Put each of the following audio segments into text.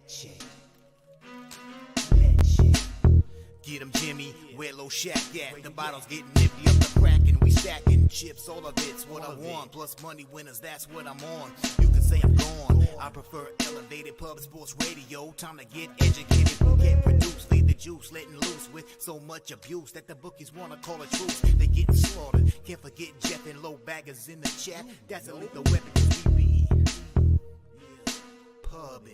check. Head check. Get 'em, Jimmy, where Loshak at? The bottle's getting empty up the crack and we stacking chips. All of it's what I want, plus money winners, that's what I'm on. You can say I'm gone. I prefer elevated pub sports radio. Time to get educated, get produced, lead the juice, letting loose with so much abuse that the bookies wanna call a truce. They getting slaughtered. Can't forget Jeff and low baggers in the chat. That's a lethal weapon 'cause we be pubbing.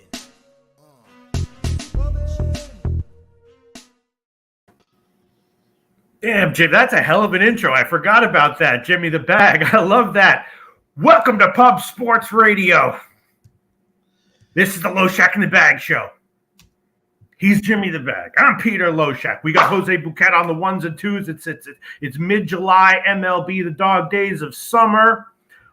Damn, Jim, that's a hell of an intro. I forgot about that. Jimmy the Bag. I love that. Welcome to Pub Sports Radio. This is the Loshak in the Bag show. He's Jimmy the Bag. I'm Peter Loshak. We got Jose Bouquett on the ones and twos. It's mid-July, MLB, the dog days of summer.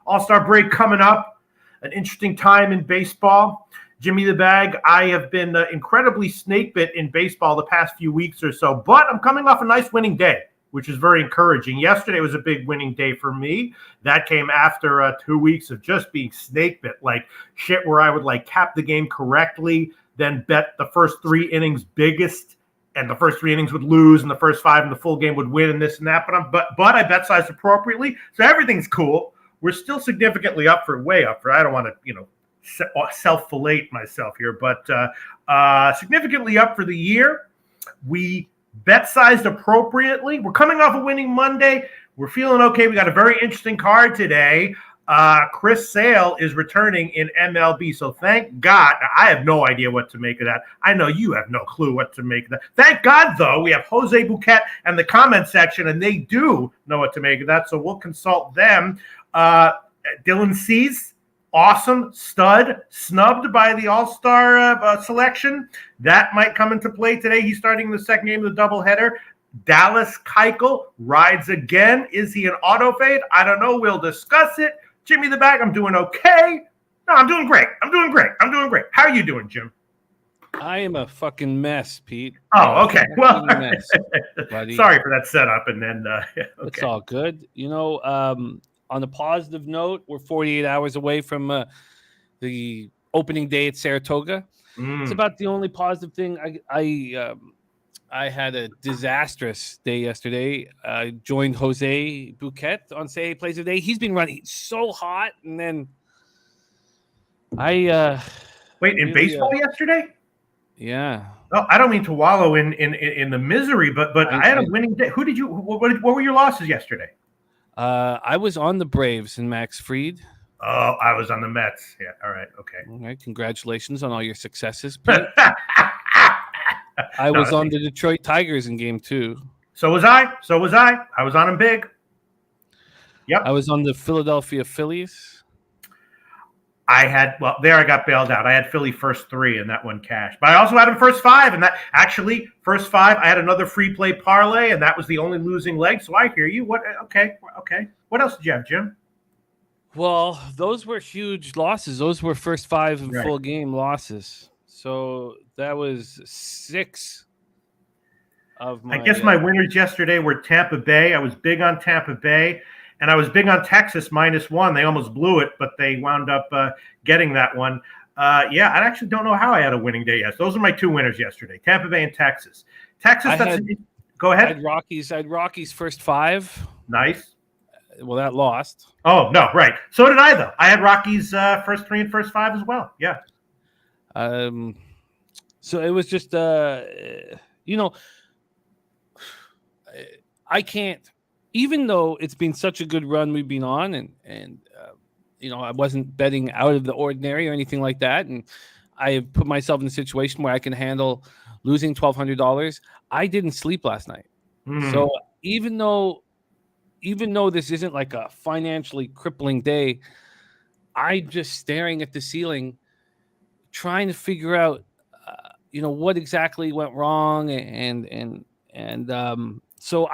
All-Star break coming up. An interesting time in baseball. Jimmy the Bag, I have been incredibly snake bit in baseball the past few weeks or so, but I'm coming off a nice winning day, which is very encouraging. Yesterday was a big winning day for me. That came after 2 weeks of just being snake bit, like shit where I would like cap the game correctly, then bet the first 3 innings biggest, and the first 3 innings would lose, and the first 5 in the full game would win, and this and that. But I bet sized appropriately, so everything's cool. We're still significantly way up for. I don't want to, self-fillet myself here, but significantly up for the year. We bet sized appropriately. We're coming off a winning Monday. We're feeling okay. We got a very interesting card today. Chris Sale is returning in MLB, so thank God. I have no idea what to make of that. I know you have no clue what to make of that. Thank God, though, we have Jose Bouquett and the comment section, and they do know what to make of that, so we'll consult them. Dylan Cease, awesome stud, snubbed by the All-Star selection. That might come into play today. He's starting the second game of the doubleheader. Dallas Keuchel rides again. Is he an auto fade? I don't know. We'll discuss it. Jimmy the Bag, I'm doing okay. No, I'm doing great. I'm doing great. How are you doing, Jim? I am a fucking mess, Pete. Oh, okay. Well, mess, sorry for that setup. And then, okay. It's all good. On a positive note, we're 48 hours away from the opening day at Saratoga. It's about the only positive thing. I had a disastrous day yesterday. I joined Jose Bouquet on Say Plays a Day. He's been running so hot, and then I wait in baseball yesterday. Yeah. Oh, I don't mean to wallow in the misery, but I had a winning day. Who did you? What were your losses yesterday? I was on the Braves and Max Fried. Oh, I was on the Mets. Yeah. All right. Okay. All right. Congratulations on all your successes, Pete. I was on the Detroit Tigers in game 2. So was I. I was on them big. Yep. I was on the Philadelphia Phillies. I got bailed out. I had Philly first 3 and that one cashed. But I also had him first 5, and that actually first 5, I had another free play parlay, and that was the only losing leg. So I hear you. Okay. What else did you have, Jim? Well, those were huge losses. Those were first 5 in full game losses. So that was 6 of my. I guess my winners yesterday were Tampa Bay. I was big on Tampa Bay. And I was big on Texas -1. They almost blew it, but they wound up getting that one. I actually don't know how I had a winning day. Yes, those are my 2 winners yesterday: Tampa Bay and Texas. Go ahead. I had Rockies first 5. Nice. Well, that lost. Oh no, right. So did I, though. I had Rockies first 3 and first 5 as well. Yeah. So it was just I can't. Even though it's been such a good run we've been on, and I wasn't betting out of the ordinary or anything like that, and I have put myself in a situation where I can handle losing $1,200. I didn't sleep last night, so even though this isn't like a financially crippling day, I'm just staring at the ceiling, trying to figure out, what exactly went wrong, So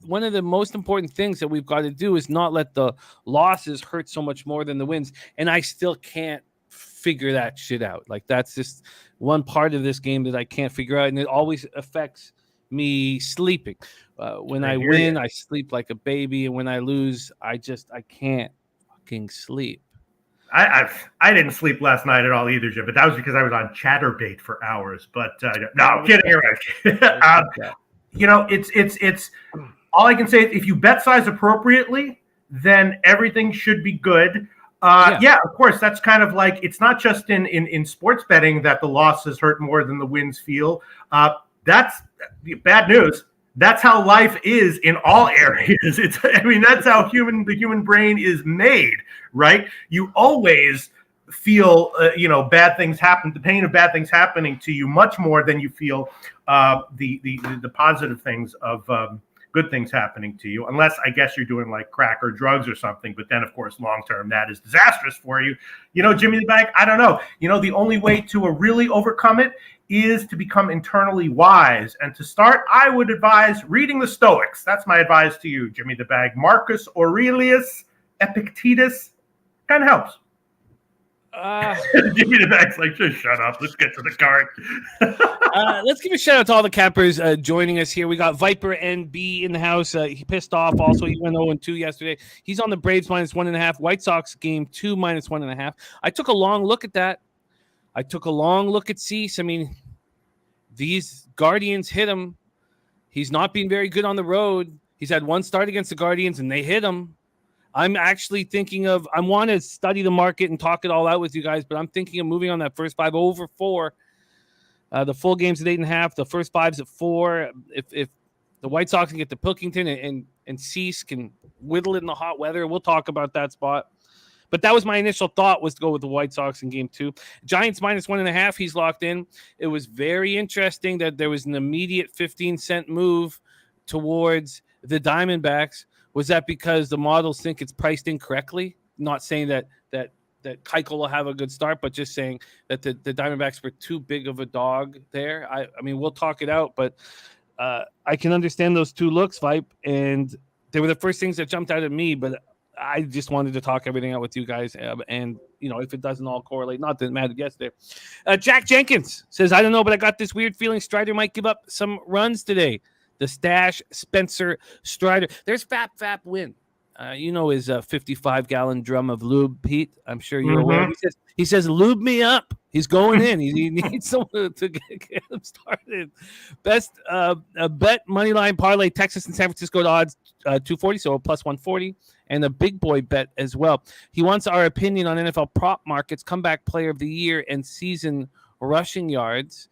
one of the most important things that we've got to do is not let the losses hurt so much more than the wins. And I still can't figure that shit out. Like, that's just one part of this game that I can't figure out. And it always affects me sleeping. When I win, I sleep like a baby. And when I lose, I can't fucking sleep. I didn't sleep last night at all either, Jim, but that was because I was on ChatterBait for hours. But no, I'm kidding around. It's all I can say is if you bet size appropriately, then everything should be good. Yeah, of course, that's kind of like it's not just in sports betting that the losses hurt more than the wins feel. That's bad news. That's how life is in all areas. That's how the human brain is made, right? You always feel, bad things happen, the pain of bad things happening to you much more than you feel the positive things of good things happening to you, unless I guess you're doing like crack or drugs or something. But then, of course, long term, that is disastrous for you. Jimmy the Bag, I don't know. The only way to really overcome it is to become internally wise. And to start, I would advise reading the Stoics. That's my advice to you, Jimmy the Bag. Marcus Aurelius Epictetus kind of helps. Jimmy the Bag's like, just shut up. Let's get to the card. Let's give a shout out to all the cappers joining us here. We got Viper NB in the house. He pissed off. Also, he went 0-2 yesterday. He's on the Braves -1.5. White Sox game 2 -1.5. I took a long look at that. I took a long look at Cease. These Guardians hit him. He's not been very good on the road. He's had one start against the Guardians, and they hit him. I'm actually thinking of – I want to study the market and talk it all out with you guys, but I'm thinking of moving on that first 5 over 4. The full game's at 8.5. The first 5's at 4. If the White Sox can get to Pilkington and Cease can whittle it in the hot weather, we'll talk about that spot. But that was my initial thought, was to go with the White Sox in game 2. Giants -1.5, he's locked in. It was very interesting that there was an immediate 15-cent move towards the Diamondbacks. Was that because the models think it's priced incorrectly? Not saying that Keuchel will have a good start, but just saying that the Diamondbacks were too big of a dog there. I mean, we'll talk it out, but I can understand those two looks, Vipe, and they were the first things that jumped out at me, but I just wanted to talk everything out with you guys. And, if it doesn't all correlate, not that it mattered yesterday. Jack Jenkins says, I don't know, but I got this weird feeling Strider might give up some runs today. The stash, Spencer Strider. There's Fap Win. His 55-gallon drum of lube, Pete. I'm sure you're aware. He says, lube me up. He's going in. He needs someone to get him started. Best bet moneyline parlay, Texas and San Francisco to odds 240, so a +140, and a big boy bet as well. He wants our opinion on NFL prop markets, comeback player of the year, and season rushing yards.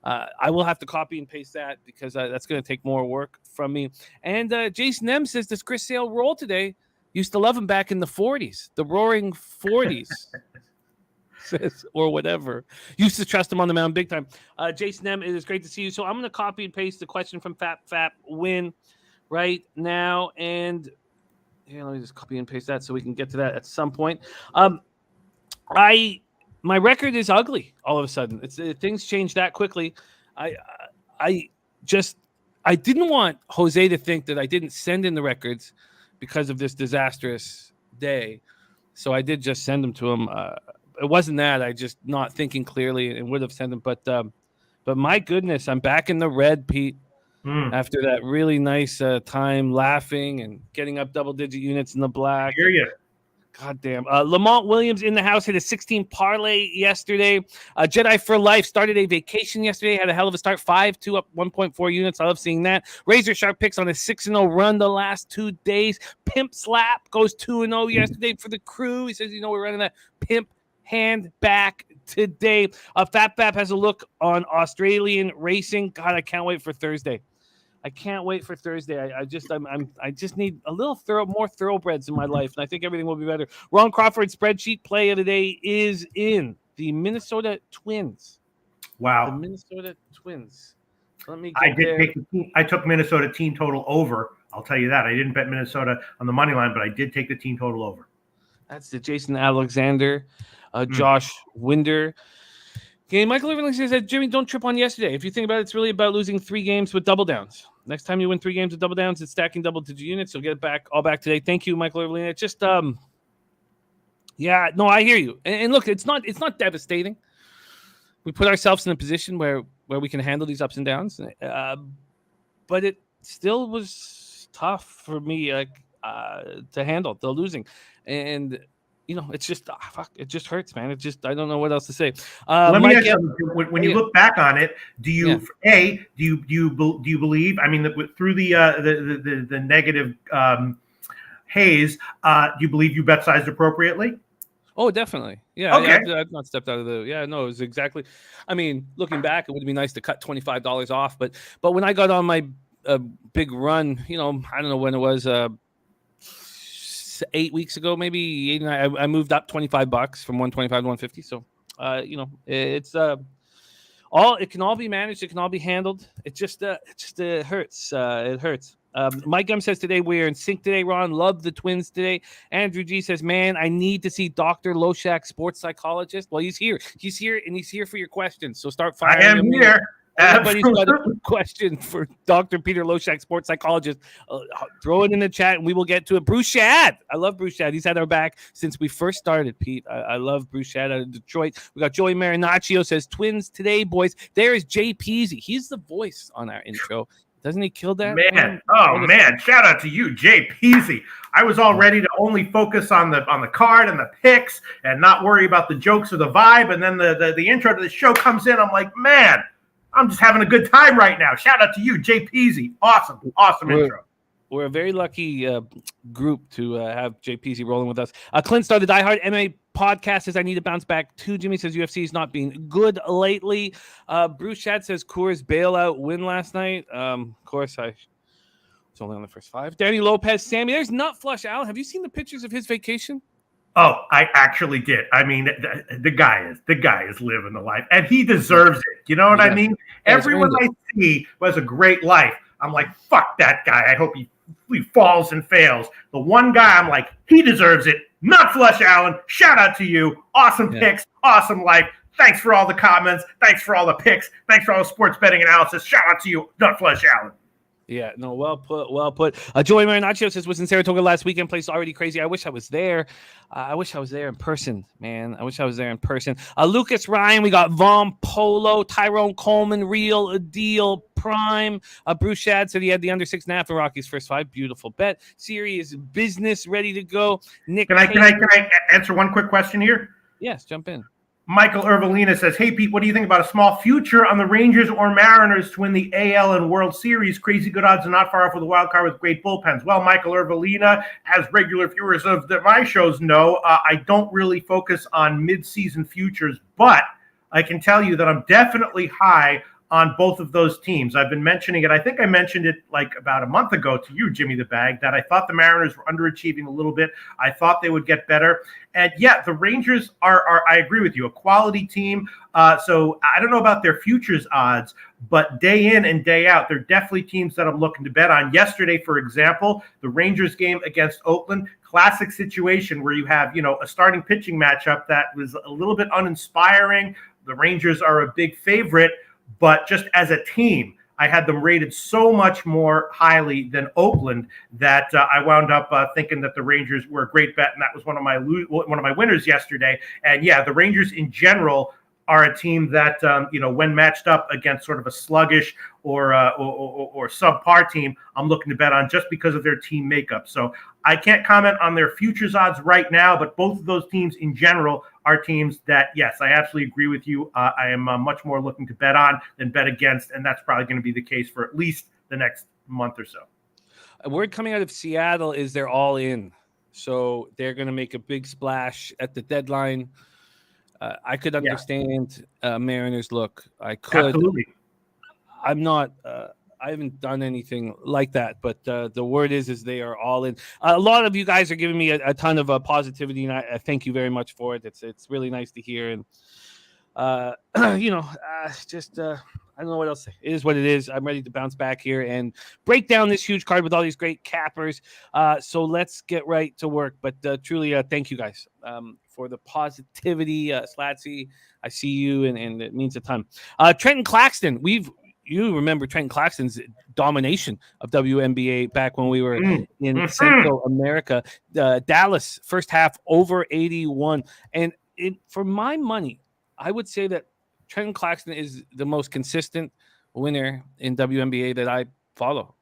I will have to copy and paste that because that's going to take more work from me. And Jason M says, does Chris Sale roll today? Used to love him back in the 40s, the roaring 40s. Says, or whatever. Used to trust him on the mound big time. Jason M, it is great to see you. So I'm going to copy and paste the question from Fap Win right now. And here, let me just copy and paste that so we can get to that at some point. My record is ugly all of a sudden. Things change that quickly. I didn't want Jose to think that I didn't send in the records because of this disastrous day. So I did just send them to him. It wasn't that. I just not thinking clearly and would have sent them. But my goodness, I'm back in the red, Pete, after that really nice time laughing and getting up double-digit units in the black. I hear you. God damn. Lamont Williams in the house hit a 16 parlay yesterday. Jedi for Life started a vacation yesterday. Had a hell of a start. 5-2 up 1.4 units. I love seeing that. Razor Sharp picks on a 6-0 run the last 2 days. Pimp Slap goes 2-0 yesterday for the crew. He says, we're running that Pimp hand back today. Fat has a look on Australian racing. God, I can't wait for Thursday. I can't wait for Thursday. I just need a little more thoroughbreds in my life, and I think everything will be better. Ron Crawford's spreadsheet play of the day is in the Minnesota Twins. Wow. The Minnesota Twins. I took Minnesota team total over. I'll tell you that. I didn't bet Minnesota on the money line, but I did take the team total over. That's the Jason Alexander, Josh Winder. Okay, Michael Irving says, Jimmy, don't trip on yesterday. If you think about it, it's really about losing 3 games with double downs. Next time you win 3 games with double downs, it's stacking double-digit units. You'll get it all back today. Thank you, Michael Irving. It's just, I hear you. And look, it's not devastating. We put ourselves in a position where we can handle these ups and downs. But it still was tough for me to handle the losing. And it's just fuck. It just hurts, man. It just I don't know what else to say. Let me Mike, ask you something. When you look back on it, do you believe? I mean, through the negative haze, do you believe you bet sized appropriately? Oh, definitely. Yeah. Okay. I've not stepped out of the. Yeah, no, it was exactly. I mean, looking back, it would be nice to cut $25 off, but when I got on my big run, I don't know when it was. 8 weeks ago, maybe 8, I moved up $25 from 125 to 150. So, it's all it can all be managed. It can all be handled. It just hurts. It hurts. Mike Gum says today we're in sync today. Ron, love the Twins today. Andrew G says, man, I need to see Dr. Loshak, sports psychologist. Well, he's here, and he's here for your questions. So start firing. I am here. Everybody's got a question for Dr. Peter Loshak, sports psychologist. Throw it in the chat, and we will get to it. Bruce Shad. I love Bruce Shad. He's had our back since we first started, Pete. I love Bruce Shad out of Detroit. We got Joey Marinaccio says, Twins today, boys. There is Jay Peasy. He's the voice on our intro. Doesn't he kill that? Man. Oh, man. Shout out to you, Jay Peasy. I was all ready to only focus on the card and the picks and not worry about the jokes or the vibe. And then the intro to the show comes in. I'm like, man, I'm just having a good time right now. Shout out to you, Jay Peasy. Awesome intro. We're a very lucky group to have Jay Peasy rolling with us. Clint started the Die Hard MMA podcast says, I need to bounce back too. Jimmy says UFC is not being good lately. Bruce Shad says Coors bailout win last night. Of course, I was only on the first 5. Danny Lopez, Sammy, there's Nut Flush Allen. Have you seen the pictures of his vacation? Oh, I actually did. I mean, the guy is living the life, and he deserves it. You know what I mean? Everyone I see has a great life. I'm like, fuck that guy. I hope he falls and fails. The one guy, I'm like, he deserves it. Not Flush Allen. Shout out to you. Awesome picks. Awesome life. Thanks for all the comments. Thanks for all the picks. Thanks for all the sports betting analysis. Shout out to you, Not Flush Allen. Yeah, no, well put. Joey Marinaccio says, was in Saratoga last weekend. Place already crazy. I wish I was there. I wish I was there in person, man. I wish I was there in person. Lucas Ryan, we got Von Polo, Tyrone Coleman, Real Deal, Prime. Bruce Shad said he had the under 6.5 in Rockies first 5. Beautiful bet. Serious business, ready to go. Nick, can I answer one quick question here? Yes, jump in. Michael Ervelina says, hey, Pete, what do you think about a small future on the Rangers or Mariners to win the AL and World Series? Crazy good odds and not far off with a wild card with great bullpens. Well, Michael Ervelina, as regular viewers of my shows know, I don't really focus on mid-season futures, but I can tell you that I'm definitely high on both of those teams. I've been mentioning it. I think I mentioned it like about a month ago to you, Jimmy the Bag, that I thought the Mariners were underachieving a little bit. I thought they would get better. And yeah, the Rangers are I agree with you, a quality team. So I don't know about their futures odds, but day in and day out, they're definitely teams that I'm looking to bet on. Yesterday, for example, the Rangers game against Oakland, classic situation where you have, a starting pitching matchup that was a little bit uninspiring. The Rangers are a big favorite. But just as a team, I had them rated so much more highly than Oakland that I wound up thinking that the Rangers were a great bet, and that was one of my winners yesterday. And yeah, the Rangers in general are a team that when matched up against sort of a sluggish or subpar team, I'm looking to bet on just because of their team makeup. So I can't comment on their futures odds right now, but both of those teams in general are teams that, yes, I absolutely agree with you. I am much more looking to bet on than bet against, and that's probably going to be the case for at least the next month or so. A word coming out of Seattle is they're all in. So they're going to make a big splash at the deadline. I could understand Mariners look. I could. Absolutely. I'm not. I haven't done anything like that, but the word is they are all in. A lot of you guys are giving me a ton of positivity, and I thank you very much for it. It's really nice to hear, and just I don't know what else to say. It is what it is. I'm ready to bounce back here and break down this huge card with all these great cappers. So let's get right to work. But truly, thank you guys for the positivity. Slatsy, I see you, and it means a ton. Trenton Claxton, you remember Trenton Claxton's domination of WNBA back when we were in Central America. Dallas, first half, over 81. And for my money, I would say that Trenton Claxton is the most consistent winner in WNBA that I follow.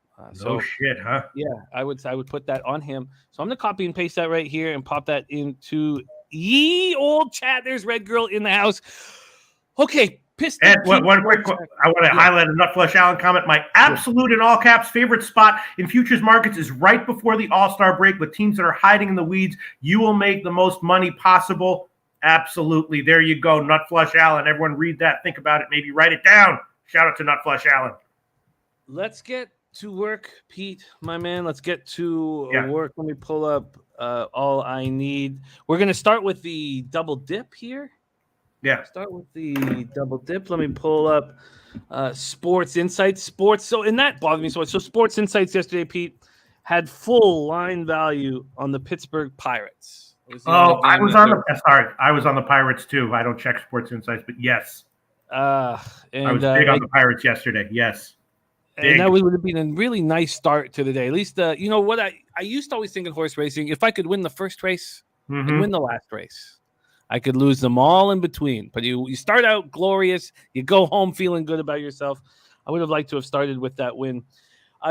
No shit, huh? Yeah, I would put that on him. So I'm going to copy and paste that right here and pop that into Ye old chat. There's Red Girl in the house. Okay, Piston. And one quick, I want to highlight a Nutflush Allen comment. My absolute in all caps favorite spot in futures markets is right before the All-Star break with teams that are hiding in the weeds. You will make the most money possible. Absolutely. There you go. Nutflush Allen. Everyone read that. Think about it. Maybe write it down. Shout out to Nutflush Allen. Let's get to work, Pete, my man. Let's get to work. Let me pull up all I need. We're going to start with the double dip here. Yeah. Start with the double dip. Let me pull up Sports Insights. And that bothered me so much. So Sports Insights yesterday, Pete, had full line value on the Pittsburgh Pirates. I was on the Pirates too. I don't check Sports Insights, but yes. I was big on the Pirates yesterday. Yes. Big. And that would have been a really nice start to the day. At least, you know what? I used to always think in horse racing, if I could win the first race and win the last race, I could lose them all in between. But you start out glorious. You go home feeling good about yourself. I would have liked to have started with that win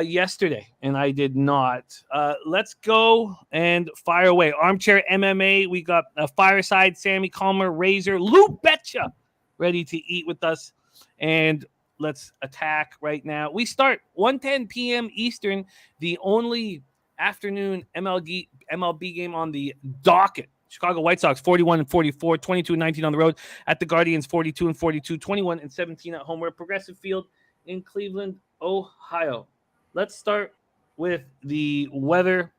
yesterday, and I did not. Let's go and fire away. Armchair MMA. We got a Fireside, Sammy Calmer, Razor, Lou Betcha ready to eat with us. And let's attack right now. We start 1:10 p.m. Eastern, the only afternoon MLB game on the docket. Chicago White Sox 41-44, 22-19 on the road. At the Guardians 42-42, 21-17 at home. We're at Progressive Field in Cleveland, Ohio. Let's start with the weather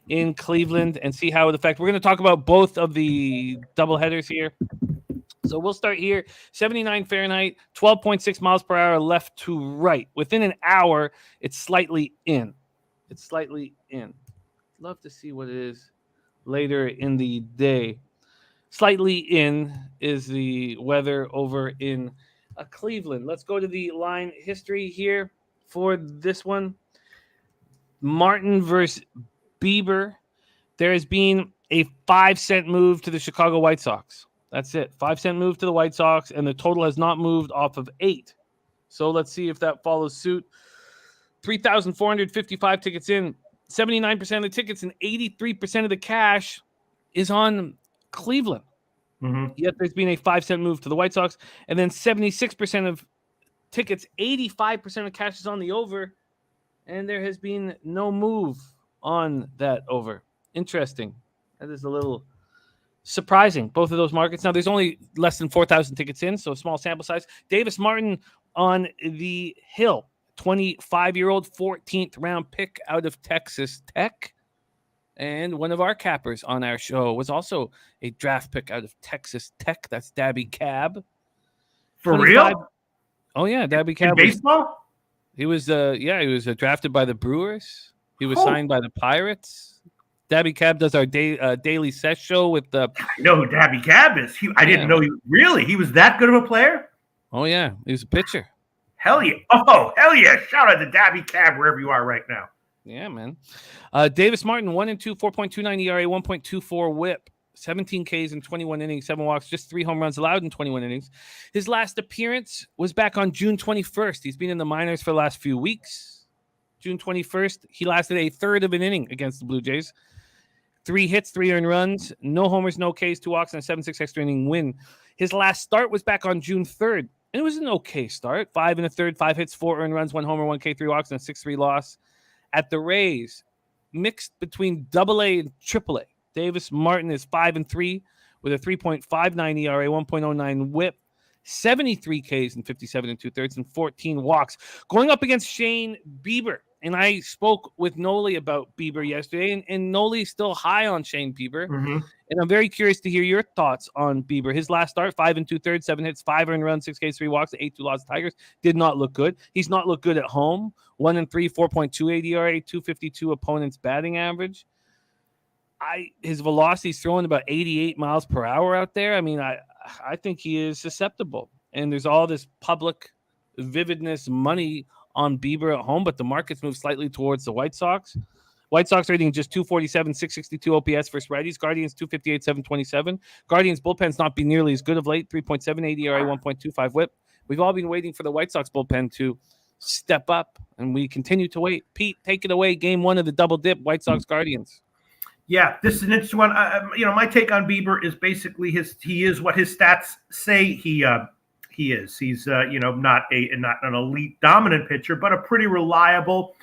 in Cleveland and see how it affects. We're going to talk about both of the doubleheaders here. So we'll start here. 79 Fahrenheit, 12.6 miles per hour left to right. Within an hour, it's slightly in. Love to see what it is later in the day. Slightly in is the weather over in Cleveland. Let's go to the line history here for this one. Martin versus Bieber. There has been a 5-cent move to the Chicago White Sox. That's it. 5-cent move to the White Sox, and the total has not moved off of 8. So let's see if that follows suit. 3,455 tickets in. 79% of the tickets and 83% of the cash is on Cleveland. Yet there's been a 5-cent move to the White Sox, and then 76% of tickets, 85% of cash is on the over, and there has been no move on that over. Interesting. That is a little surprising, both of those markets. Now, there's only less than 4,000 tickets in, so small sample size. Davis Martin on the hill. 25-year-old 14th round pick out of Texas Tech. And one of our cappers on our show was also a draft pick out of Texas Tech. That's Dabby Cab. For real? Oh, yeah. Dabby Cab. In baseball? He was drafted by the Brewers. He was signed by the Pirates. Dabby Cab does our daily set show with the. I know who Dabby Cab is. I didn't know he was that good of a player. Oh, yeah. He was a pitcher. Hell yeah. Oh, hell yeah. Shout out to Dabby Cab wherever you are right now. Yeah, man. Davis Martin, 1-2, 4.29 ERA, 1.24 whip, 17 Ks in 21 innings, 7 walks, just 3 home runs allowed in 21 innings. His last appearance was back on June 21st. He's been in the minors for the last few weeks. June 21st, he lasted a third of an inning against the Blue Jays. 3 hits, 3 earned runs, no homers, no Ks, 2 walks, and a 7-6 extra inning win. His last start was back on June 3rd. And it was an okay start. 5 1/3, 5 hits, 4 earned runs, 1 homer, 1 K, 3 walks, and a 6-3 loss. At the Rays, mixed between AA and AAA. Davis Martin is 5-3 with a 3.59 ERA, 1.09 whip, 73 Ks in 57 2/3, and 14 walks. Going up against Shane Bieber. And I spoke with Noli about Bieber yesterday, and Noli's still high on Shane Bieber. And I'm very curious to hear your thoughts on Bieber. His last start, 5 2/3, 7 hits, 5 earned runs, 6 Ks, 3 walks, 8-2 loss to Tigers. Did not look good. He's not looked good at home. 1-3, 4.28 ERA, 252 opponent's batting average. His velocity's throwing about 88 miles per hour out there. I mean, I think he is susceptible. And there's all this public vividness money on Bieber at home, but the markets move slightly towards the White Sox. White Sox rating just 247, 662 OPS versus righties. Guardians 258, 727. Guardians bullpen's not been nearly as good of late. 3.78 ERA, 1.25 whip. We've all been waiting for the White Sox bullpen to step up, and we continue to wait. Pete, take it away. Game 1 of the double dip, White Sox Guardians. Yeah, this is an interesting one. My take on Bieber is basically he is what his stats say he is. He's not an elite dominant pitcher, but a pretty reliable,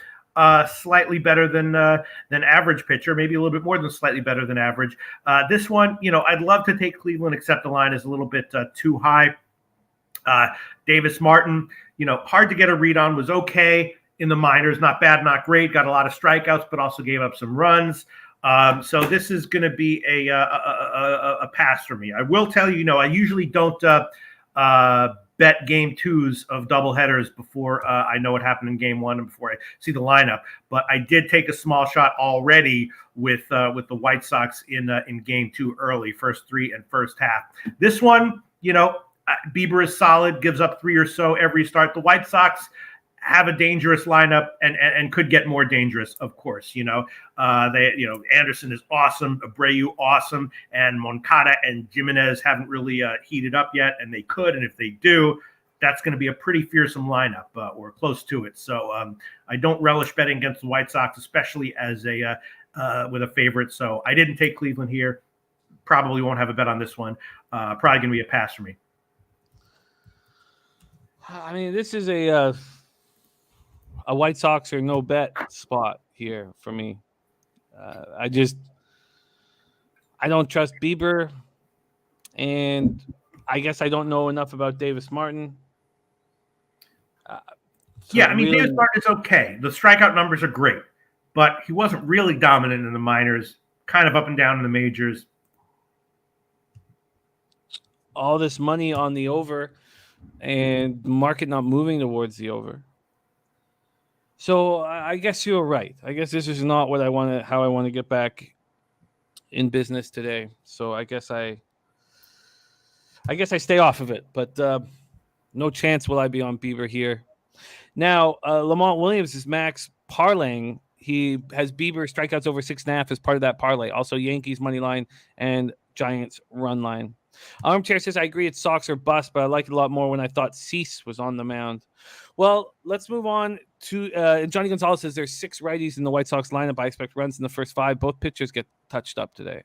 slightly better than average pitcher, maybe a little bit more than slightly better than average. This one, I'd love to take Cleveland, except the line is a little bit too high. Davis Martin, hard to get a read on, was okay in the minors, not bad, not great. Got a lot of strikeouts, but also gave up some runs. So this is going to be a pass for me. I will tell you, I usually don't bet game twos of doubleheaders before I know what happened in game one and before I see the lineup. But I did take a small shot already with the White Sox in game two early, first three and first half. This one, Bieber is solid, gives up 3 or so every start. The White Sox have a dangerous lineup and could get more dangerous, of course. Anderson is awesome, Abreu awesome, and Moncada and Jimenez haven't really heated up yet, and they could. And if they do, that's going to be a pretty fearsome lineup or close to it. So I don't relish betting against the White Sox, especially as with a favorite. So I didn't take Cleveland here. Probably won't have a bet on this one. Probably going to be a pass for me. I mean, this is a White Sox or no bet spot here for me. I don't trust Bieber, and I guess I don't know enough about Davis Martin. Davis Martin is okay. The strikeout numbers are great, but he wasn't really dominant in the minors, kind of up and down in the majors. All this money on the over and market not moving towards the over. So I guess you're right. I guess this is not what how I want to get back in business today. So I guess I stay off of it, but no chance will I be on Bieber here. Now, Lamont Williams is max parlaying. He has Bieber strikeouts over 6.5 as part of that parlay. Also Yankees money line and Giants run line. Armchair says, I agree it's Sox or bust, but I like it a lot more when I thought Cease was on the mound. Well, let's move on to Johnny Gonzalez says there's 6 righties in the White Sox lineup. I expect runs in the first 5. Both pitchers get touched up today.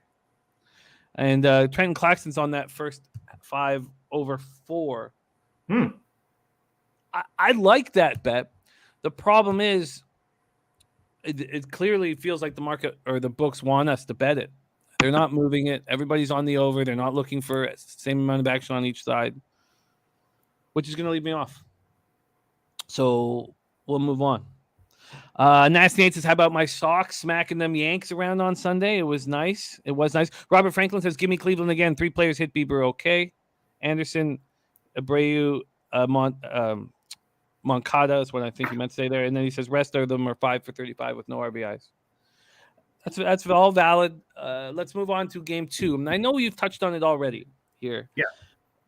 And Trenton Claxton's on that first 5 over 4. I like that bet. The problem is it clearly feels like the market or the books want us to bet it. They're not moving it. Everybody's on the over. They're not looking for the same amount of action on each side, which is going to leave me off. So we'll move on. Nasty Nate says, how about my Sox smacking them Yanks around on Sunday? It was nice. Robert Franklin says, give me Cleveland again. 3 players hit Bieber okay. Anderson, Abreu, Moncada is what I think he meant to say there. And then he says, rest of them are 5 for 35 with no RBIs. That's all valid. Let's move on to game 2. And I know you've touched on it already here. Yeah.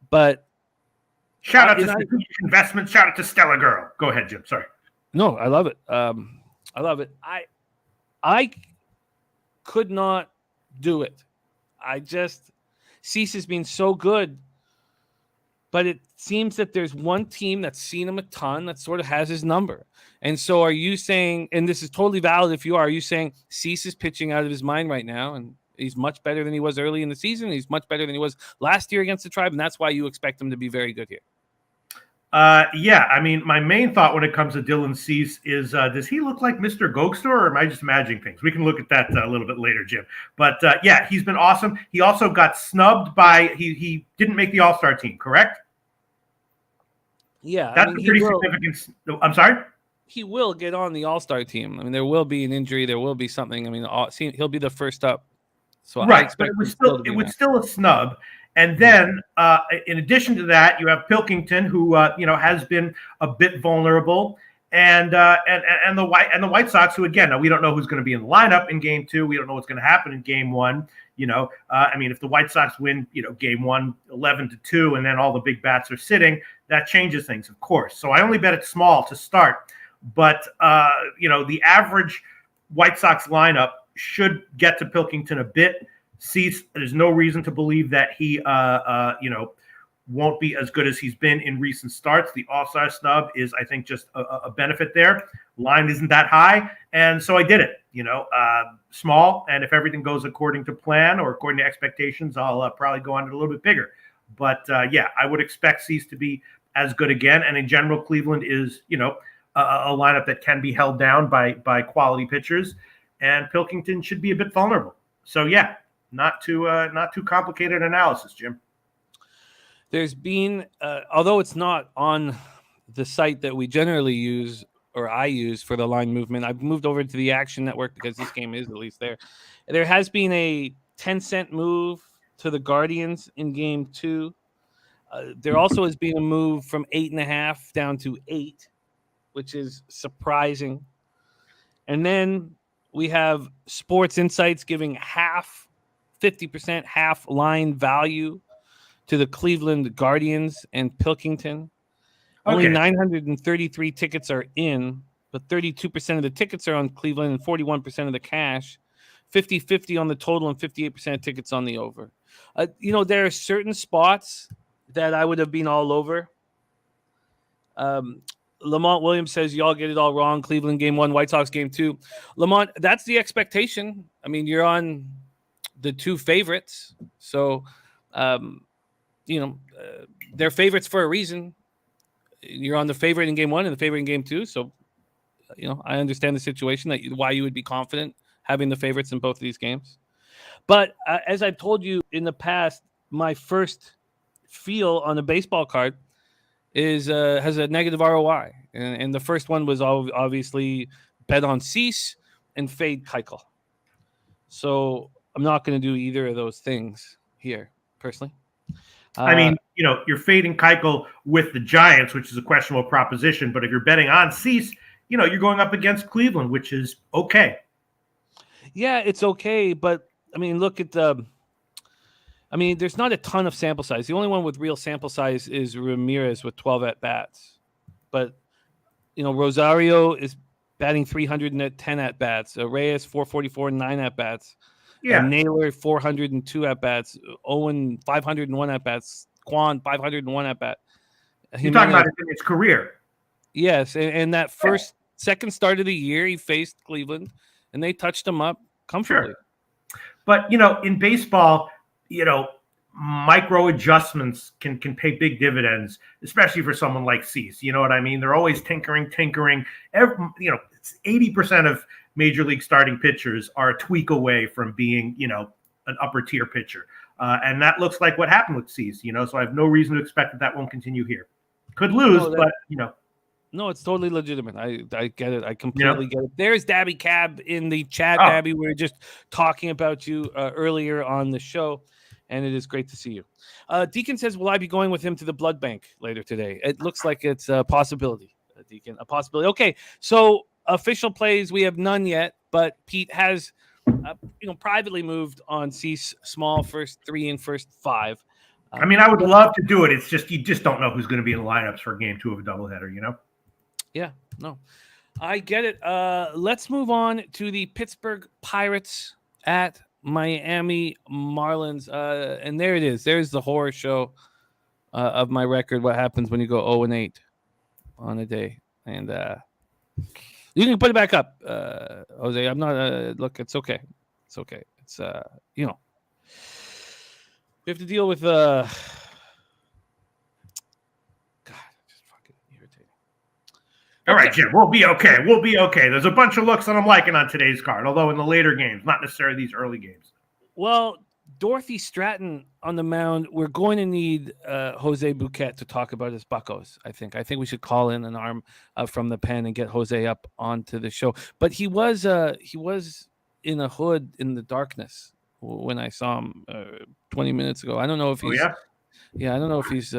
But shout out to Strategic Investments. Shout out to Stella Girl. Go ahead, Jim. Sorry. No, I love it. I love it. I could not do it. Cease has been so good. But it seems that there's one team that's seen him a ton that sort of has his number. And so are you saying, and this is totally valid if you are you saying Cease is pitching out of his mind right now and he's much better than he was early in the season? He's much better than he was last year against the Tribe, and that's why you expect him to be very good here. Yeah, I mean, my main thought when it comes to Dylan Cease is, does he look like Mr. Gokster, or am I just imagining things? We can look at that a little bit later, Jim. But yeah, he's been awesome. He also got snubbed by he didn't make the All-Star team, correct? Yeah, that's a pretty significant. I'm sorry. He will get on the All-Star team. I mean, there will be an injury. There will be something. I mean, he'll be the first up. So right, but it was still a snub. And then, in addition to that, you have Pilkington, who has been a bit vulnerable, and the White Sox, who again, now we don't know who's going to be in the lineup in Game 2. We don't know what's going to happen in Game 1. I mean, if the White Sox win, Game 1, 11-2, and then all the big bats are sitting, that changes things, of course. So I only bet it small to start, but the average White Sox lineup should get to Pilkington a bit. Cease, there's no reason to believe that he, won't be as good as he's been in recent starts. The All-Star snub is, I think, just a benefit there. Line isn't that high, and so I did it. Small, and if everything goes according to plan or according to expectations, I'll probably go on it a little bit bigger. But yeah, I would expect Cease to be as good again. And in general, Cleveland is, a lineup that can be held down by quality pitchers, and Pilkington should be a bit vulnerable. So yeah, not too complicated analysis, Jim. There's been, although it's not on the site that we generally use or I use for the line movement, I've moved over to the Action Network because this game is at least there. There has been a 10-cent move to the Guardians in Game 2. There also has been a move from 8.5 down to 8, which is surprising. And then we have Sports Insights giving 50% half line value to the Cleveland Guardians and Pilkington. Only 933 tickets are in, but 32% of the tickets are on Cleveland and 41% of the cash. 50-50 on the total and 58% of tickets on the over. There are certain spots that I would have been all over. Lamont Williams says, y'all get it all wrong. Cleveland Game 1, White Sox Game 2. Lamont, that's the expectation. I mean, you're on the two favorites. So, they're favorites for a reason. You're on the favorite in Game 1 and the favorite in Game 2. So, I understand the situation, why you would be confident having the favorites in both of these games. But as I've told you in the past, my first feel on a baseball card has a negative ROI. And the first one was obviously bet on Cease and fade Keuchel. So I'm not going to do either of those things here, personally. You're fading Keuchel with the Giants, which is a questionable proposition. But if you're betting on Cease, you're going up against Cleveland, which is okay. Yeah, it's okay. But, look at there's not a ton of sample size. The only one with real sample size is Ramirez with 12 at-bats. But, Rosario is batting 310 at-bats. Reyes, 444, 9 at-bats. Yeah. Naylor, 402 at-bats. Owen, 501 at-bats. Quan, 501 at-bat. You're talking about it in his career. Yes, and that second start of the year, he faced Cleveland, and they touched him up comfortably. Sure. But, in baseball, micro adjustments can pay big dividends, especially for someone like Cease. You know what I mean? They're always tinkering. 80% of major league starting pitchers are a tweak away from being, an upper tier pitcher. And that looks like what happened with Cease, so I have no reason to expect that won't continue here. Could lose, but. No, it's totally legitimate. I get it. I completely get it. There's Dabby Cab in the chat, Dabby. We were just talking about you earlier on the show, and it is great to see you. Deacon says, will I be going with him to the blood bank later today? It looks like it's a possibility, Deacon, a possibility. Okay, so official plays, we have none yet, but Pete has, privately moved on Cease Small first 3 and first 5. I would love to do it. It's just you just don't know who's going to be in the lineups for Game 2 of a doubleheader, Yeah, no, I get it. Let's move on to the Pittsburgh Pirates at Miami Marlins. And there it is. There's the horror show of my record. What happens when you go 0-8 on a day? And you can put it back up, Jose. I'm not. Look, it's okay. It's okay. It's we have to deal with All right, Jim, we'll be okay. We'll be okay. There's a bunch of looks that I'm liking on today's card, although in the later games, not necessarily these early games. Well, Dorothy Stratton on the mound. We're going to need Jose Bouquett to talk about his Buccos, I think. I think we should call in an arm from the pen and get Jose up onto the show. But he was in a hood in the darkness when I saw him 20 minutes ago. I don't know if he's... Oh, yeah? Yeah, I don't know if he's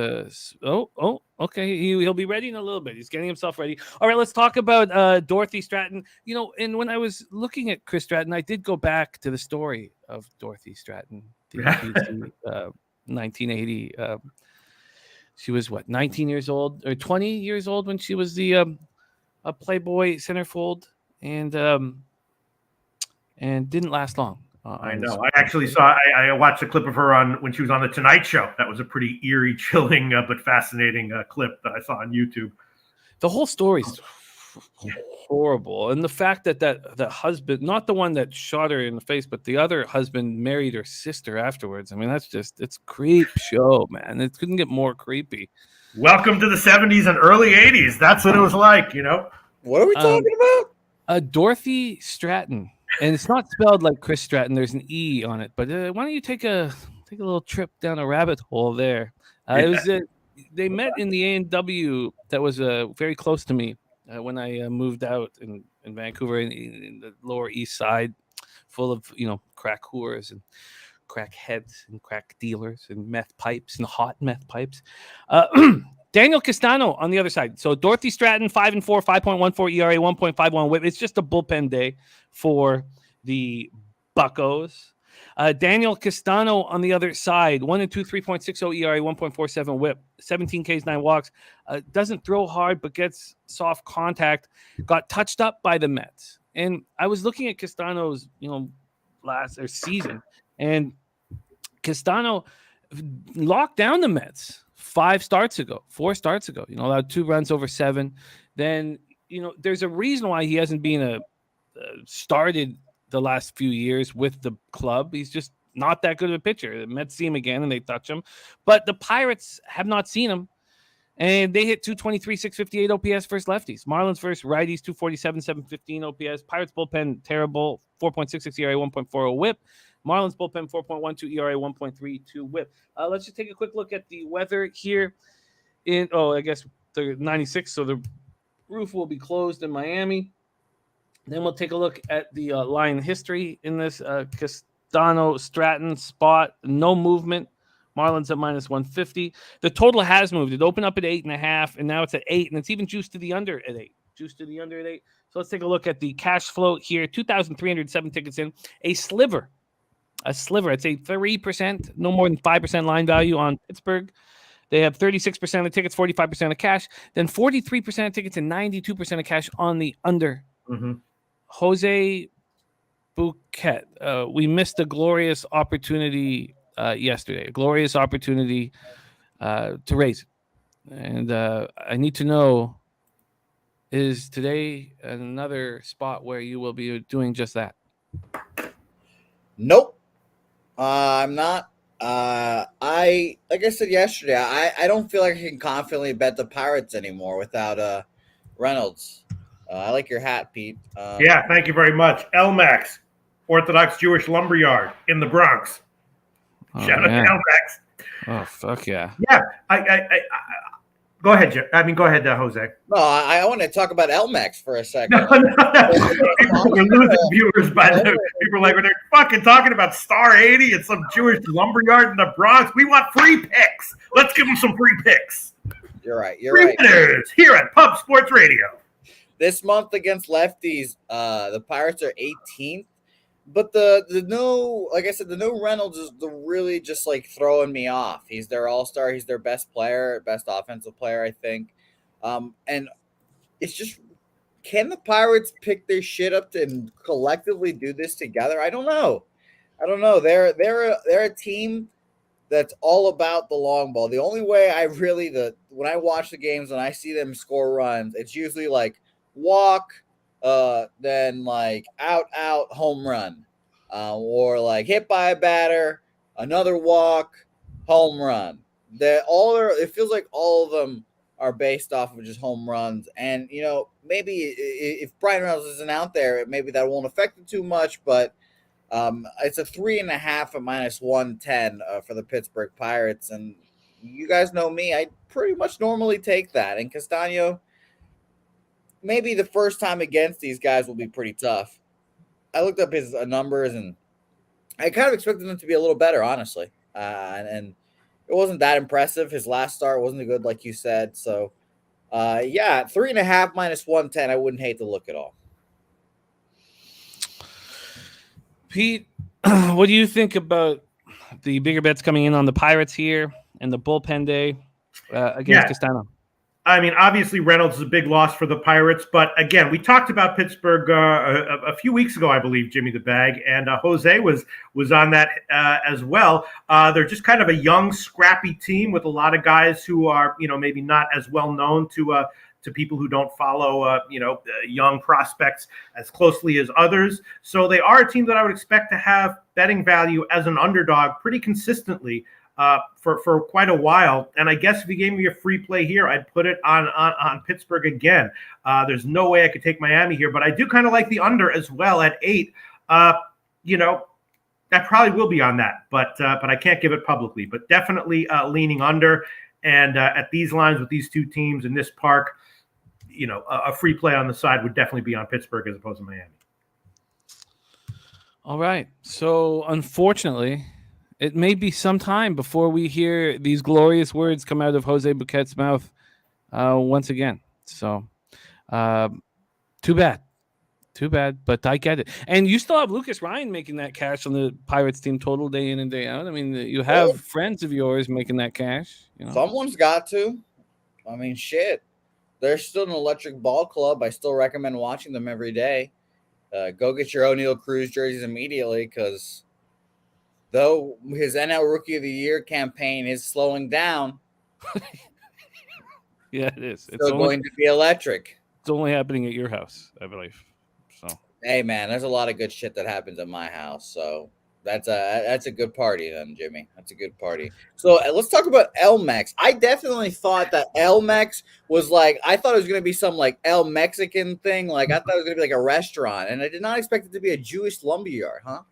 okay. He'll be ready in a little bit. He's getting himself ready. All right, let's talk about Dorothy Stratton. And when I was looking at Chris Stratton, I did go back to the story of Dorothy Stratton, 1980. She was 19 years old or 20 years old when she was the a Playboy centerfold, and didn't last long. I know. I actually saw. I watched a clip of her on when she was on the Tonight Show. That was a pretty eerie, chilling, but fascinating clip that I saw on YouTube. The whole story's horrible, and the fact that the husband, not the one that shot her in the face, but the other husband, married her sister afterwards. I mean, it's creep show, man. It couldn't get more creepy. Welcome to the 70s and early 80s. That's what it was like, you know. What are we talking about? Dorothy Stratton. And it's not spelled like Chris Stratton. There's an E on it. But why don't you take a little trip down a rabbit hole there? They met in the A&W that was very close to me when I moved out in Vancouver in the Lower East Side, full of crack whores and crack heads and crack dealers and meth pipes and hot meth pipes. Daniel Castano on the other side. So Dorothy Stratton, 5-4, 5.14 ERA, 1.51 WHIP. It's just a bullpen day for the Buccos. Daniel Castano on the other side, 1-2, 3.60 ERA, 1.47 WHIP, 17 Ks, 9 walks. Doesn't throw hard, but gets soft contact. Got touched up by the Mets. And I was looking at Castano's, last season, and Castano locked down the Mets 4 starts ago, allowed 2 runs over 7. Then, there's a reason why he hasn't been started the last few years with the club. He's just not that good of a pitcher. The Mets see him again and they touch him, but the Pirates have not seen him, and they hit 223, 658 OPS versus lefties. Marlins versus righties, 247, 715 OPS. Pirates bullpen terrible, 4.66 ERA, 1.40 WHIP. Marlins bullpen 4.12 ERA, 1.32 WHIP. Let's just take a quick look at the weather here. I guess the 96, so the roof will be closed in Miami. Then we'll take a look at the line history in this Castano Stratton spot. No movement. Marlins at -150. The total has moved. It opened up at 8.5, and now it's at 8, and it's even juiced to the under at 8. So let's take a look at the cash flow here. 2,307 tickets in. A sliver. I'd say 3%, no more than 5% line value on Pittsburgh. They have 36% of tickets, 45% of cash, then 43% of tickets and 92% of cash on the under. Mm-hmm. Jose Bouquett. We missed a glorious opportunity yesterday, to raise it. And I need to know, is today another spot where you will be doing just that? Nope. I'm not. Like I said yesterday, I don't feel like I can confidently bet the Pirates anymore without Reynolds. I like your hat, Pete. Yeah, thank you very much. LMAX, Orthodox Jewish Lumberyard in the Bronx. Shout out to LMAX. Oh, fuck yeah. Yeah, I go ahead, Jim. Go ahead, Jose. No, I want to talk about LMAX for a second. No. We're losing viewers by the people like when they're fucking talking about Star 80 and some Jewish lumberyard in the Bronx. We want free picks. Let's give them some free picks. You're right. Free winners here at Pub Sports Radio. This month against lefties, the Pirates are 18th. But the no, like I said, the no Reynolds is really just like throwing me off. He's their all-star. He's their best player, best offensive player, I think. And it's just, can the Pirates pick their shit up and collectively do this together? I don't know. They're a team that's all about the long ball. The only way when I watch the games and I see them score runs, it's usually like walk, then like out home run, or like hit by a batter, another walk, home run. It feels like all of them are based off of just home runs. And maybe if Brian Reynolds isn't out there, maybe that won't affect it too much. But it's a 3.5 at -110 for the Pittsburgh Pirates, and you guys know me, I pretty much normally take that. And Castano, maybe the first time against these guys will be pretty tough. I looked up his numbers, and I kind of expected him to be a little better, honestly. And it wasn't that impressive. His last start wasn't good, like you said. So, 3.5 -110, I wouldn't hate the look at all. Pete, what do you think about the bigger bets coming in on the Pirates here and the bullpen day against Castano? I mean, obviously Reynolds is a big loss for the Pirates, but again, we talked about Pittsburgh a few weeks ago, I believe, Jimmy the Bag, and Jose was on that as well. They're just kind of a young, scrappy team with a lot of guys who are, maybe not as well known to people who don't follow, young prospects as closely as others. So they are a team that I would expect to have betting value as an underdog pretty consistently for quite a while. And I guess if you gave me a free play here, I'd put it on Pittsburgh again. There's no way I could take Miami here, but I do kind of like the under as well at 8. I probably will be on that, but I can't give it publicly. But definitely leaning under. And at these lines with these two teams in this park, a free play on the side would definitely be on Pittsburgh as opposed to Miami. All right. So unfortunately, it may be some time before we hear these glorious words come out of Jose Bouquet's mouth once again. So too bad. But I get it. And you still have Lucas Ryan making that cash on the Pirates team total day in and day out. I mean, you have friends of yours making that cash. Someone's got to. I mean, shit. They're still an electric ball club. I still recommend watching them every day. Go get your O'Neal Cruz jerseys immediately, because though his NL Rookie of the Year campaign is slowing down, yeah, it is. It's still going to be electric. It's only happening at your house, I believe. So, hey, man, there's a lot of good shit that happens at my house. So that's a good party then, Jimmy. That's a good party. So let's talk about Elmex. I definitely thought that Elmex was I thought it was going to be some El Mexican thing. I thought it was going to be a restaurant, and I did not expect it to be a Jewish lumberyard, huh?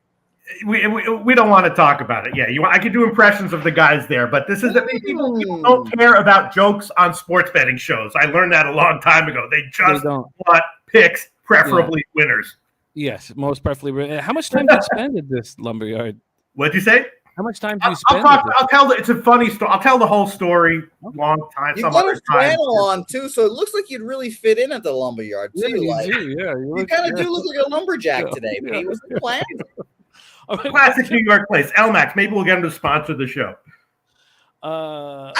We don't want to talk about it. Yeah, I could do impressions of the guys there, but this is people don't care about jokes on sports betting shows. I learned that a long time ago. They just want picks, preferably winners. Yes, most preferably. How much time did you spend at this lumberyard? What'd you say? How much time do you spend? I'll tell. It's a funny story. I'll tell the whole story. Long time. You got a flannel on too, so it looks like you'd really fit in at the lumberyard too. Yeah, you do. You kind of do look like a lumberjack today, Pete. What's the plan? Classic New York place. Elmax. Maybe we'll get them to sponsor the show. I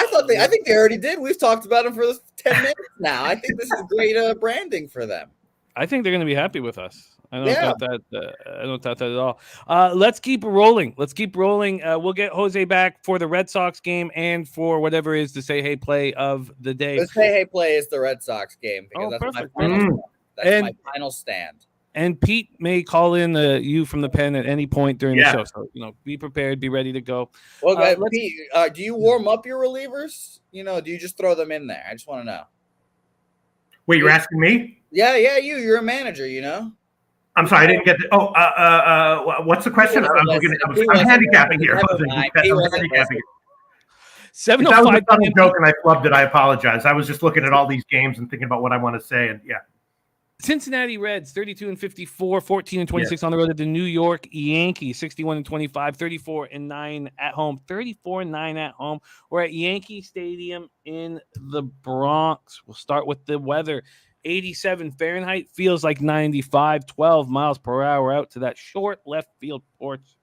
think they already did. We've talked about them for 10 minutes now. I think this is great branding for them. I think they're going to be happy with us. I don't doubt that. I don't doubt that at all. Let's keep rolling. We'll get Jose back for the Red Sox game and for whatever is the say hey play of the day. The say hey play is the Red Sox game because that's my final stand. And Pete may call in you from the pen at any point during the show. So be prepared, be ready to go. Well, Pete, do you warm up your relievers? Do you just throw them in there? I just want to know. Wait, you're asking me? Yeah, you're a manager, I'm sorry, I didn't get the. What's the question? I'm handicapping here. Handicapping. 7:05. That was a funny joke, and I flubbed it. I apologize. I was just looking at all these games and thinking about what I want to say, and yeah. Cincinnati Reds 32-54, 14-26 on the road at the New York Yankees 61-25, 34-9 at home, 34-9 at home. We're at Yankee Stadium in the Bronx. We'll start with the weather. 87 Fahrenheit, feels like 95, 12 miles per hour out to that short left field porch.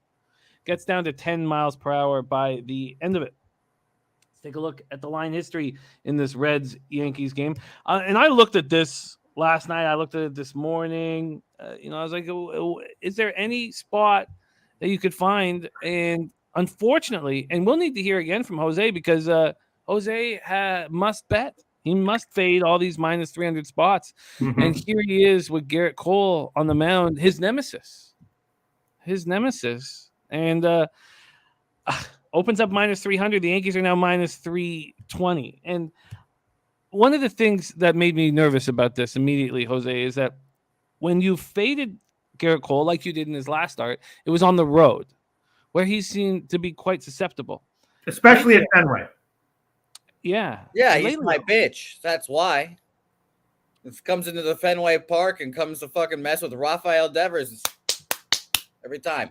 Gets down to 10 miles per hour by the end of it. Let's take a look at the line history in this Reds-Yankees game. And I looked at this last night. I looked at it this morning. I was like, is there any spot that you could find? And unfortunately, and we'll need to hear again from Jose because Jose must bet. He must fade all these minus 300 spots. Mm-hmm. And here he is with Garrett Cole on the mound, his nemesis. And opens up minus 300. The Yankees are now minus 320. And one of the things that made me nervous about this immediately, Jose, is that when you faded Garrett Cole like you did in his last start, it was on the road where he seemed to be quite susceptible. Especially at Fenway. Yeah. Yeah, he's my bitch. That's why. If comes into the Fenway Park and comes to fucking mess with Rafael Devers every time.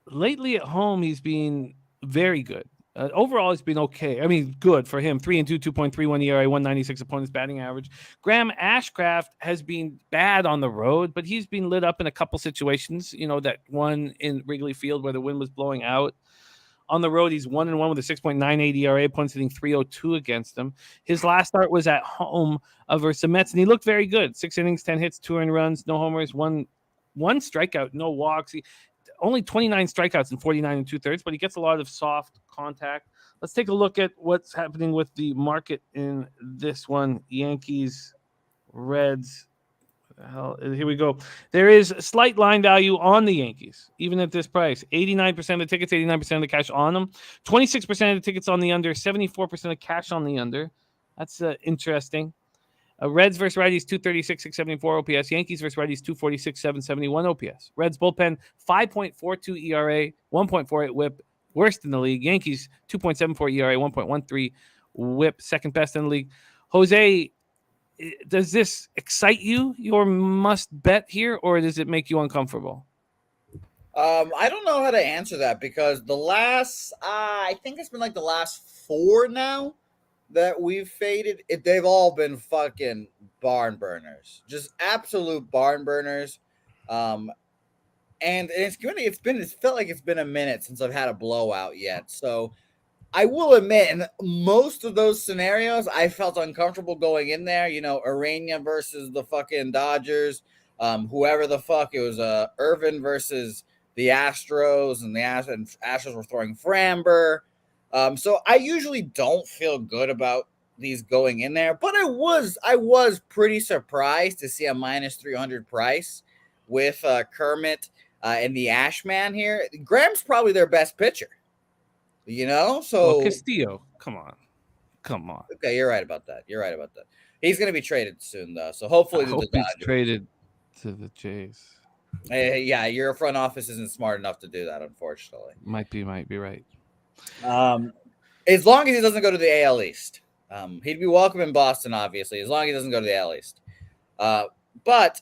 Lately at home, he's been very good. Overall, it's been okay. I mean, good for him. 3-2, 2.31 ERA, 196 opponent's batting average. Graham Ashcraft has been bad on the road, but he's been lit up in a couple situations. That one in Wrigley Field where the wind was blowing out. On the road, he's 1-1 with a 6.98 ERA. Opponents hitting 302 against him. His last start was at home versus the Mets, and he looked very good. 6 innings, 10 hits, 2 earned runs, no homers, one strikeout, no walks. Only 29 strikeouts in 49 2/3, but he gets a lot of soft contact. Let's take a look at what's happening with the market in this one. Yankees, Reds. Here we go. There is slight line value on the Yankees, even at this price. 89% of the tickets, 89% of the cash on them. 26% of the tickets on the under, 74% of cash on the under. That's interesting. Reds versus righties, 236, 674 OPS. Yankees versus righties, 246, 771 OPS. Reds bullpen, 5.42 ERA, 1.48 whip, worst in the league. Yankees, 2.74 ERA, 1.13 whip, second best in the league. Jose, does this excite you, your must bet here, or does it make you uncomfortable? I don't know how to answer that because the last, I think it's been like the last 4 now that we've faded. They've all been fucking barn burners, just absolute barn burners. And it's felt like it's been a minute since I've had a blowout yet. So I will admit, in most of those scenarios, I felt uncomfortable going in there. Arena versus the fucking Dodgers, whoever the fuck it was, Irvin versus the Astros, and the Astros were throwing Framber. So I usually don't feel good about these going in there, but I was pretty surprised to see a minus 300 price with Kermit and the Ashman here. Graham's probably their best pitcher. So Castillo, come on. Okay, you're right about that. He's going to be traded soon, though. So hopefully he's traded to the Jays. Yeah, your front office isn't smart enough to do that, unfortunately. Might be right. As long as he doesn't go to the AL East, he'd be welcome in Boston, obviously. As long as he doesn't go to the AL East, but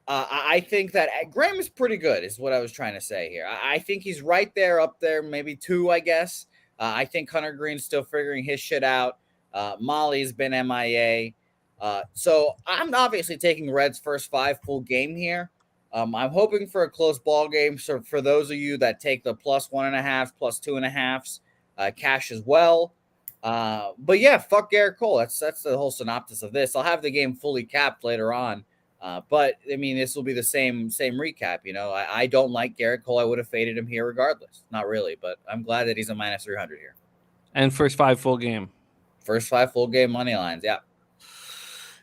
I think that Graham is pretty good, is what I was trying to say here. I think he's right there, up there, maybe 2, I guess. I think Hunter Green's still figuring his shit out. Molly's been MIA. So I'm obviously taking Reds first 5 full game here. I'm hoping for a close ball game. So for those of you that take the plus 1.5, plus 2.5, cash as well. But yeah, fuck Garrett Cole. That's the whole synopsis of this. I'll have the game fully capped later on. But I mean, this will be the same recap. I don't like Garrett Cole. I would have faded him here regardless. Not really, but I'm glad that he's a minus 300 here. And first 5 full game. First 5 full game money lines. Yeah.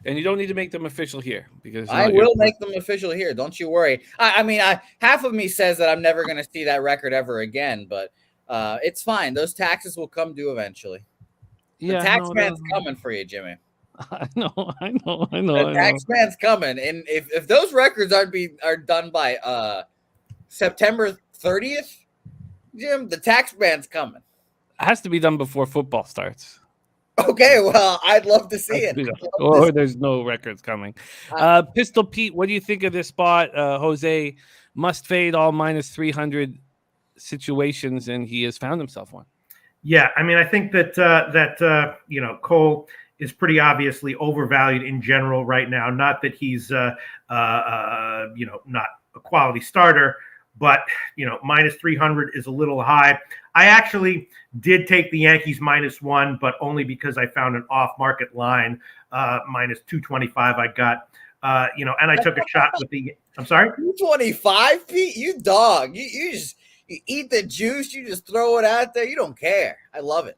And you don't need to make them official here because I will make them official here. Don't you worry. I mean, half of me says that I'm never going to see that record ever again, but it's fine. Those taxes will come due eventually. The tax man's coming for you, Jimmy. I know. The tax man's coming, and if those records are done by September 30th, Jim, the tax man's coming. It has to be done before football starts. Okay, well, I'd love to see it. Or there's no records coming. Pistol Pete, what do you think of this spot? Jose must fade all minus 300 situations, and he has found himself one. Yeah, I mean, I think that Cole is pretty obviously overvalued in general right now. Not that he's not a quality starter, but minus 300 is a little high. I actually did take the Yankees -1, but only because I found an off-market line minus 225. I got and I took a shot with the. I'm sorry, 225, Pete. You dog. You just eat the juice. You just throw it out there. You don't care. I love it.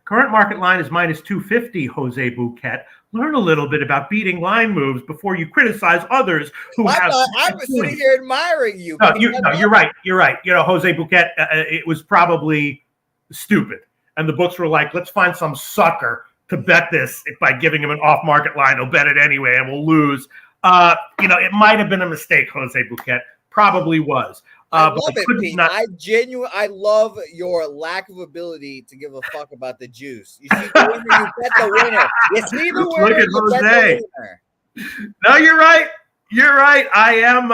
Current market line is minus 250, Jose Bouquett. Learn a little bit about beating line moves before you criticize others who have. I'm sitting here admiring you. No, you're right. You're right. Jose Bouquett, it was probably stupid. And the books were like, let's find some sucker to bet this by giving him an off-market line. He'll bet it anyway and we'll lose. It might have been a mistake, Jose Bouquett. Probably was. I love it, Pete. I love your lack of ability to give a fuck about the juice. You see the winner, you bet the winner. You see the winner, you bet the winner. No, you're right. You're right. I am,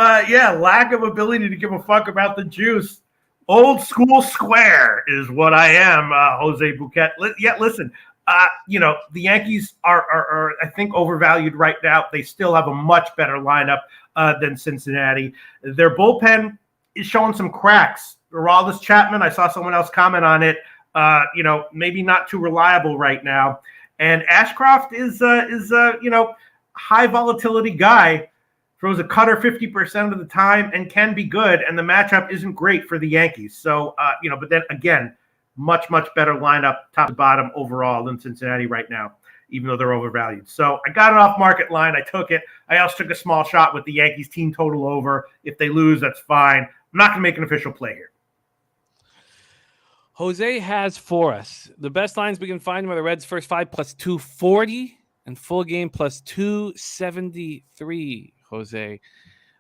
lack of ability to give a fuck about the juice. Old school square is what I am, Jose Bouquett. Listen, the Yankees are I think, overvalued right now. They still have a much better lineup than Cincinnati. Their bullpen is showing some cracks. Aroldis Chapman, I saw someone else comment on it. Maybe not too reliable right now. And Ashcroft is high volatility guy. Throws a cutter 50% of the time and can be good. And the matchup isn't great for the Yankees. So, but then again, much, much better lineup top to bottom overall than Cincinnati right now, even though they're overvalued. So I got an off-market line. I took it. I also took a small shot with the Yankees team total over. If they lose, that's fine. I'm not going to make an official play here. Jose has for us the best lines we can find are the Reds first 5 plus 240 and full game plus 273. Jose,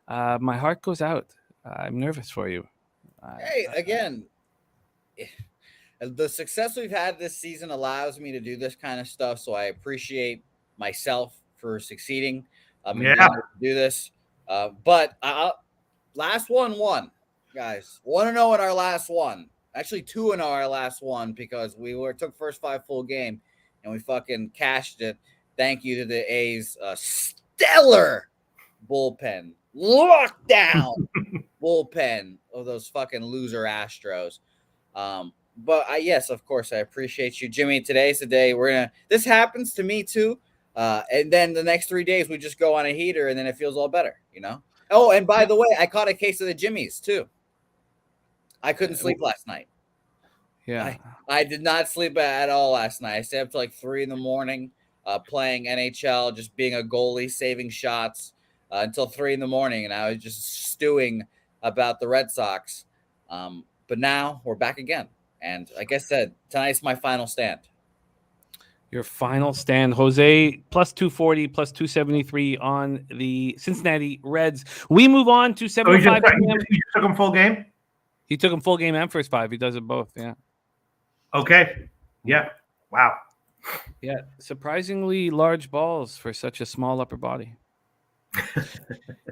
my heart goes out. I'm nervous for you. Hey, again, the success we've had this season allows me to do this kind of stuff, so I appreciate myself for succeeding. And being able to do this. But last one won, guys. 1-0 in our last one. Actually, 2-0 in our last one because we took first 5 full game and we fucking cashed it. Thank you to the A's stellar bullpen, lockdown bullpen of those fucking loser Astros. But yes, of course, I appreciate you, Jimmy. Today's the day this happens to me too. And then the next 3 days we just go on a heater and then it feels all better, Oh, and by the way, I caught a case of the Jimmies too. I couldn't sleep last night. Yeah. I did not sleep at all last night. I stayed up to like 3 a.m. Playing NHL, just being a goalie, saving shots until 3 a.m. And I was just stewing about the Red Sox. But now we're back again. And like I said, tonight's my final stand. Your final stand, Jose, plus 240, plus 273 on the Cincinnati Reds. We move on to 7:05 p.m. You took him full game? He took him full game and first 5. He does it both, yeah. Okay. Yeah. Wow. Yeah, surprisingly large balls for such a small upper body.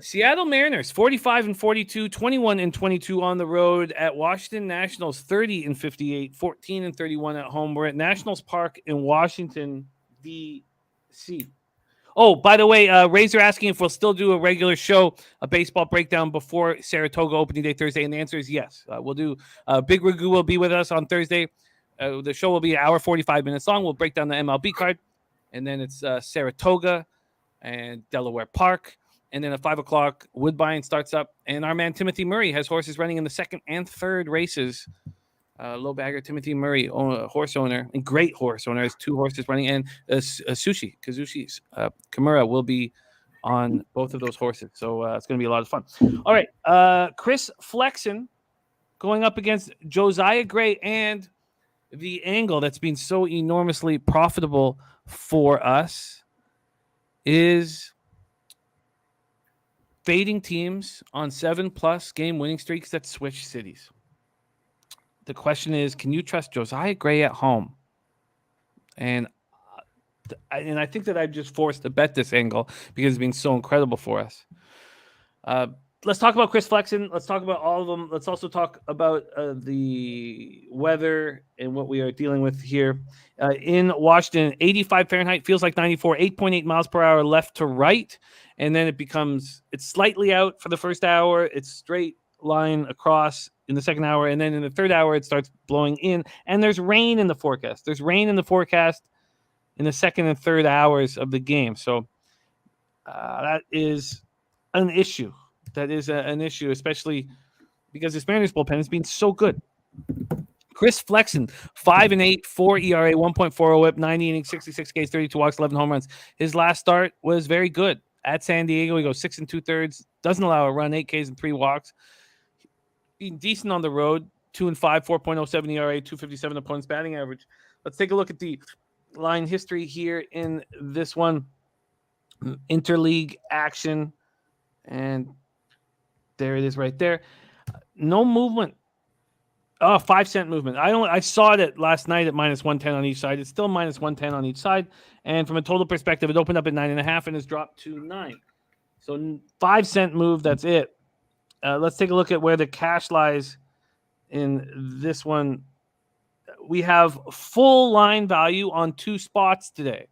Seattle Mariners 45-42, 21-22 on the road at Washington Nationals 30-58, 14-31 at home. We're at Nationals Park in Washington, D.C. Oh, by the way, Razor asking if we'll still do a regular show, a baseball breakdown before Saratoga opening day Thursday, and the answer is yes. We'll do. Big Ragu will be with us on Thursday. The show will be an hour 45 minutes long. We'll break down the MLB card, and then it's Saratoga and Delaware Park, and then at 5 o'clock, Woodbine starts up, and our man Timothy Murray has horses running in the second and third races. Low bagger Timothy Murray, horse owner, and great horse owner, has 2 horses running, and Kazushi Kimura will be on both of those horses, so it's going to be a lot of fun. All right, Chris Flexen going up against Josiah Gray, and the angle that's been so enormously profitable for us is fading teams on 7+ game winning streaks that switch cities. The question is, can you trust Josiah Gray at home? And I think that I've just forced to bet this angle because it's been so incredible for us. Let's talk about Chris Flexen. Let's talk about all of them. Let's also talk about the weather and what we are dealing with here. In Washington, 85 Fahrenheit, feels like 94, 8.8 miles per hour left to right. And then it's slightly out for the first hour. It's straight line across in the second hour. And then in the third hour, it starts blowing in. And there's rain in the forecast. There's rain in the forecast in the second and third hours of the game. So that is an issue. That is an issue, especially because this Mariners bullpen has been so good. Chris Flexen, 5-8, 4 ERA, 1.40 WHIP, 90 innings, 66 Ks, 32 walks, 11 home runs. His last start was very good. At San Diego, he goes 6 2/3, doesn't allow a run, 8 Ks and 3 walks. Being decent on the road, 2-5, 4.07 ERA, 257 opponent's batting average. Let's take a look at the line history here in this one. Interleague action, and there it is right there. No movement. Oh, 5-cent movement. I saw it last night at -110 on each side. It's still -110 on each side. And from a total perspective, it opened up at 9.5 and has dropped to 9. So 5-cent move. That's it. Let's take a look at where the cash lies in this one. We have full line value on 2 spots today.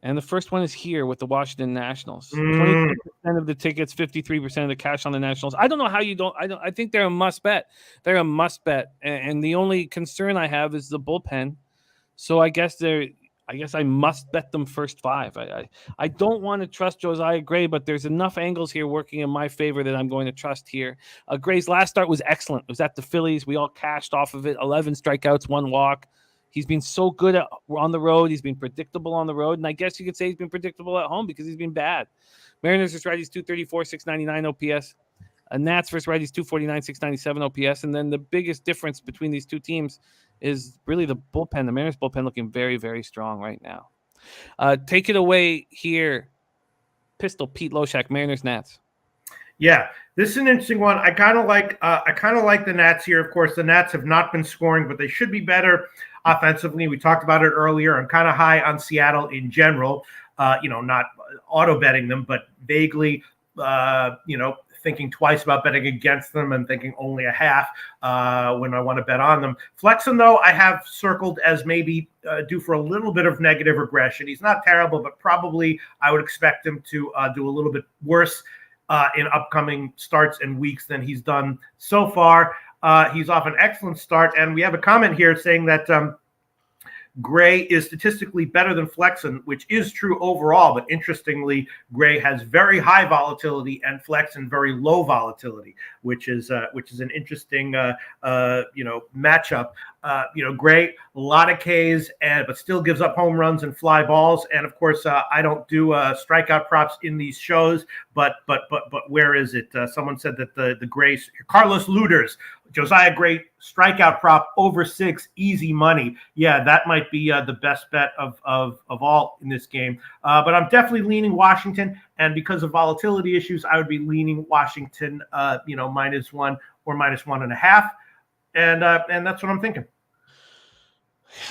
And the first one is here with the Washington Nationals. Mm. 23% of the tickets, 53% of the cash on the Nationals. I don't know how you don't. I think they're a must bet. They're a must bet. And the only concern I have is the bullpen. So I guess I must bet them first 5. I don't want to trust Josiah Gray, but there's enough angles here working in my favor that I'm going to trust here. Gray's last start was excellent. It was at the Phillies. We all cashed off of it. 11 strikeouts, 1 walk. He's been so good on the road. He's been predictable on the road. And I guess you could say he's been predictable at home because he's been bad. Mariners versus righties, 234, 699 OPS. Nats versus righties, 249, 697 OPS. And then the biggest difference between these two teams is really the bullpen. The Mariners bullpen looking very, very strong right now. Take it away here. Pistol Pete Loshak, Mariners, Nats. Yeah, this is an interesting one. I kind of like the Nats here. Of course, the Nats have not been scoring, but they should be better offensively. We talked about it earlier. I'm kind of high on Seattle in general. Not auto betting them, but vaguely, thinking twice about betting against them and thinking only a half when I want to bet on them. Flexen, though, I have circled as maybe due for a little bit of negative regression. He's not terrible, but probably I would expect him to do a little bit worse in upcoming starts and weeks than he's done so far. He's off an excellent start, and we have a comment here saying that Gray is statistically better than Flexen, which is true overall, but interestingly, Gray has very high volatility and Flexen very low volatility, which is an interesting matchup. Gray, a lot of Ks, but still gives up home runs and fly balls. And of course, I don't do strikeout props in these shows, but where is it? Someone said that the Gray, Carlos Luders, Josiah Gray strikeout prop over 6, easy money. Yeah, that might be the best bet of all in this game. But I'm definitely leaning Washington, and because of volatility issues, I would be leaning Washington, -1 or -1.5, and that's what I'm thinking.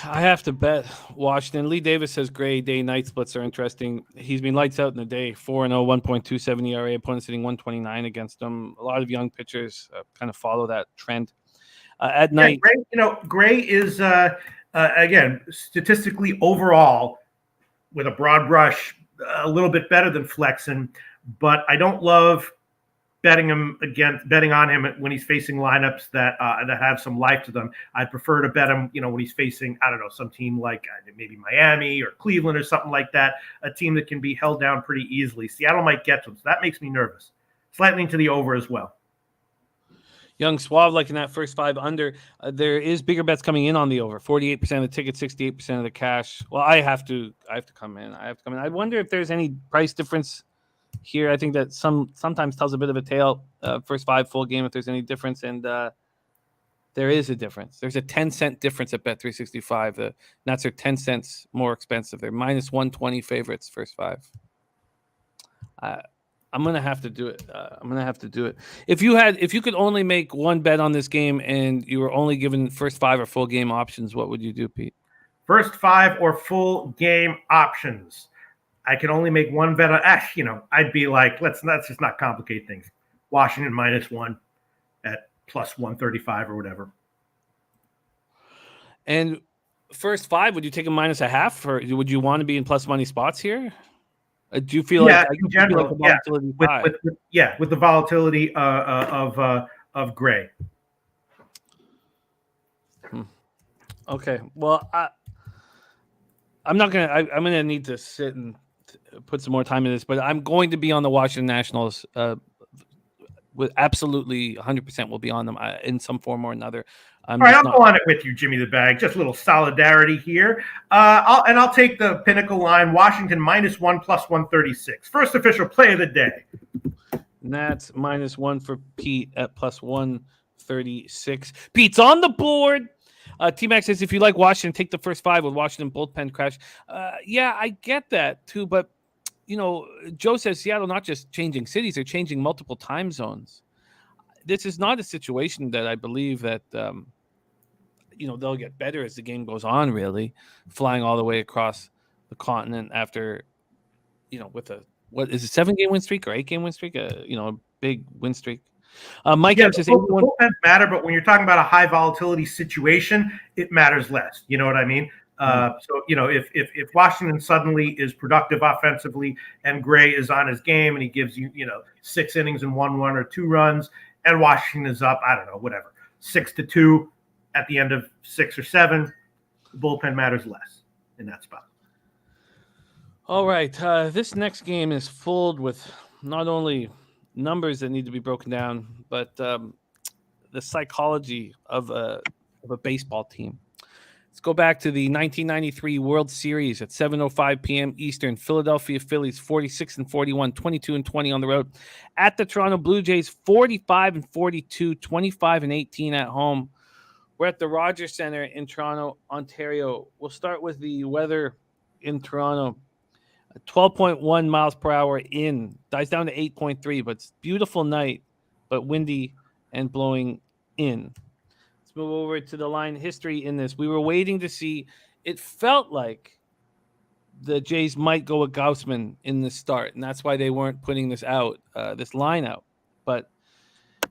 I have to bet Washington. Lee Davis says Gray day-night splits are interesting. He's been lights out in the day, 4-0, 1.27 ERA. Opponents hitting 129 against him. A lot of young pitchers kind of follow that trend. At night, Gray is again statistically overall with a broad brush a little bit better than Flexen, but I don't love betting on him when he's facing lineups that have some life to them. I'd prefer to bet him, when he's facing, I don't know, some team like maybe Miami or Cleveland or something like that, a team that can be held down pretty easily. Seattle might get to him, so that makes me nervous. Slightly into the over as well. Young Suave, like in that first 5 under, there is bigger bets coming in on the over. 48% of the ticket, 68% of the cash. Well, I have to come in. I wonder if there's any price difference here. I think that sometimes tells a bit of a tale. First 5 full game, if there's any difference, and there is a difference. There's a 10-cent difference at Bet365. The Nats are 10 cents more expensive. They're -120 favorites first 5. I'm gonna have to do it. If you could only make one bet on this game and you were only given first 5 or full game options, what would you do, Pete? First 5 or full game options. I can only make one bet on. I'd be like, let's just not complicate things. Washington -1 at +135 or whatever. And first 5, would you take a -0.5, or would you want to be in plus money spots here? Do you feel in general, with the volatility of Gray. Okay, well, I'm gonna need to sit and put some more time in this, but I'm going to be on the Washington Nationals. With absolutely 100% will be on them in some form or another. All right, I'll go on it with you, Jimmy the Bag. Just a little solidarity here. I'll take the pinnacle line, Washington -1 +136. First official play of the day. Nats -1 for Pete at +136. Pete's on the board. T-Mac says, if you like Washington, take the first 5 with Washington bullpen crash. Yeah, I get that too, but Joe says Seattle not just changing cities, they're changing multiple time zones. This is not a situation that I believe that they'll get better as the game goes on, really, flying all the way across the continent after with a 7-game win streak or 8-game win streak, a big win streak. Mike says bullpens matter, but when you're talking about a high volatility situation, it matters less. You know what I mean? So, if Washington suddenly is productive offensively and Gray is on his game and he gives you, 6 innings and 1 or 2 runs, and Washington is up, I don't know, whatever, 6-2 at the end of 6 or 7, the bullpen matters less in that spot. All right. This next game is filled with not only numbers that need to be broken down, but the psychology of a baseball team. Let's go back to the 1993 World Series at 7:05 p.m. Eastern. Philadelphia Phillies 46-41, 22-20 on the road. At the Toronto Blue Jays 45-42, 25-18 at home. We're at the Rogers Center in Toronto, Ontario. We'll start with the weather in Toronto. 12.1 miles per hour in, dies down to 8.3, but it's a beautiful night, but windy and blowing in. Let's move over to the line history in this. We were waiting to see. It felt like the Jays might go with Gaussman in the start, and that's why they weren't putting this out, this line out. But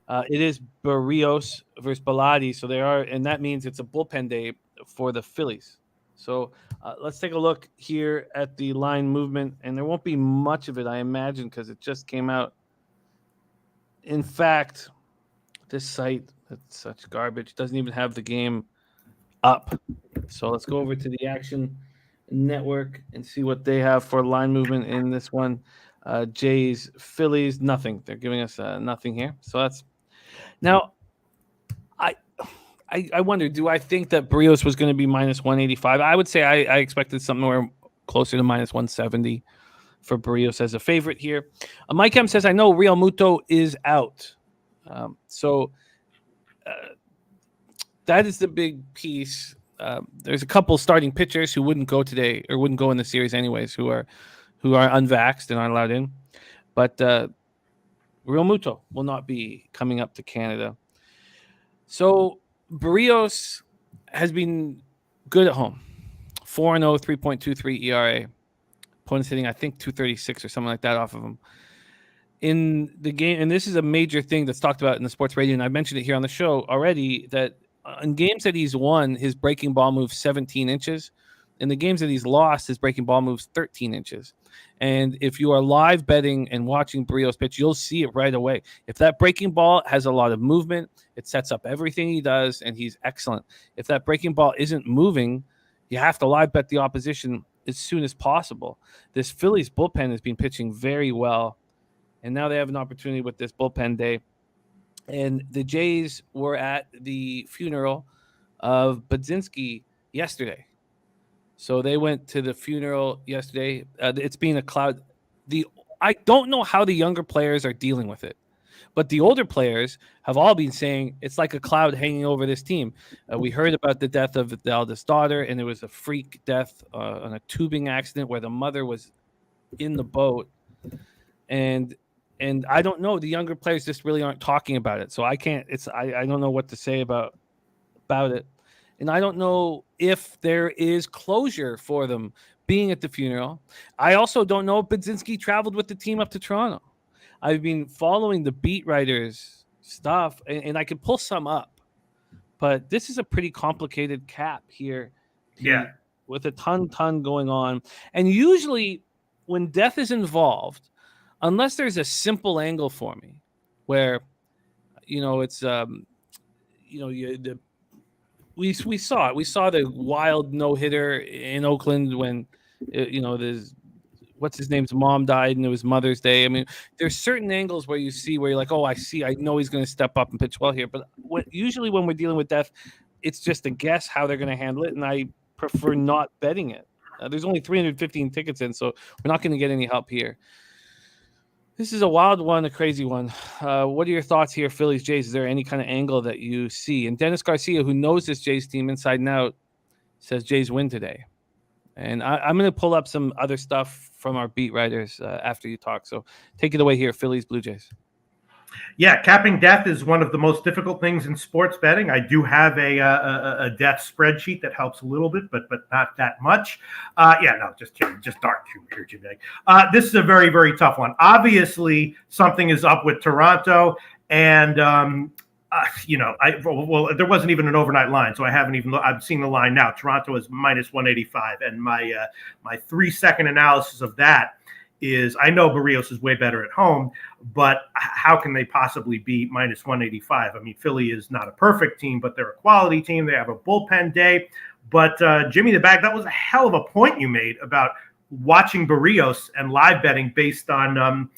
it is Barrios versus Bilotti, so they are, and that means it's a bullpen day for the Phillies. So let's take a look here at the line movement, and there won't be much of it, I imagine, because it just came out. In fact, this site, that's such garbage, doesn't even have the game up. So let's go over to the Action Network and see what they have for line movement in this one. Jays, Phillies, nothing. They're giving us nothing here. So that's now. I wonder, do I think that Barrios was going to be minus 185? I would say I expected somewhere closer to minus 170 for Barrios as a favorite here. Mike M says, I know Real Muto is out. So that is the big piece. There's a couple starting pitchers who wouldn't go today or wouldn't go in the series anyways, who are unvaxxed and aren't allowed in. But Real Muto will not be coming up to Canada. So Barrios has been good at home. 4-0, 3.23 ERA. Opponent's hitting, I think, 236 or something like that off of him. In the game, and this is a major thing that's talked about in the sports radio, and I mentioned it here on the show already, that in games that he's won, his breaking ball moves 17 inches. In the games that he's lost, his breaking ball moves 13 inches. And if you are live betting and watching Barrios pitch, you'll see it right away. If that breaking ball has a lot of movement, it sets up everything he does, and he's excellent. If that breaking ball isn't moving, you have to live bet the opposition as soon as possible. This Phillies bullpen has been pitching very well, and now they have an opportunity with this bullpen day. And the Jays were at the funeral of Budzinski yesterday. So they went to the funeral yesterday. It's been a cloud. I don't know how the younger players are dealing with it, but the older players have all been saying it's like a cloud hanging over this team. We heard about the death of the eldest daughter, and it was a freak death on a tubing accident where the mother was in the boat. And I don't know. The younger players just really aren't talking about it. So I can't. I don't know what to say about it. And I don't know if there is closure for them being at the funeral. I also don't know if Budzinski traveled with the team up to Toronto. I've been following the beat writers' stuff, and I could pull some up. But this is a pretty complicated cap here. Yeah. With a ton going on. And usually when death is involved, unless there's a simple angle for me where, it's, we saw it. We saw the wild no-hitter in Oakland when, what's his name's mom died and it was Mother's Day. I mean, there's certain angles where you're like, oh, I know he's going to step up and pitch well here. But usually when we're dealing with death, it's just a guess how they're going to handle it, and I prefer not betting it. There's only 315 tickets in, so we're not going to get any help here. This is a wild one, a crazy one. What are your thoughts here, Phillies, Jays? Is there any kind of angle that you see? And Dennis Garcia, who knows this Jays team inside and out, says Jays win today. And I'm going to pull up some other stuff from our beat writers after you talk. So take it away here, Phillies, Blue Jays. Yeah, capping death is one of the most difficult things in sports betting. I do have a death spreadsheet that helps a little bit, but not that much. Just kidding. Just dark humor here, Jimmy. This is a very, very tough one. Obviously, something is up with Toronto, and There wasn't even an overnight line, so I haven't even. I've seen the line now. Toronto is minus 185, and my 3-second analysis of that is I know Barrios is way better at home, but how can they possibly be minus 185? I mean, Philly is not a perfect team, but they're a quality team. They have a bullpen day. But Jimmy the Bag, that was a hell of a point you made about watching Barrios and live betting based on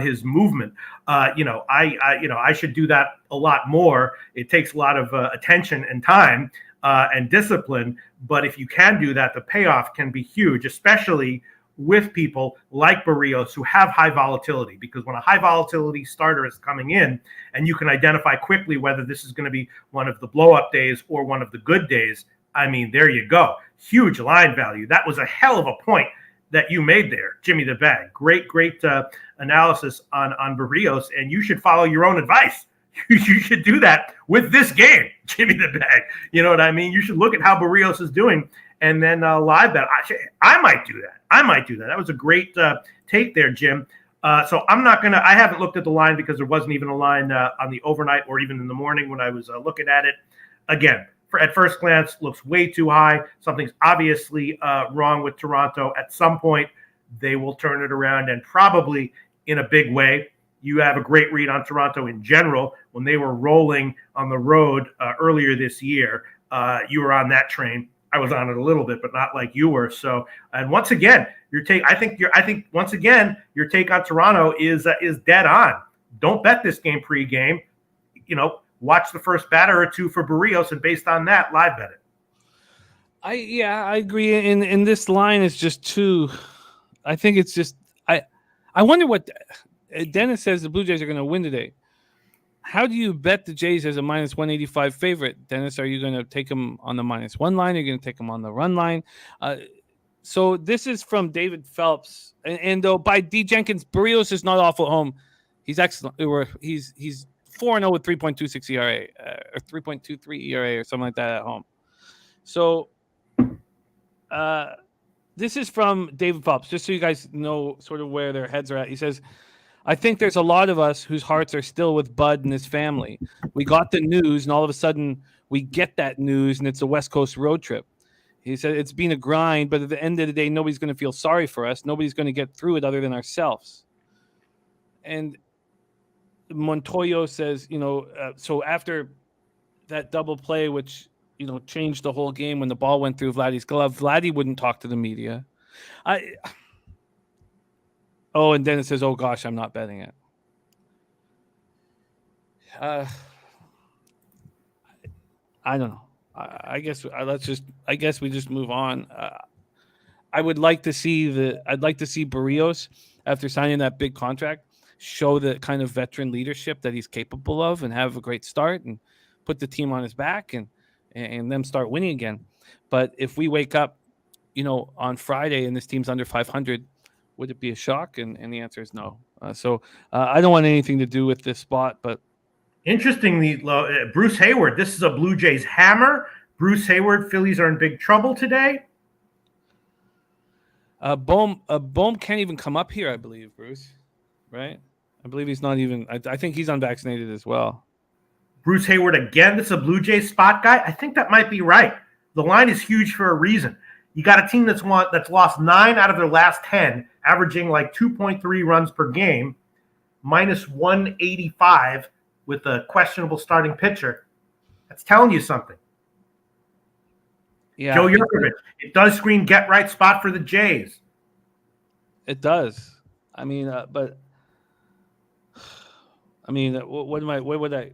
his movement. I should do that a lot more. It takes a lot of attention and time and discipline. But if you can do that, the payoff can be huge, especially with people like Barrios who have high volatility, because when a high volatility starter is coming in and you can identify quickly whether this is going to be one of the blow up days or one of the good days, I mean, there you go. Huge line value. That was a hell of a point that you made there, Jimmy the Bag. Great analysis on Barrios, and you should follow your own advice. You should do that with this game, Jimmy the Bag. You know what I mean? You should look at how Barrios is doing and then live bet. I might do that. That was a great take there, Jim. So I'm not going to – I haven't looked at the line because there wasn't even a line on the overnight or even in the morning when I was looking at it. Again, at first glance, looks way too high. Something's obviously wrong with Toronto. At some point, they will turn it around, and probably in a big way. You have a great read on Toronto in general. When they were rolling on the road earlier this year, you were on that train. I was on it a little bit, but not like you were. So, and once again, I think once again, your take on Toronto is dead on. Don't bet this game pregame. Watch the first batter or two for Barrios, and based on that, live bet it. I agree. And this line is just too. I think it's just. I wonder what Dennis says the Blue Jays are going to win today. How do you bet the Jays as a minus 185 favorite, Dennis? Are you going to take them on the minus one line? Are you going to take them on the run line? So this is from David Phelps, and though by D Jenkins, Barrios is not awful at home. He's excellent. He's 4-0 with 3.26 ERA or 3.23 ERA or something like that at home. So this is from David Phelps, just so you guys know sort of where their heads are at. He says, I think there's a lot of us whose hearts are still with Bud and his family. We got the news, and all of a sudden we get that news, and it's a West Coast road trip. He said it's been a grind, but at the end of the day, nobody's going to feel sorry for us. Nobody's going to get through it other than ourselves. And Montoyo says, so after that double play, which, changed the whole game when the ball went through Vladdy's glove, Vladdy wouldn't talk to the media. And then it says, oh gosh, I'm not betting it. I don't know. I guess we just move on. I'd like to see Barrios, after signing that big contract, show the kind of veteran leadership that he's capable of and have a great start and put the team on his back and them start winning again. But if we wake up, on Friday and this team's under 500, would it be a shock? And the answer is no. So I don't want anything to do with this spot, but interestingly, Bruce Hayward, this is a Blue Jays hammer. Bruce Hayward, Phillies are in big trouble today. Bohm can't even come up here, I believe, Bruce. Right? I believe he's not even. I think he's unvaccinated as well. Bruce Hayward again. This is a Blue Jays spot guy. I think that might be right. The line is huge for a reason. You got a team that's lost 9 out of their last 10, averaging like 2.3 runs per game, minus 185 with a questionable starting pitcher. That's telling you something. Yeah, Joe Yurkovich. It does scream get right spot for the Jays. It does. I mean, what would I?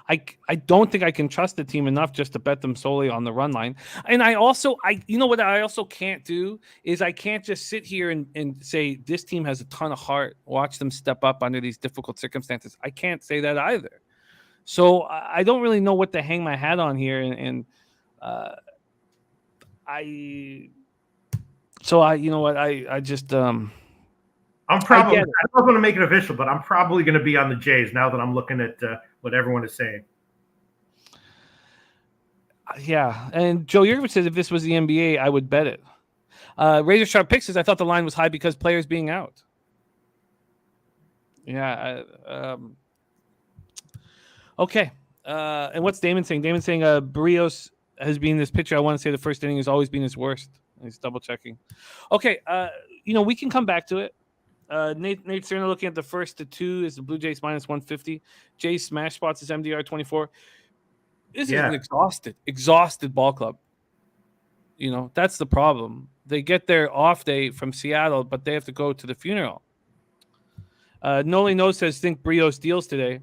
I don't think I can trust the team enough just to bet them solely on the run line. And what I also can't do is I can't just sit here and say this team has a ton of heart. Watch them step up under these difficult circumstances. I can't say that either. So I don't really know what to hang my hat on here. I'm probably, I don't want to make it official, but I'm probably going to be on the Jays now that I'm looking at what everyone is saying. Yeah, and Joe Yurkovich says if this was the NBA, I would bet it. Razor Sharp Pick says I thought the line was high because players being out. Yeah. Okay. And what's Damon saying? Damon's saying Barrios has been this pitcher. I want to say the first inning has always been his worst. He's double checking. Okay. We can come back to it. Nate Cerna looking at the first to 2 is the Blue Jays minus 150. Jays smash spots is MDR 24. This is an exhausted ball club. That's the problem. They get their off day from Seattle, but they have to go to the funeral. Noli No says, think Brios deals today.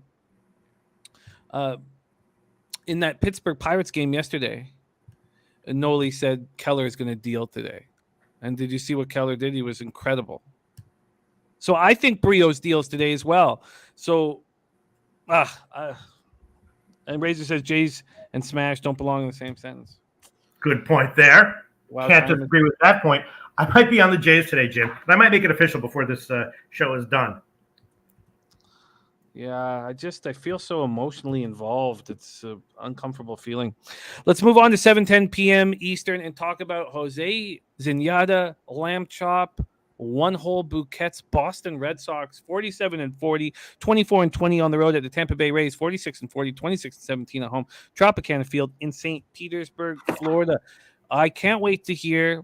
In that Pittsburgh Pirates game yesterday, Noli said Keller is going to deal today. And did you see what Keller did? He was incredible. So I think Brios deals today as well. So, and Razor says Jays and Smash don't belong in the same sentence. Good point there. Wow, Can't disagree with that point. I might be on the Jays today, Jim. I might make it official before this show is done. Yeah, I feel so emotionally involved. It's an uncomfortable feeling. Let's move on to 7:10 p.m. Eastern and talk about Jose Zinata, Lamb Chop, one-hole Bouquet's Boston Red Sox, 47-40, 24-20 on the road at the Tampa Bay Rays, 46-40, 26-17 at home, Tropicana Field in St. Petersburg, Florida. I can't wait to hear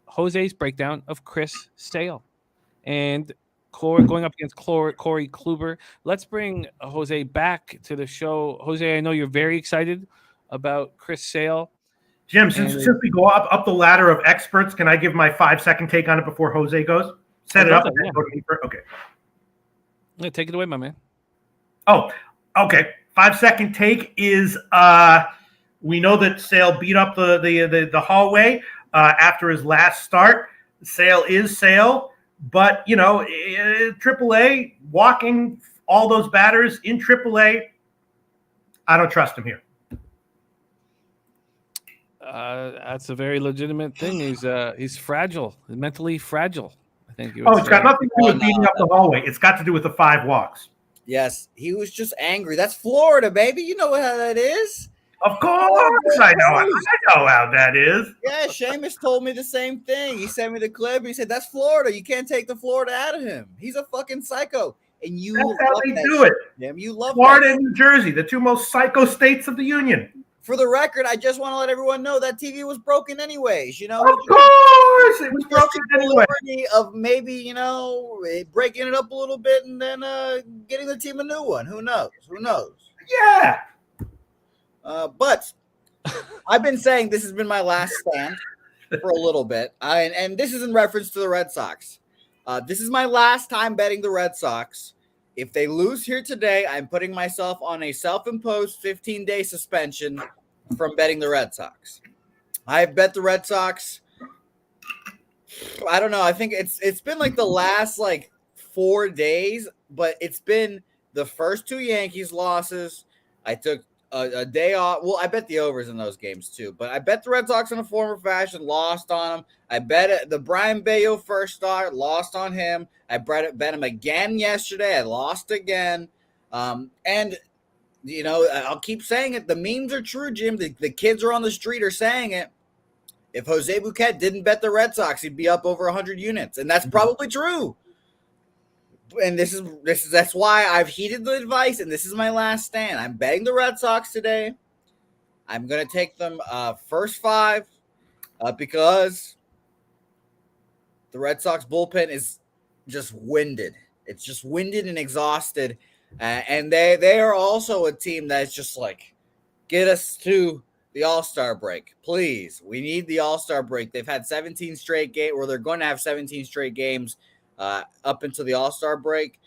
Jose's breakdown of Chris Sale and going up against Corey Kluber. Let's bring Jose back to the show. Jose, I know you're very excited about Chris Sale. Jim, since we go up the ladder of experts, can I give my 5-second take on it before Jose goes? Set it up. That, yeah. Go to me first. Okay. Yeah, take it away, my man. Oh, okay. 5-second take is we know that Sale beat up the hallway after his last start. Sale is Sale, but AAA walking all those batters in AAA, I don't trust him here. That's a very legitimate thing. He's fragile, mentally fragile. I think. It's got nothing to do with beating up the hallway. It's got to do with the 5 walks. Yes, he was just angry. That's Florida, baby. You know how that is. Of course, I know how that is. Yeah, Seamus told me the same thing. He sent me the clip. He said, "That's Florida. You can't take the Florida out of him. He's a fucking psycho." And that's how they do it. Damn, you love Florida and New Jersey, the 2 most psycho states of the union. For the record, I just want to let everyone know that TV was broken anyways. Of course, it was broken anyway. Of maybe breaking it up a little bit and then getting the team a new one. Who knows? Yeah. But I've been saying this has been my last stand for a little bit, and this is in reference to the Red Sox. This is my last time betting the Red Sox. If they lose here today, I'm putting myself on a self-imposed 15-day suspension from betting the Red Sox. I've bet the Red Sox. I don't know. I think it's been like the last 4 days, but it's been the first 2 Yankees losses. I took a day off. Well, I bet the overs in those games too, but I bet the Red Sox in a form or fashion, lost on them. I bet the Brian Bayo first start, lost on him. I bet him again yesterday. I lost again. And I'll keep saying it. The memes are true, Jim. The kids are on the street are saying it. If Jose Bouquet didn't bet the Red Sox, he'd be up over 100 units. And that's probably true. And that's why I've heeded the advice, and this is my last stand. I'm betting the Red Sox today. I'm going to take them first 5 because the Red Sox bullpen is just winded. It's just winded and exhausted. And they are also a team that's just get us to the All-Star break. Please, we need the All-Star break. They've had 17 straight games, or they're going to have 17 straight games up until the All-Star break.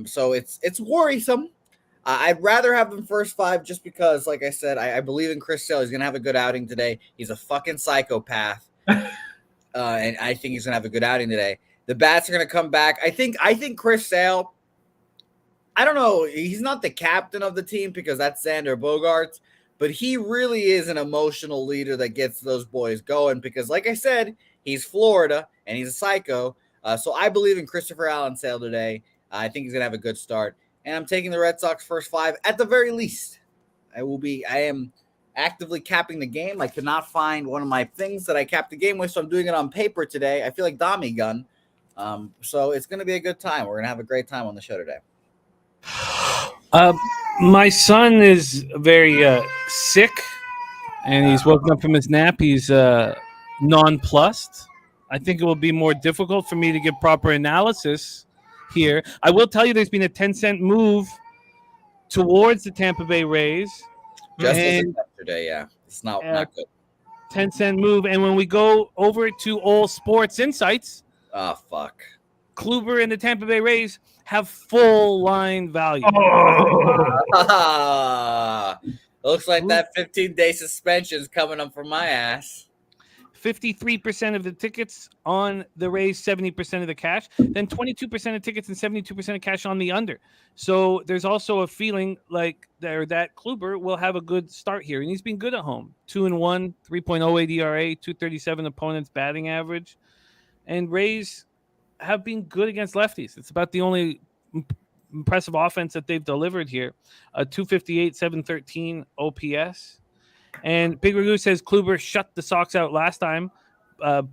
So it's worrisome. I'd rather have them first 5 just because, like I said, I believe in Chris Sale. He's going to have a good outing today. He's a fucking psychopath. And I think he's going to have a good outing today. The bats are going to come back. I think Chris Sale, I don't know. He's not the captain of the team because that's Xander Bogaerts, but he really is an emotional leader that gets those boys going because, like I said, he's Florida and he's a psycho. So I believe in Christopher Allen Sale today. I think he's going to have a good start. And I'm taking the Red Sox first 5 at the very least. I am actively capping the game. I could not find one of my things that I capped the game with, so I'm doing it on paper today. I feel like Dami Gun. So it's going to be a good time. We're going to have a great time on the show today. My son is very sick, and he's woken up from his nap. He's nonplussed. I think it will be more difficult for me to give proper analysis here. I will tell you there's been a 10-cent move towards the Tampa Bay Rays. Just as And, of yesterday, yeah. It's not good. 10-cent move. And when we go over to All Sports Insights, Oh, fuck. Kluber and the Tampa Bay Rays have full line value. Oh. Looks like that 15-day suspension is coming up for my ass. 53% of the tickets on the Rays, 70% of the cash, then 22% of tickets and 72% of cash on the under. So there's also a feeling like that Kluber will have a good start here. And he's been good at home. 2-1, 3.08 ERA, 237 opponents batting average. And Rays have been good against lefties. It's about the only impressive offense that they've delivered here. 258, 713 OPS. And Big Ragoo says Kluber shut the Sox out last time.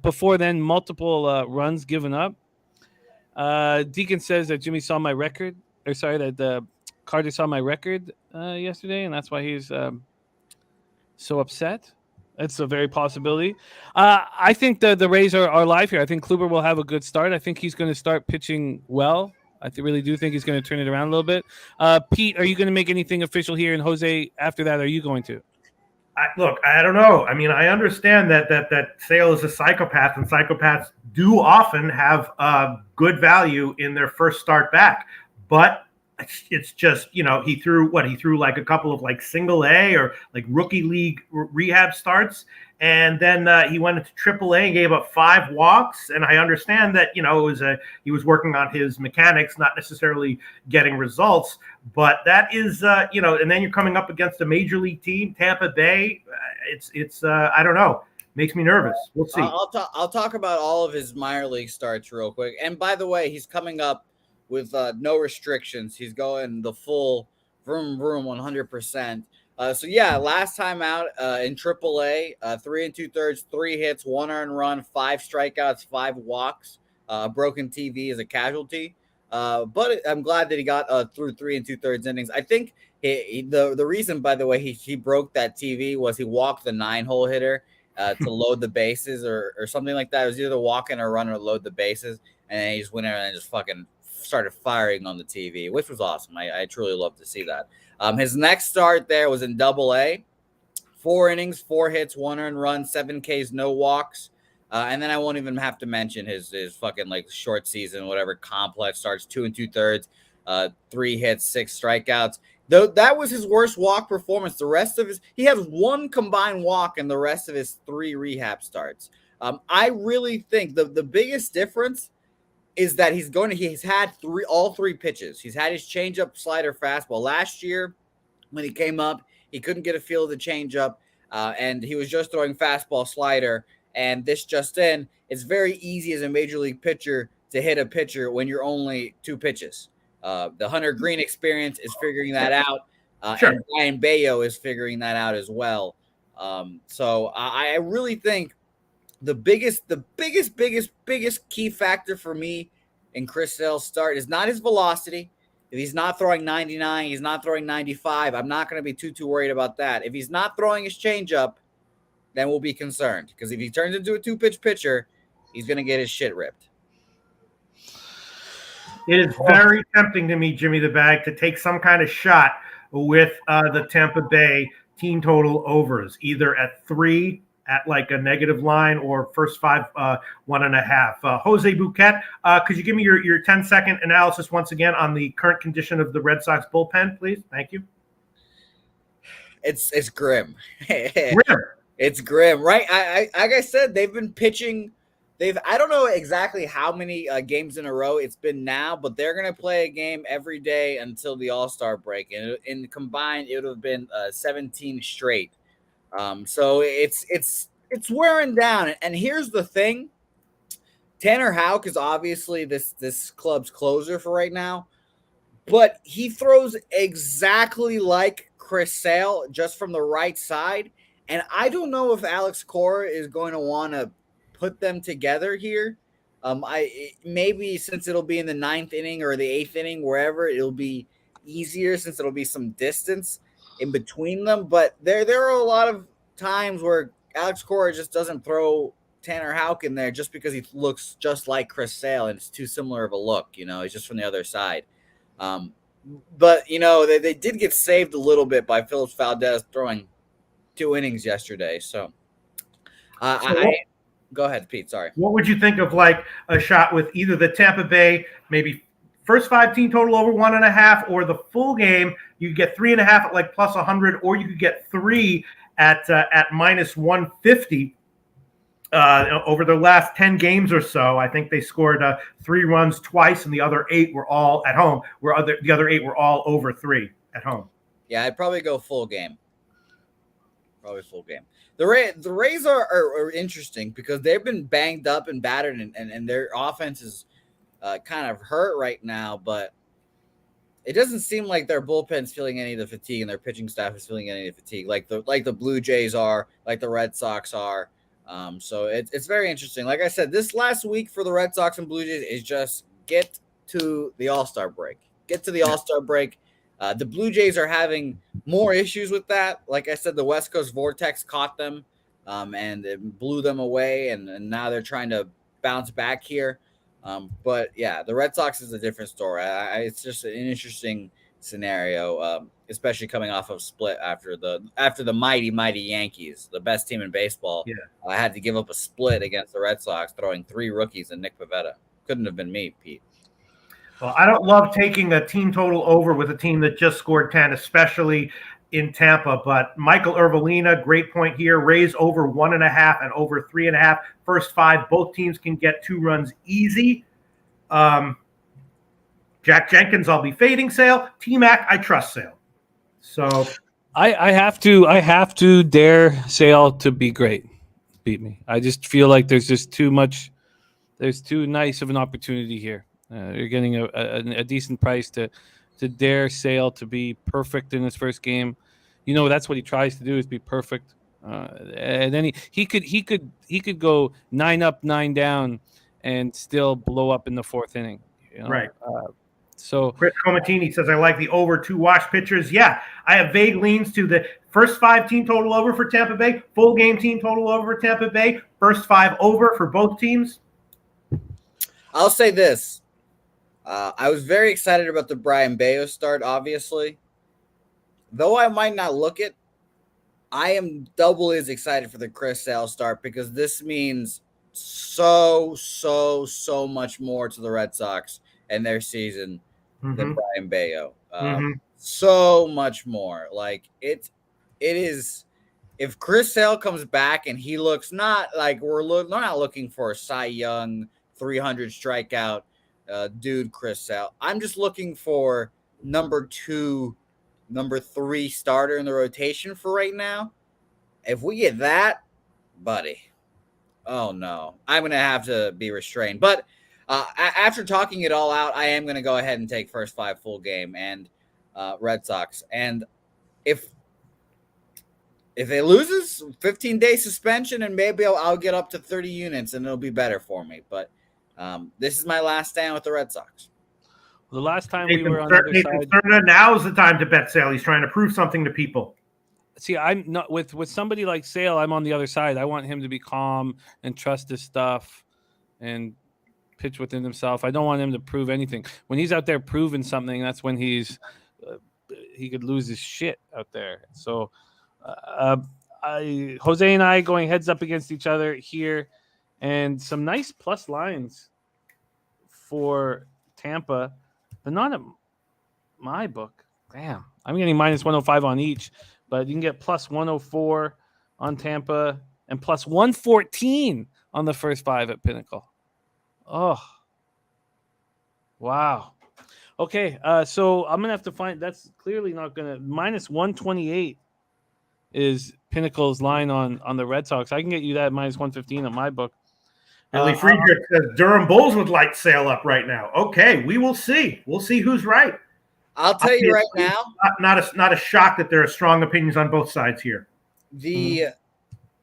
Before then, multiple runs given up. Deacon says that Jimmy saw my record. That Carter saw my record yesterday, and that's why he's so upset. That's a very possibility. I think the Rays are live here. I think Kluber will have a good start. I think he's going to start pitching well. I really do think he's going to turn it around a little bit. Pete, are you going to make anything official here? And Jose, after that, are you going to? Look, I don't know. I mean, I understand that Sale is a psychopath, and psychopaths do often have good value in their first start back. But it's just, he threw like a couple of like single A or like rookie league rehab starts. And then he went into Triple A and gave up 5 walks. And I understand that, he was working on his mechanics, not necessarily getting results. But that is, and then you're coming up against a major league team, Tampa Bay. It's I don't know. Makes me nervous. We'll see. I'll talk about all of his minor league starts real quick. And by the way, he's coming up with no restrictions. He's going the full vroom 100%. So yeah, last time out in AAA, 3 2/3, 3 hits, 1 earned run, 5 strikeouts, 5 walks, broken TV as a casualty. But I'm glad that he got through 3 2/3 innings. I think the reason, by the way, he broke that TV was he walked the 9-hole hitter to load the bases or something like that. It was either walk in or run or load the bases, and then he just went in and just fucking started firing on the TV, which was awesome. I truly love to see that. His next start there was in Double-A, 4 innings, 4 hits, 1 earned run, 7 Ks, no walks. And then I won't even have to mention his fucking like short season, whatever complex starts, 2 2/3, 3 hits, 6 strikeouts. Though that was his worst walk performance. The rest of he had 1 combined walk in the rest of his 3 rehab starts. I really think the biggest difference is that he's had all 3 pitches. He's had his changeup, slider, fastball. Last year, when he came up, he couldn't get a feel of the changeup, and he was just throwing fastball, slider. And this just in, it's very easy as a major league pitcher to hit a pitcher when you're only 2 pitches. The Hunter Green experience is figuring that out, Sure. and Brian Bayo is figuring that out as well. So I really think the biggest key factor for me in Chris Sale's start is not his velocity. If he's not throwing 99, he's not throwing 95. I'm not going to be too worried about that. If he's not throwing his changeup, then we'll be concerned, because if he turns into a 2-pitch pitcher, he's going to get his shit ripped. It is very tempting to me, Jimmy the Bag, to take some kind of shot with the Tampa Bay team total overs, either at 3 at like a negative line or first 5, 1.5. Jose Bouquett, could you give me your 10-second analysis once again on the current condition of the Red Sox bullpen, please? Thank you. It's grim. Grim. It's grim, right? Like I said, they've been pitching. I don't know exactly how many games in a row it's been now, but they're going to play a game every day until the All-Star break. And in combined, it would have been 17 straight. So it's wearing down. And here's the thing. Tanner Houck is obviously this club's closer for right now, but he throws exactly like Chris Sale, just from the right side. And I don't know if Alex Cora is going to want to put them together here. Maybe since it'll be in the 9th inning or the 8th inning, wherever, it'll be easier since it'll be some distance in between them. But there are a lot of times where Alex Cora just doesn't throw Tanner Houck in there just because he looks just like Chris Sale, and it's too similar of a look. He's just from the other side. But they did get saved a little bit by Phillips Valdez throwing 2 innings yesterday. So, go ahead, Pete. Sorry. What would you think of like a shot with either the Tampa Bay, maybe first 5 team total over 1.5, or the full game? You could get 3.5 at like plus 100, or you could get 3 at minus 150. Over the last 10 games or so, I think they scored 3 runs twice, and the other 8 were all at home. The other 8 were all over 3 at home. Yeah, I'd probably go full game. Probably full game. The Rays are interesting because they've been banged up and battered, and their offense is kind of hurt right now. But it doesn't seem like their bullpen's feeling any of the fatigue, and their pitching staff is feeling any of the fatigue, like the Blue Jays are, like the Red Sox are. So it's very interesting. Like I said, this last week for the Red Sox and Blue Jays is just get to the All-Star break. Get to the All-Star break. The Blue Jays are having more issues with that. Like I said, the West Coast Vortex caught them and it blew them away, and now they're trying to bounce back here. But, yeah, the Red Sox is a different story. It's just an interesting scenario, especially coming off of split after the mighty Yankees, the best team in baseball. Yeah. I had to give up a split against the Red Sox, throwing 3 rookies and Nick Pivetta. Couldn't have been me, Pete. Well, I don't love taking a team total over with a team that just scored 10, especially in Tampa. But Michael Irvelina, great point here. Rays over 1.5 and over 3.5. First 5, both teams can get 2 runs easy. Jack Jenkins, I'll be fading Sale. T-Mac, I trust Sale. So I have to dare Sale to be great, beat me. I just feel like there's just too much. There's too nice of an opportunity here. You're getting a decent price to dare Sale to be perfect in his first game. That's what he tries to do, is be perfect. And then he could go 9 up, 9 down, and still blow up in the 4th inning. Right. So Chris Comatini says, I like the over 2 wash pitchers. Yeah, I have vague leans to the first 5 team total over for Tampa Bay, full game team total over for Tampa Bay, first 5 over for both teams. I'll say this. I was very excited about the Brian Bayo start, obviously. Though I might not look it, I am doubly as excited for the Chris Sale start, because this means so much more to the Red Sox and their season than Brian Bayo. So much more. Like it is. If Chris Sale comes back and he looks not like we're not looking for a Cy Young 300 strikeout dude, Chris Sale. I'm just looking for number 2, number 3 starter in the rotation for right now. If we get that, buddy, oh no, I'm going to have to be restrained. But after talking it all out, I am going to go ahead and take first 5 full game and Red Sox. And if it loses, 15-day suspension, and maybe I'll get up to 30 units and it'll be better for me. But this is my last stand with the Red Sox. The last time we were on the other side, now is the time to bet Sale. He's trying to prove something to people. See, I'm not with somebody like Sale. I'm on the other side. I want him to be calm and trust his stuff and pitch within himself. I don't want him to prove anything. When he's out there proving something, that's when he could lose his shit out there. So, Jose and I going heads up against each other here, and some nice plus lines for Tampa, but not at my book. Damn, I'm getting minus 105 on each, but you can get plus 104 on Tampa and plus 114 on the first 5 at Pinnacle. Oh, wow. Okay, so I'm going to have to find – that's clearly not going to – minus 128 is Pinnacle's line on the Red Sox. I can get you that minus 115 on my book. Billy Friedrich says Durham Bulls would light Sale up right now. Okay, we will see. We'll see who's right. I'll tell you right now. Not a shock that there are strong opinions on both sides here. The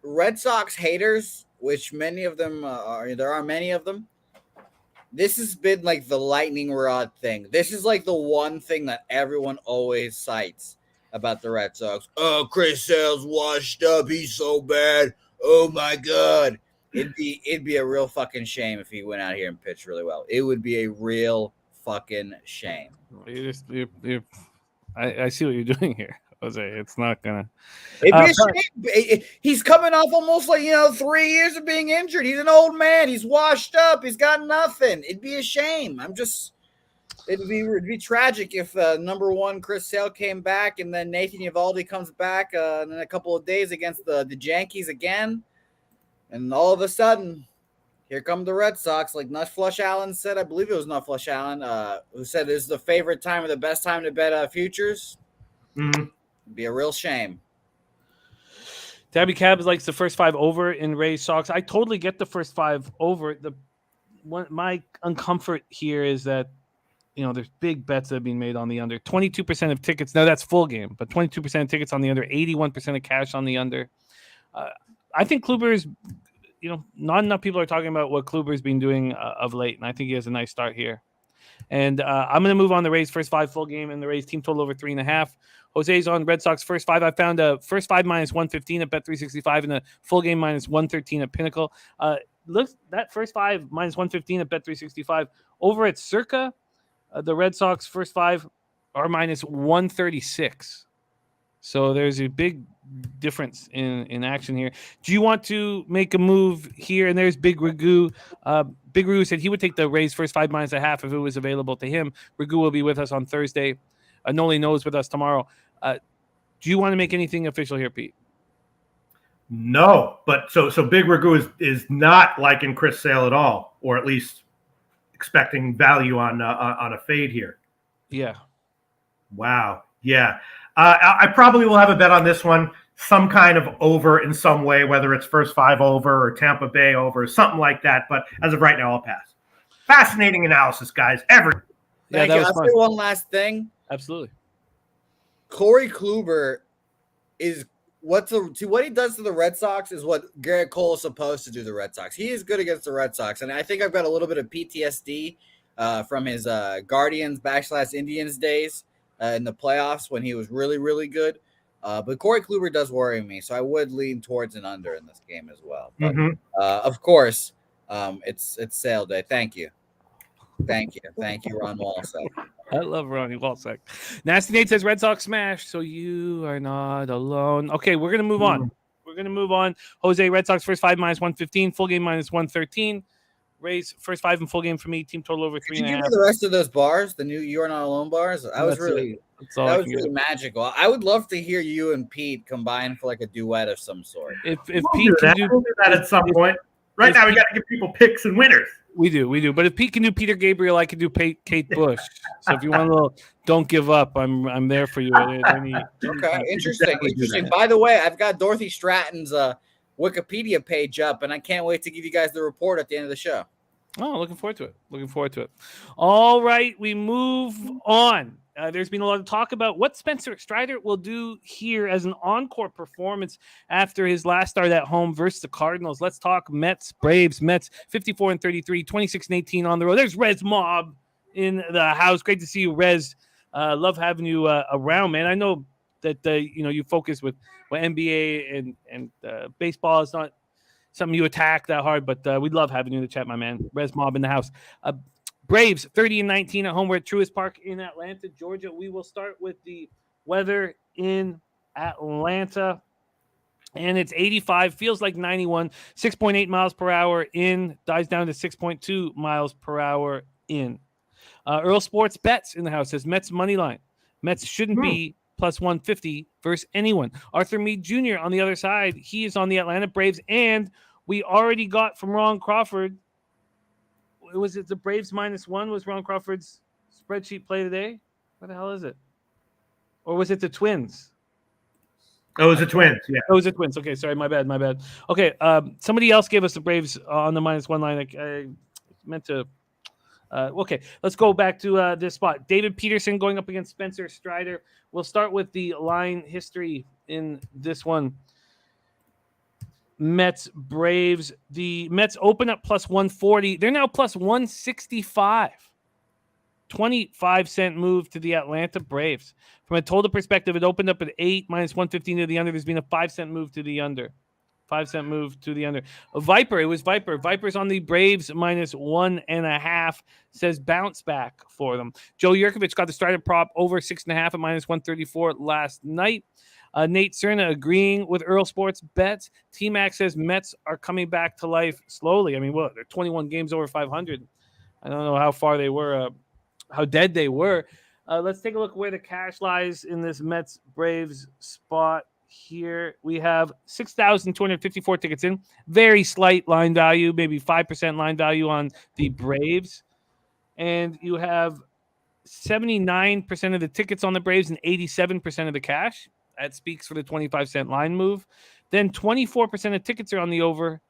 Red Sox haters, which many of them are, there are many of them, this has been like the lightning rod thing. This is like the one thing that everyone always cites about the Red Sox. Oh, Chris Sale's washed up. He's so bad. Oh my God. It'd be a real fucking shame if he went out here and pitched really well. It would be a real fucking shame. I see what you're doing here, Jose. It's not gonna. It'd be a shame. He's coming off almost 3 years of being injured. He's an old man. He's washed up. He's got nothing. It'd be a shame. It'd be tragic if number one Chris Sale came back and then Nathan Eovaldi comes back in a couple of days against the Yankees again, and all of a sudden, here come the Red Sox. Like Nutflush Allen said, I believe it was Nutflush Allen, who said this is the favorite time or the best time to bet futures. Mm-hmm. It'd be a real shame. Tabby Cabs likes the first 5 over in Rays Sox. I totally get the first 5 over. My uncomfort here is that there's big bets that have been made on the under. 22% of tickets. Now that's full game, but 22% of tickets on the under. 81% of cash on the under. I think Kluber's. Not enough people are talking about what Kluber's been doing of late, and I think he has a nice start here. And I'm going to move on the Rays first 5 full game and the Rays team total over 3.5. Jose's on Red Sox first 5. I found a first 5 minus 115 at Bet365 and a full game minus 113 at Pinnacle. Look, that first 5 minus 115 at Bet365 over at Circa. The Red Sox first 5 are minus 136. So there's a big difference in action here. Do you want to make a move here? And there's Big Ragu. Big Ragu said he would take the Rays first 5 minus a half if it was available to him. Ragu will be with us on Thursday. Noli knows with us tomorrow. Do you want to make anything official here, Pete? No, but so Big Ragu is not liking Chris Sale at all, or at least expecting value on a fade here. Yeah. Wow. Yeah. I probably will have a bet on this one, some kind of over in some way, whether it's first 5 over or Tampa Bay over, something like that. But as of right now, I'll pass. Fascinating analysis, guys. Thank you. I'll say one last thing. Absolutely. Corey Kluber is what he does to the Red Sox is what Garrett Cole is supposed to do to the Red Sox. He is good against the Red Sox, and I think I've got a little bit of PTSD from his Guardians / Indians days. In the playoffs when he was really, really good. But Corey Kluber does worry me, so I would lean towards an under in this game as well. But, of course, it's sale day. Thank you, Ron Walsack. I love Ronnie Walsack. Nasty Nate says Red Sox smash, so you are not alone. Okay, we're going to move on. Jose, Red Sox first 5 minus 115, full game minus 113. Rays first 5 and full game for me. Team total over 3.5. Did you give me the rest of those bars? The new "You Are Not Alone" bars. That was really magical. I would love to hear you and Pete combine for like a duet of some sort. If Pete can do that at some point. Right now, we got to give people picks and winners. We do. But if Pete can do Peter Gabriel, I can do Kate Bush. So if you want a little, don't give up. I'm there for you. Okay, interesting. By the way, I've got Dorothy Stratton's Wikipedia page up, and I can't wait to give you guys the report at the end of the show. Oh, looking forward to it. All right, we move on. There's been a lot of talk about what Spencer Strider will do here as an encore performance after his last start at home versus the Cardinals. Let's talk Mets, Braves. Mets 54-33, 26-18 on the road. There's Rez Mob in the house. Great to see you, Rez. Love having you around, man. I know that you focus with NBA and baseball. It's not something you attack that hard, but we'd love having you in the chat, my man. Rez Mob in the house. Braves 30-19 at home. We're at Truist Park in Atlanta, Georgia. We will start with the weather in Atlanta. And it's 85, feels like 91, 6.8 miles per hour in, dies down to 6.2 miles per hour in. Earl Sports Bets in the house says Mets money line. Mets shouldn't be plus 150 versus anyone. Arthur Meade Jr. on the other side. He is on the Atlanta Braves, and we already got from Ron Crawford. Was it the Braves -1 was Ron Crawford's spreadsheet play today? What the hell is it? Or was it the Twins? Oh, it was the Twins, yeah. Oh, it was the Twins. Okay, sorry, my bad. Okay, somebody else gave us the Braves on the -1 line. I meant to okay, let's go back to this spot. David Peterson going up against Spencer Strider. We'll start with the line history in this one. Mets Braves. The Mets open up plus 140. They're now plus 165. 25-cent move to the Atlanta Braves. From a total perspective, it opened up at 8 minus 115 to the under. There's been a 5-cent move to the under. 5-cent move to the under. Viper, it was Viper. Viper's on the Braves minus 1.5. Says bounce back for them. Joe Yurkovich got the Strider prop over 6.5 at minus 134 last night. Nate Cerna agreeing with Earl Sports bets. T-Mac says Mets are coming back to life slowly. I mean, what? They're 21 games over 500. I don't know how far they were, how dead they were. Let's take a look where the cash lies in this Mets Braves spot here. We have 6,254 tickets in. Very slight line value, maybe 5% line value on the Braves. And you have 79% of the tickets on the Braves and 87% of the cash. That speaks for the 25-cent line move. Then 24% of tickets are on the over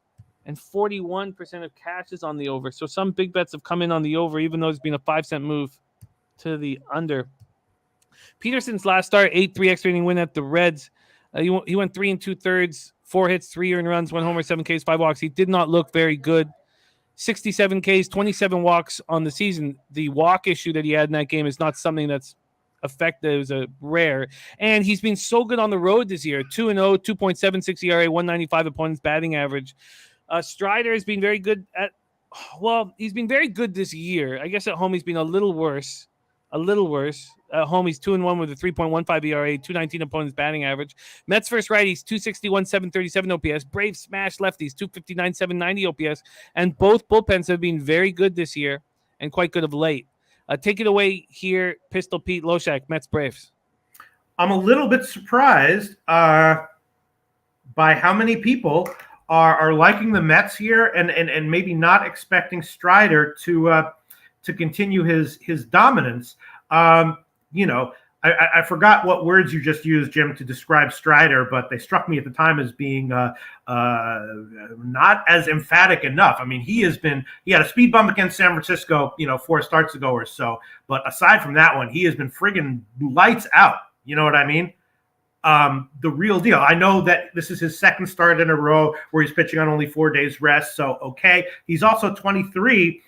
and 41% of cash is on the over. So some big bets have come in on the over, even though there's been a 5-cent move to the under. Peterson's last start, 8-3 extra inning win at the Reds. He went 3 2/3, 4 hits, 3 earned runs, 1 homer, 7 Ks, 5 walks. He did not look very good. 67 Ks, 27 walks on the season. The walk issue that he had in that game is not something that's effective. It was a rare. And he's been so good on the road this year. 2-0, 2.76 ERA, 195 opponent's batting average. Strider has been very good he's been very good this year. I guess at home he's been a little worse. At home he's 2-1 with a 3.15 ERA, 219 opponent's batting average. Mets first righties, 261, 737 OPS. Braves smash lefties, 259, 790 OPS. And both bullpens have been very good this year and quite good of late. Take it away here, Pistol Pete, Loshak, Mets Braves. I'm a little bit surprised by how many people are liking the Mets here and maybe not expecting Strider to continue his dominance. I forgot what words you just used, Jim, to describe Strider, but they struck me at the time as being not as emphatic enough. I mean, he had a speed bump against San Francisco, 4 starts ago or so. But aside from that one, he has been friggin' lights out. You know what I mean? The real deal. I know that this is his second start in a row where he's pitching on only 4 days rest. So, okay. He's also 23.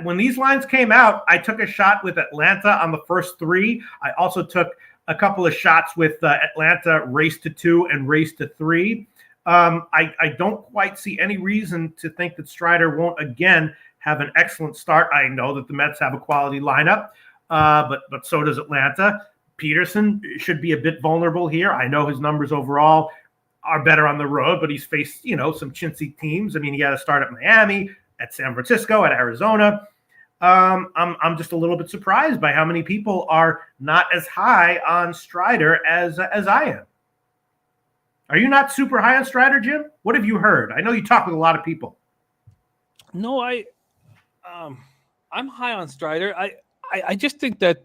When these lines came out, I took a shot with Atlanta on the first 3. I also took a couple of shots with Atlanta race to 2 and race to 3. I don't quite see any reason to think that Strider won't again have an excellent start. I know that the Mets have a quality lineup, but so does Atlanta. Peterson should be a bit vulnerable here. I know his numbers overall are better on the road, but he's faced, some chintzy teams. I mean, he had a start at Miami, at San Francisco, at Arizona. I'm just a little bit surprised by how many people are not as high on Strider as I am. Are you not super high on Strider, Jim? What have you heard? I know you talk with a lot of people. No, I'm high on Strider. I just think that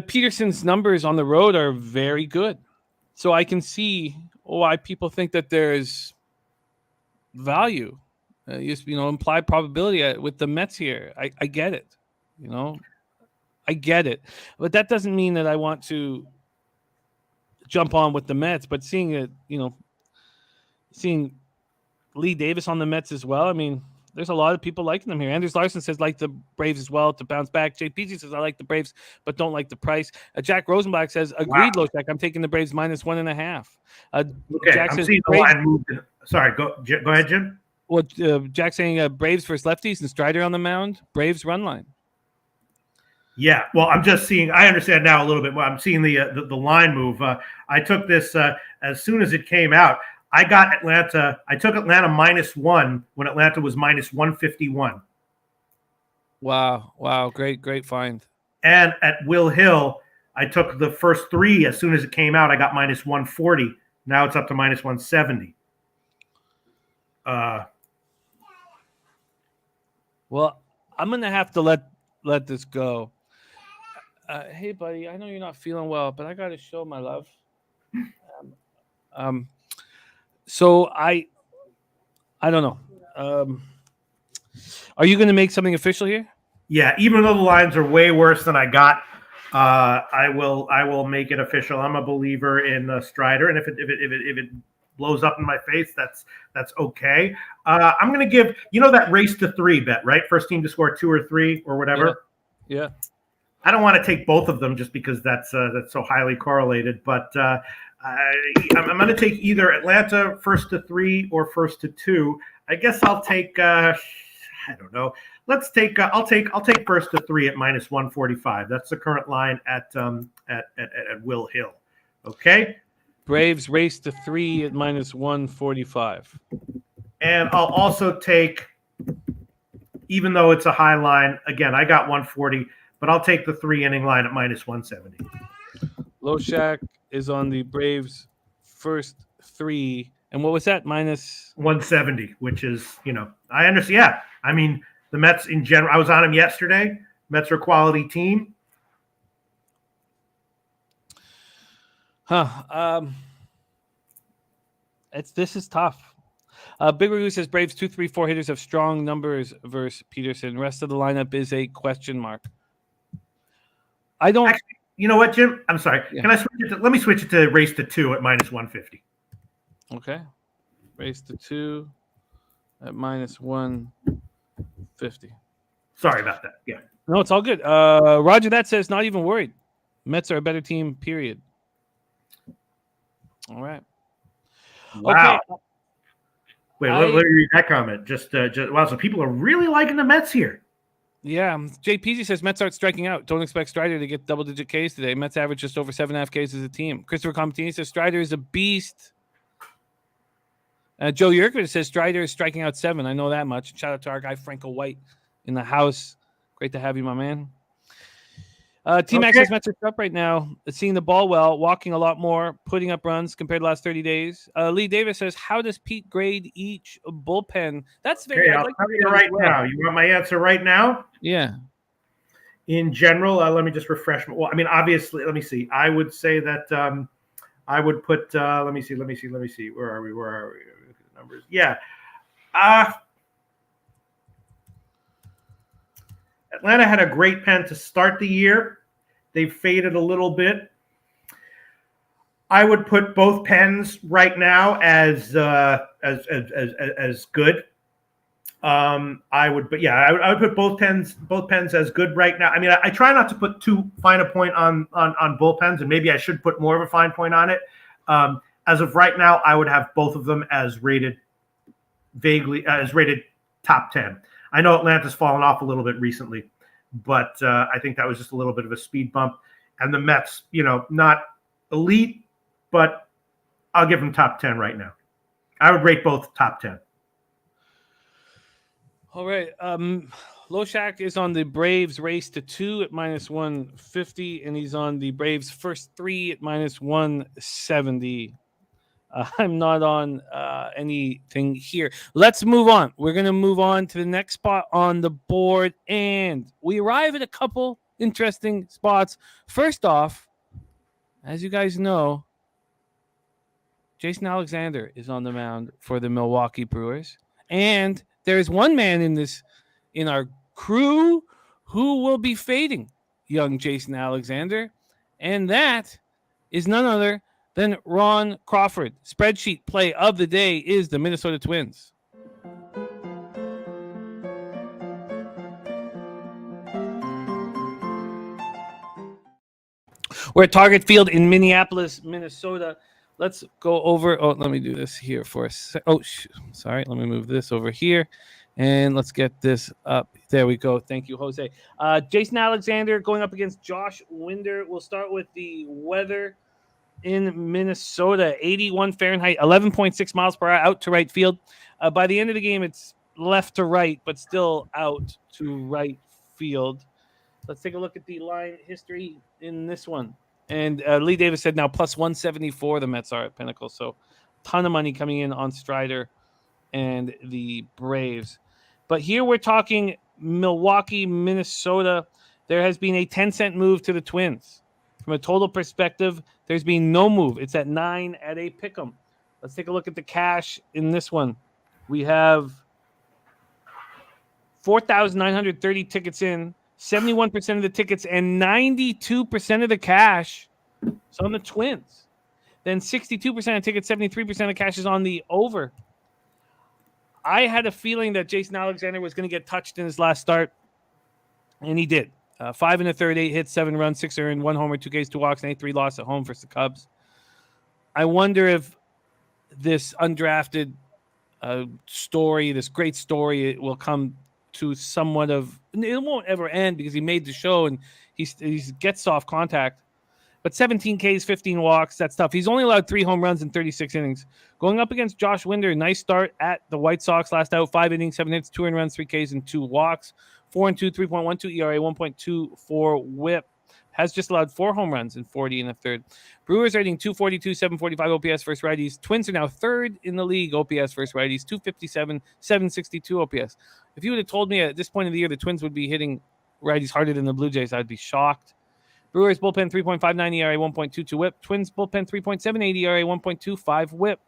Peterson's numbers on the road are very good. So I can see why people think that there's value. Implied probability with the Mets here. I get it. I get it. But that doesn't mean that I want to jump on with the Mets. But seeing Lee Davis on the Mets as well, I mean, there's a lot of people liking them here. Anders Larson says like the Braves as well to bounce back. JPG says I like the Braves but don't like the price. Jack Rosenblatt says agreed, wow. Loshak. I'm taking the Braves minus 1.5. Okay, Jack says, seeing the line move. Sorry, go ahead, Jim. Well, Jack saying Braves versus lefties and Strider on the mound. Braves run line. Yeah, well, I'm just seeing. I understand now a little bit more. I'm seeing the line move. I took this as soon as it came out. I got Atlanta. I took Atlanta -1 when Atlanta was minus 151. Wow, great find. And at Will Hill, I took the first 3 as soon as it came out. I got minus 140. Now it's up to minus 170. Well, I'm gonna have to let this go. Hey, buddy, I know you're not feeling well, but I got to show my love. So I don't know. Are you going to make something official here? Yeah, even though the lines are way worse than I got, I will make it official. I'm a believer in Strider, and if it blows up in my face, that's okay. I'm going to give, that race to 3 bet, right? First team to score 2 or 3 or whatever. Yeah. I don't want to take both of them just because that's so highly correlated, but I'm going to take either Atlanta first to 3 or first to 2. I guess I'll take I don't know. Let's take I'll take first to 3 at -145. That's the current line at Will Hill. Okay. Braves race to 3 at -145. And I'll also take, even though it's a high line, again, I got 140, but I'll take the 3-inning line at -170. Loshak is on the Braves first 3. And what was that? -170, which is, I understand. Yeah. I mean, the Mets in general, I was on them yesterday. Mets are a quality team. This is tough. Big Review says Braves 2, 3, 4 hitters have strong numbers versus Peterson. Rest of the lineup is a question mark. I don't. Actually, you know what, Jim? I'm sorry. Yeah. Can I switch it? Let me switch it to race to 2 at -150. Okay. Race to 2 at -150. Sorry about that. Yeah. No, it's all good. Roger that says not even worried. Mets are a better team, period. All right. Wow. Okay. Wait, let me read that comment. Just wow. So people are really liking the Mets here. Yeah. JPG says Mets aren't striking out. Don't expect Strider to get double-digit Ks today. Mets average just over 7.5 Ks as a team. Christopher Comtini says Strider is a beast. Joe Yerker says Strider is striking out 7. I know that much. Shout out to our guy Franco White in the house. Great to have you, my man. T-Max says Mets are up right now, seeing the ball well, walking a lot more, putting up runs compared to the last 30 days. Lee Davis says, how does Pete grade each bullpen? That's very. I'll tell you right now. You want my answer right now? Yeah. In general, let me just refresh. Well, I mean, obviously, let me see. I would say that I would put. Let me see. Where are we? Look at the numbers. Yeah. Atlanta had a great pen to start the year. They faded a little bit. I would put both pens right now as good. I would put both pens as good right now. I mean, I try not to put too fine a point on bullpens, and maybe I should put more of a fine point on it. As of right now, I would have both of them as rated top 10. I know Atlanta's fallen off a little bit recently, but I think that was just a little bit of a speed bump. And the Mets, not elite, but I'll give them top 10 right now. I would rate both top 10. All right. Loshak is on the Braves race to 2 at -150, and he's on the Braves first 3 at -170. I'm not on anything here. Let's move on. We're going to move on to the next spot on the board, and we arrive at a couple interesting spots. First off, as you guys know, Jason Alexander is on the mound for the Milwaukee Brewers, and there's one man in our crew who will be fading young Jason Alexander, and that is none other than Ron Crawford. Spreadsheet play of the day is the Minnesota Twins. We're at Target Field in Minneapolis, Minnesota. Let's go over. Oh, let me do this here for a sec. Oh, sorry. Let me move this over here. And let's get this up. There we go. Thank you, Jose. Jason Alexander going up against Josh Winder. We'll start with the weather in Minnesota. 81 Fahrenheit, 11.6 miles per hour out to right field. By the end of the game, it's left to right, but still out to right field. Let's take a look at the line history in this one. And Lee Davis said now plus 174 the Mets are at Pinnacle. So ton of money coming in on Strider and the Braves. But here we're talking Milwaukee, Minnesota. There has been a 10-cent move to the Twins. From a total perspective, there's been no move. It's at 9 at a pick'em. Let's take a look at the cash in this one. We have 4,930 tickets in, 71% of the tickets and 92% of the cash. So on the Twins. then 62% of tickets, 73% of cash is on the over. I had a feeling that Jason Alexander was going to get touched in his last start, and he did. 5 1/3, 8 hits, 7 runs, 6 earned, 1 homer, 2 Ks, 2 walks, and 8-3 loss at home versus the Cubs. I wonder if this undrafted story, this great story, it will come to somewhat of, it won't ever end because he made the show and he gets soft contact. But 17 Ks, 15 walks, that's tough. He's only allowed 3 home runs in 36 innings. Going up against Josh Winder, nice start at the White Sox last out. 5 innings, 7 hits, 2 earned runs, 3 Ks, and 2 walks. 4-2, 3.12 ERA, 1.24 WHIP. Has just allowed 4 home runs in 40 1/3. Brewers are hitting 242, 745 OPS versus righties. Twins are now 3rd in the league OPS versus righties, 257, 762 OPS. If you would have told me at this point of the year the Twins would be hitting righties harder than the Blue Jays, I'd be shocked. Brewers bullpen 3.59 ERA, 1.22 WHIP. Twins bullpen 3.78 ERA, 1.25 WHIP.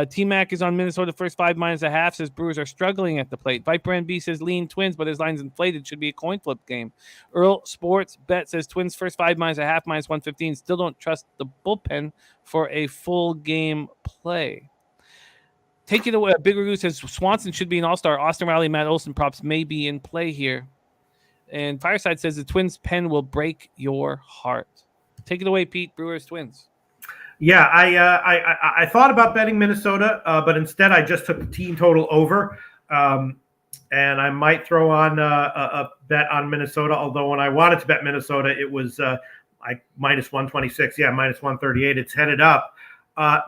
T-Mac is on Minnesota first 5 -1/2, says Brewers are struggling at the plate. Viper NB says lean Twins, but his line's inflated. Should be a coin flip game. Earl Sports Bet says Twins first 5 -1/2, -115. Still don't trust the bullpen for a full game play. Take it away. Big Ragoo says Swanson should be an all-star. Austin Riley, Matt Olson props may be in play here. And Fireside says the Twins pen will break your heart. Take it away, Pete. Brewers, Twins. Yeah, I thought about betting Minnesota, but instead I just took the team total over, and I might throw on a bet on Minnesota. Although when I wanted to bet Minnesota, it was like -126, -138. It's headed up. I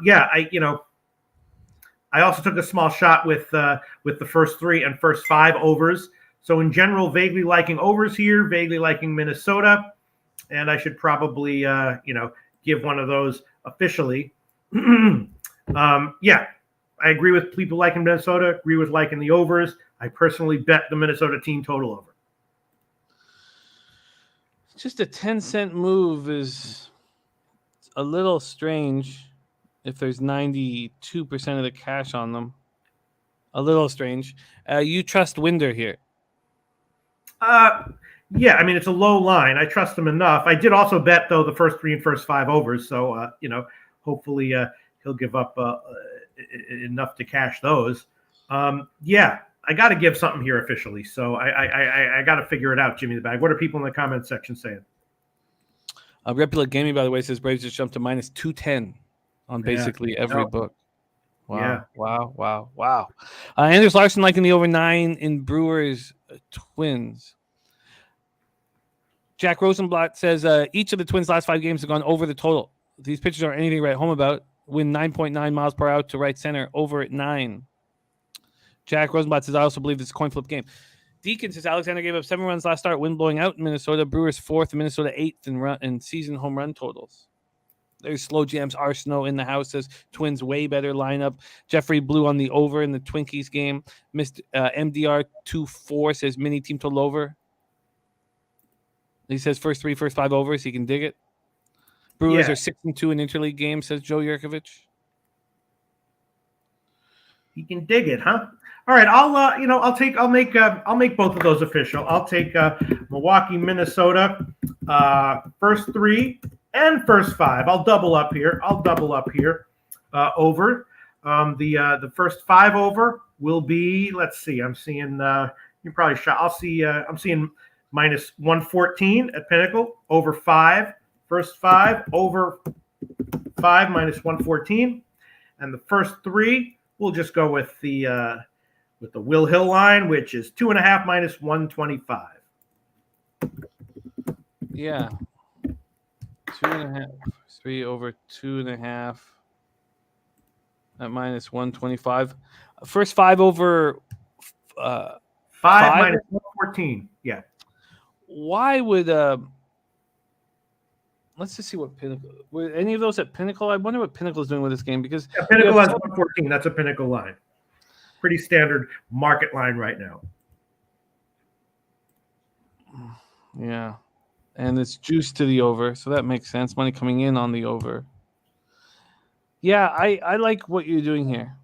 also took a small shot with the first 3 and first 5 overs. So in general, vaguely liking overs here, vaguely liking Minnesota, and I should probably give one of those officially. I agree with people liking Minnesota, agree with liking the overs. I personally bet the Minnesota team total over. Just a 10-cent move is a little strange if there's 92% of the cash on them. A little strange. You trust Winder here? Yeah, I mean, it's a low line. I trust him enough. I did also bet, though, the first 3 and first 5 overs. So, hopefully he'll give up enough to cash those. I got to give something here officially. So I got to figure it out, Jimmy the Bag. What are people in the comment section saying? Repulate Gaming, by the way, says Braves just jumped to -210 on basically every book. Wow. Yeah. Wow. Anders Larson liking the over 9 in Brewers Twins. Jack Rosenblatt says each of the Twins' last 5 games have gone over the total. These pitchers aren't anything to write home about. Win 9.9 miles per hour to right center, over at 9. Jack Rosenblatt says, I also believe this is a coin flip game. Deacon says Alexander gave up 7 runs last start, wind blowing out in Minnesota. Brewers 4th, Minnesota 8th in season home run totals. There's Slow Jams. Arsenault in the house says Twins way better lineup. Jeffrey Blue on the over in the Twinkies game. Mr. MDR24 says mini team total over. He says first 3, first 5 overs. He can dig it. Brewers are 6-2 in interleague games, says Joe Yurkovich. He can dig it, huh? All right, I'll make both of those official. I'll take Milwaukee, Minnesota, first 3 and first 5. I'll double up here. Over. The first 5 over will be. Let's see. I'm seeing. You probably shot. I'm seeing -114 at Pinnacle. Over 5. First 5 over 5 -114, and the first 3 we'll just go with the Will Hill line, which is 2.5 -125. Yeah, 2.5, 3 over 2.5 at -125. First 5 over 5 -114. Yeah. Why would let's just see what Pinnacle. Were any of those at Pinnacle? I wonder what Pinnacle is doing with this game because Pinnacle has 114. That's a Pinnacle line. Pretty standard market line right now. Yeah, and it's juiced to the over, so that makes sense. Money coming in on the over. Yeah, I like what you're doing here.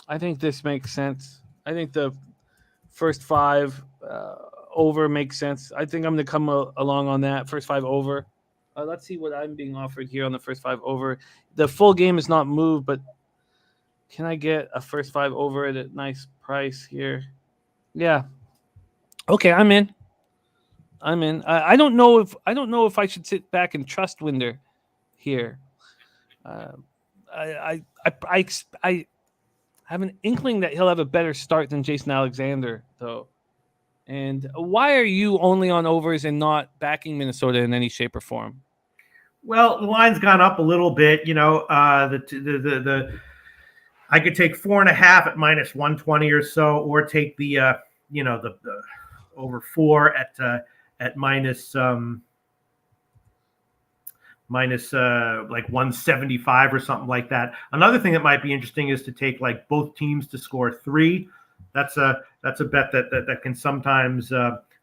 I think this makes sense. I think the first 5 over makes sense. I think I'm going to come along on that. First 5 over. Let's see what I'm being offered here on the first 5 over. The full game is not moved, but can I get a first 5 over at a nice price here? Yeah. Okay, I'm in. I don't know if I should sit back and trust Winder here. I have an inkling that he'll have a better start than Jason Alexander, though. And why are you only on overs and not backing Minnesota in any shape or form? Well, the line's gone up a little bit. I could take 4.5 at minus 120 or so, or take the the over 4 at minus like 175 or something like that. Another thing that might be interesting is to take like both teams to score 3. That's a bet that can sometimes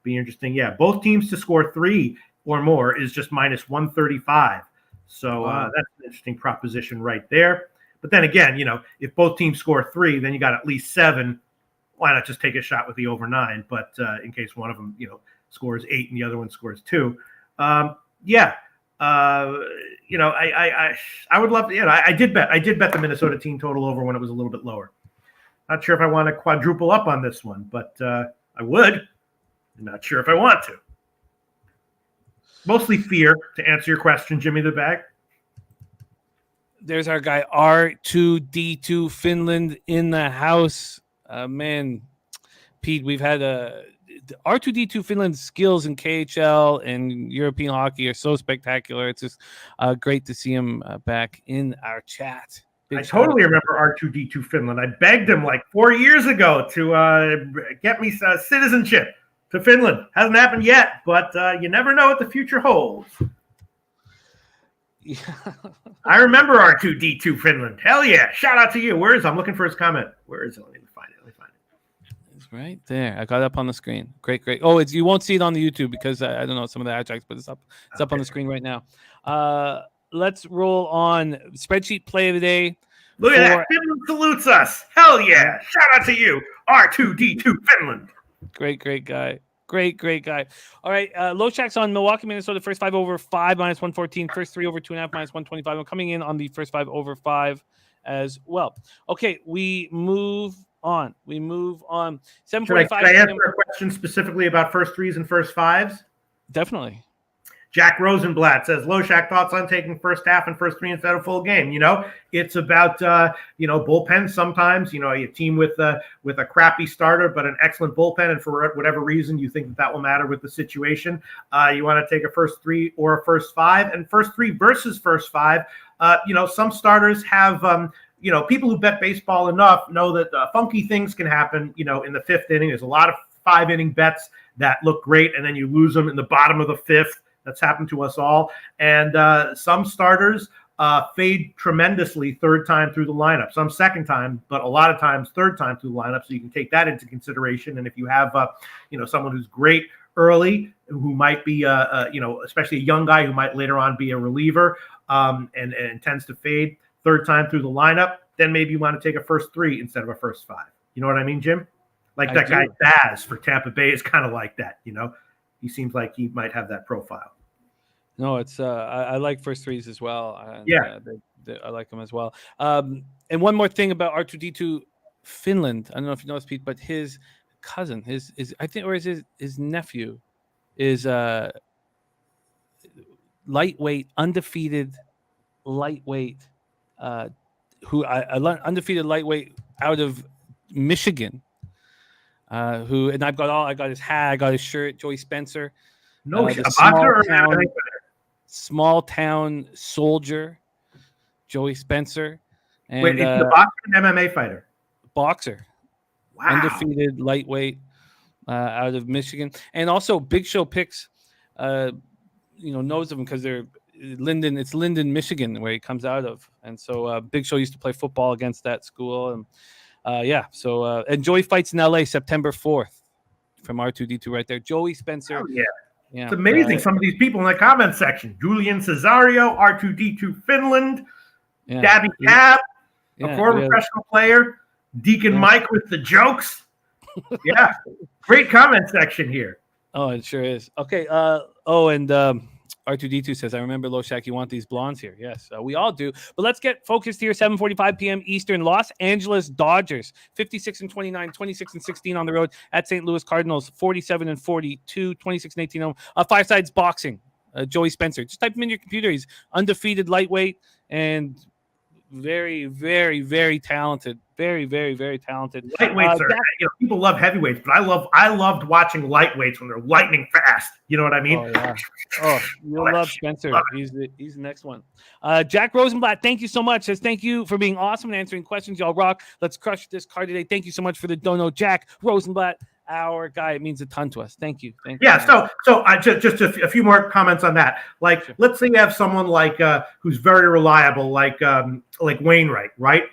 be interesting. Yeah, both teams to score 3 or more is just minus 135. So that's an interesting proposition right there. But then again, if both teams score 3, then you got at least 7. Why not just take a shot with the over 9? But in case one of them, scores 8 and the other one scores 2. I would love to. I did bet the Minnesota team total over when it was a little bit lower. Not sure if I want to quadruple up on this one, but I would. I'm not sure if I want to. Mostly fear, to answer your question, Jimmy the Bag. There's our guy R2D2 Finland in the house. Man, Pete, we've had R2D2 Finland's skills in KHL and European hockey are so spectacular. It's just great to see him back in our chat. I totally remember R2D2 Finland. I begged him like 4 years ago to get me citizenship to Finland. Hasn't happened yet, but you never know what the future holds. Yeah. I remember R2D2 Finland. Hell yeah. Shout out to you. Where is it? I'm looking for his comment. Where is it? Let me find it. It's right there. I got it up on the screen. Great. Oh, you won't see it on the YouTube because I don't know some of the hashtags, but it's up. It's up on the screen right now. Let's roll on spreadsheet play of the day. Look at that. Finland salutes us. Hell yeah. Shout out to you, R2D2 Finland. Great guy. Great guy. All right. Loshak's on Milwaukee, Minnesota. First 5 over 5 minus 114. First 3 over 2.5 minus 125. I'm coming in on the first 5 over 5 as well. Okay. We move on. 7:45. Should I answer a question specifically about first 3s and first 5s? Definitely. Jack Rosenblatt says, Loshak, thoughts on taking first half and first 3 instead of full game? It's about, bullpen sometimes. A team with a crappy starter but an excellent bullpen, and for whatever reason you think that will matter with the situation. You want to take a first 3 or a first 5, and first 3 versus first 5. Some starters have people who bet baseball enough know that funky things can happen, in the 5th inning. There's a lot of 5-inning bets that look great, and then you lose them in the bottom of the 5th. That's happened to us all. And some starters fade tremendously third time through the lineup. Some second time, but a lot of times third time through the lineup. So you can take that into consideration. And if you have, someone who's great early, who might be, especially a young guy who might later on be a reliever and tends to fade third time through the lineup, then maybe you want to take a first 3 instead of a first 5. You know what I mean, Jim? Like that guy Baz for Tampa Bay is kind of like that, He seems like he might have that profile. No, it's I like first 3s as well. And, yeah, I like them as well. And one more thing about R2D2 Finland. I don't know if you know this, Pete, but his cousin, his nephew, is undefeated lightweight, undefeated lightweight out of Michigan. I got his hat, I got his shirt, Joey Spencer. No, small town soldier, Joey Spencer. And, wait, it's a boxer and MMA fighter? Boxer. Wow. Undefeated lightweight out of Michigan. And also Big Show picks, knows of him because they're it's Linden, Michigan, where he comes out of. And so Big Show used to play football against that school. And and Joey fights in LA September 4th from R2D2 right there. Joey Spencer. Oh, yeah. It's amazing. Some of these people in the comment section: Julian Cesario, R2D2 Finland, Dabby Cab, a former professional player, Deacon Mike with the jokes. Yeah, great comment section here. Oh, it sure is. Okay. R2D2 says, I remember, Loshak, you want these blondes here. Yes, we all do. But let's get focused here. 7:45 p.m. Eastern. Los Angeles Dodgers, 56-29, 26-16 on the road at St. Louis Cardinals, 47-42, 26-18 home. Five sides boxing. Joey Spencer. Just type him in your computer. He's undefeated lightweight and very, very, very talented. Very, very, very talented. Lightweights are, people love heavyweights, but I loved watching lightweights when they're lightning fast. You know what I mean? Oh, yeah. Oh, you'll love Spencer. He's the next one. Jack Rosenblatt, thank you so much. Says thank you for being awesome and answering questions. Y'all rock. Let's crush this card today. Thank you so much for the dono, Jack Rosenblatt, our guy. It means a ton to us. Thank you. Thank you. Yeah. So I just a few more comments on that. Like, sure. Let's say you have someone like who's very reliable, like Wainwright, right?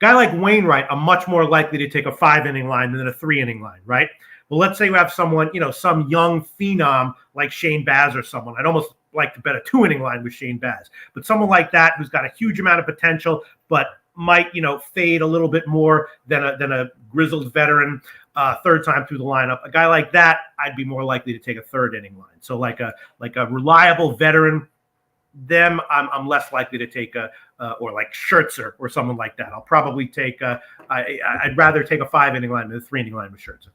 Guy like Wainwright, I'm much more likely to take a 5-inning line than a 3-inning line, right? Well, let's say you have someone, some young phenom like Shane Baz or someone. I'd almost like to bet a 2-inning line with Shane Baz. But someone like that who's got a huge amount of potential, but might, fade a little bit more than a grizzled veteran third time through the lineup. A guy like that, I'd be more likely to take a 3rd-inning line. So like a reliable veteran, them I'm less likely to take or like Scherzer or someone like that. I'll probably take I'd rather take a 5-inning line than a 3-inning line with Scherzer.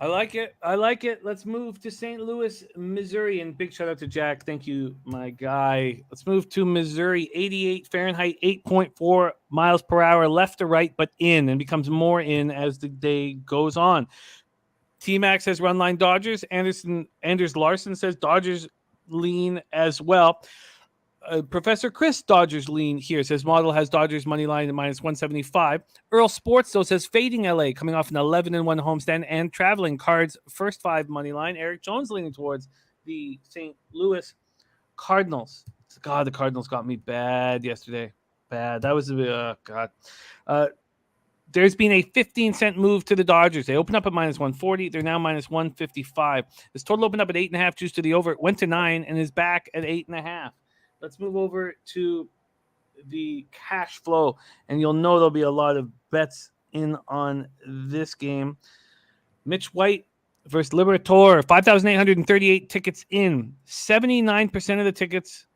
I like it. Let's move to St. Louis, Missouri, and big shout out to Jack. Thank you, my guy. Let's move to Missouri. 88 Fahrenheit, 8.4 miles per hour, left to right, but in, and becomes more in as the day goes on. T-Max says run line Dodgers. Anders Larson says Dodgers lean as well. Professor Chris Dodgers lean here says model has Dodgers money line at -175. Earl Sports though says fading LA coming off an 11-1 homestand and traveling Cards first 5 money line. Eric Jones leaning towards the St. Louis Cardinals. God, the Cardinals got me bad yesterday. Bad. That was God. There's been a 15-cent move to the Dodgers. They opened up at -140. They're now -155. This total opened up at 8.5, juice to the over. It went to 9 and is back at 8.5. Let's move over to the cash flow, and you'll know there'll be a lot of bets in on this game. Mitch White versus Liberator, 5,838 tickets in, 79% of the tickets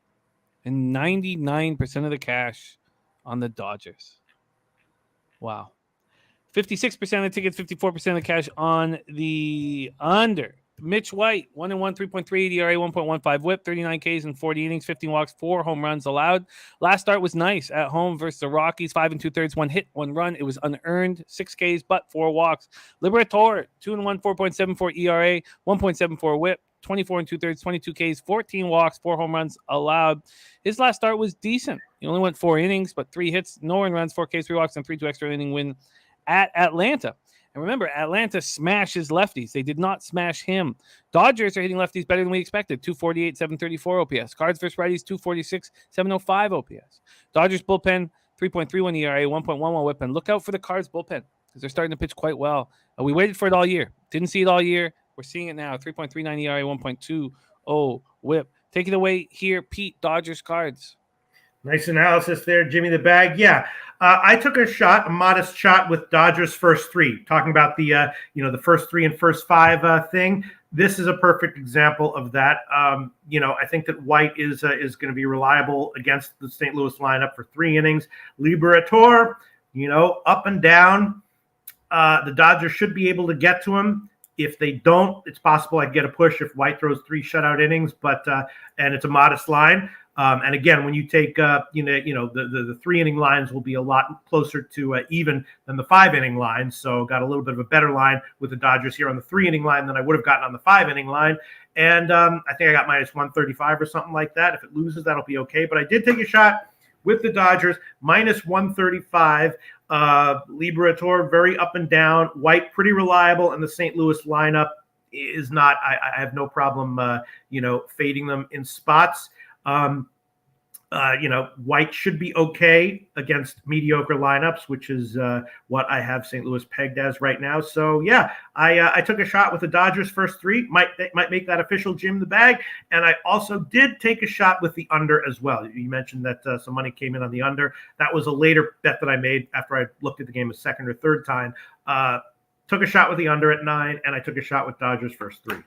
and 99% of the cash on the Dodgers. Wow. 56% of the tickets, 54% of the cash on the under. Mitch White, 1-1, 3.38 ERA, 1.15 whip, 39 Ks in 40 innings, 15 walks, 4 home runs allowed. Last start was nice at home versus the Rockies, 5 2/3, 1 hit, 1 run. It was unearned, 6 Ks, but 4 walks. Liberator, 2-1, 4.74 ERA, 1.74 whip, 24 2/3, 22 Ks, 14 walks, 4 home runs allowed. His last start was decent. He only went 4 innings, but 3 hits, no earned runs, 4 Ks, 3 walks, and 3-2 extra inning win at Atlanta. And remember, Atlanta smashes lefties. They did not smash him. Dodgers are hitting lefties better than we expected. 248, 734 OPS. Cards versus righties, 246, 705 OPS. Dodgers bullpen, 3.31 ERA, 1.11 whip. And look out for the Cards bullpen because they're starting to pitch quite well. We waited for it all year. Didn't see it all year. We're seeing it now. 3.39 ERA, 1.20 whip. Take it away here, Pete. Dodgers Cards. Nice analysis there, Jimmy the Bag. Yeah, I took a modest shot with Dodgers first 3, talking about the the first 3 and first 5 thing. This is a perfect example of that. I think that White is going to be reliable against the St. Louis lineup for 3 innings. Liberator, up and down. The Dodgers should be able to get to him. If they don't, it's possible I get a push if White throws 3 shutout innings, but and it's a modest line. And again, when you take, the 3-inning lines will be a lot closer to even than the 5-inning lines. So got a little bit of a better line with the Dodgers here on the 3-inning line than I would have gotten on the 5-inning line. And I think I got -135 or something like that. If it loses, that'll be okay. But I did take a shot with the Dodgers, -135. Liberator, very up and down. White, pretty reliable. And the St. Louis lineup is not. I have no problem, fading them in spots. White should be okay against mediocre lineups, which is what I have St. Louis pegged as right now. So yeah, I took a shot with the Dodgers first 3. Might make that official, Jim the Bag. And I also did take a shot with the under as well. You mentioned that some money came in on the under. That was a later bet that I made after I looked at the game a second or third time. Took a shot with the under at 9, and I took a shot with Dodgers first 3.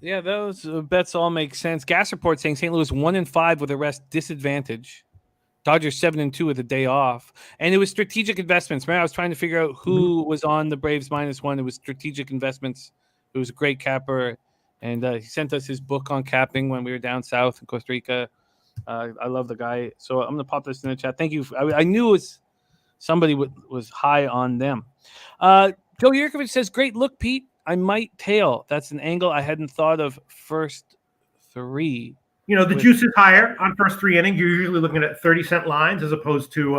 Yeah, those bets all make sense. Gas report saying St. Louis 1-5 with a rest disadvantage. Dodgers 7-2 with a day off, and it was strategic investments. Man, I was trying to figure out who was on the Braves -1. It was strategic investments. It was a great capper, and he sent us his book on capping when we were down south in Costa Rica. I love the guy, so I'm gonna pop this in the chat. Thank you. I knew it was somebody was high on them. Joe Yurkovich says, "Great look, Pete. I might tail. That's an angle I hadn't thought of. First 3." The juice is higher on first 3 innings. You're usually looking at 30-cent lines as opposed to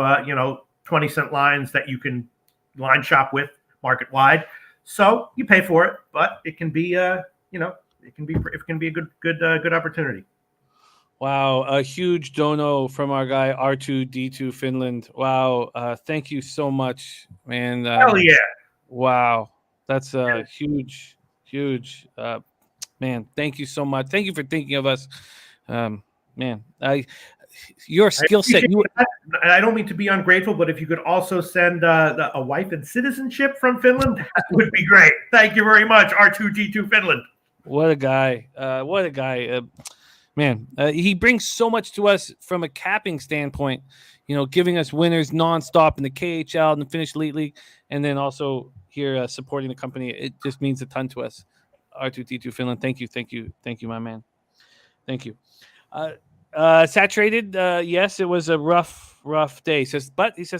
20-cent lines that you can line shop with market wide. So you pay for it, but it can be it can be a good opportunity. Wow, a huge dono from our guy R2D2 Finland. Wow, thank you so much, man. Hell yeah! Wow, that's a huge, man. Thank you so much. Thank you for thinking of us. Man, your skill set. I don't mean to be ungrateful, but if you could also send a wife and citizenship from Finland, that would be great. Thank you very much, R2D2 Finland. What a guy! What a guy! Man, he brings so much to us from a capping standpoint. Giving us winners nonstop in the KHL and the Finnish Elite League, and then also here supporting the company. It just means a ton to us. R2D2 Finland, thank you, my man. Thank you. Saturated. Yes, it was a rough day. He says,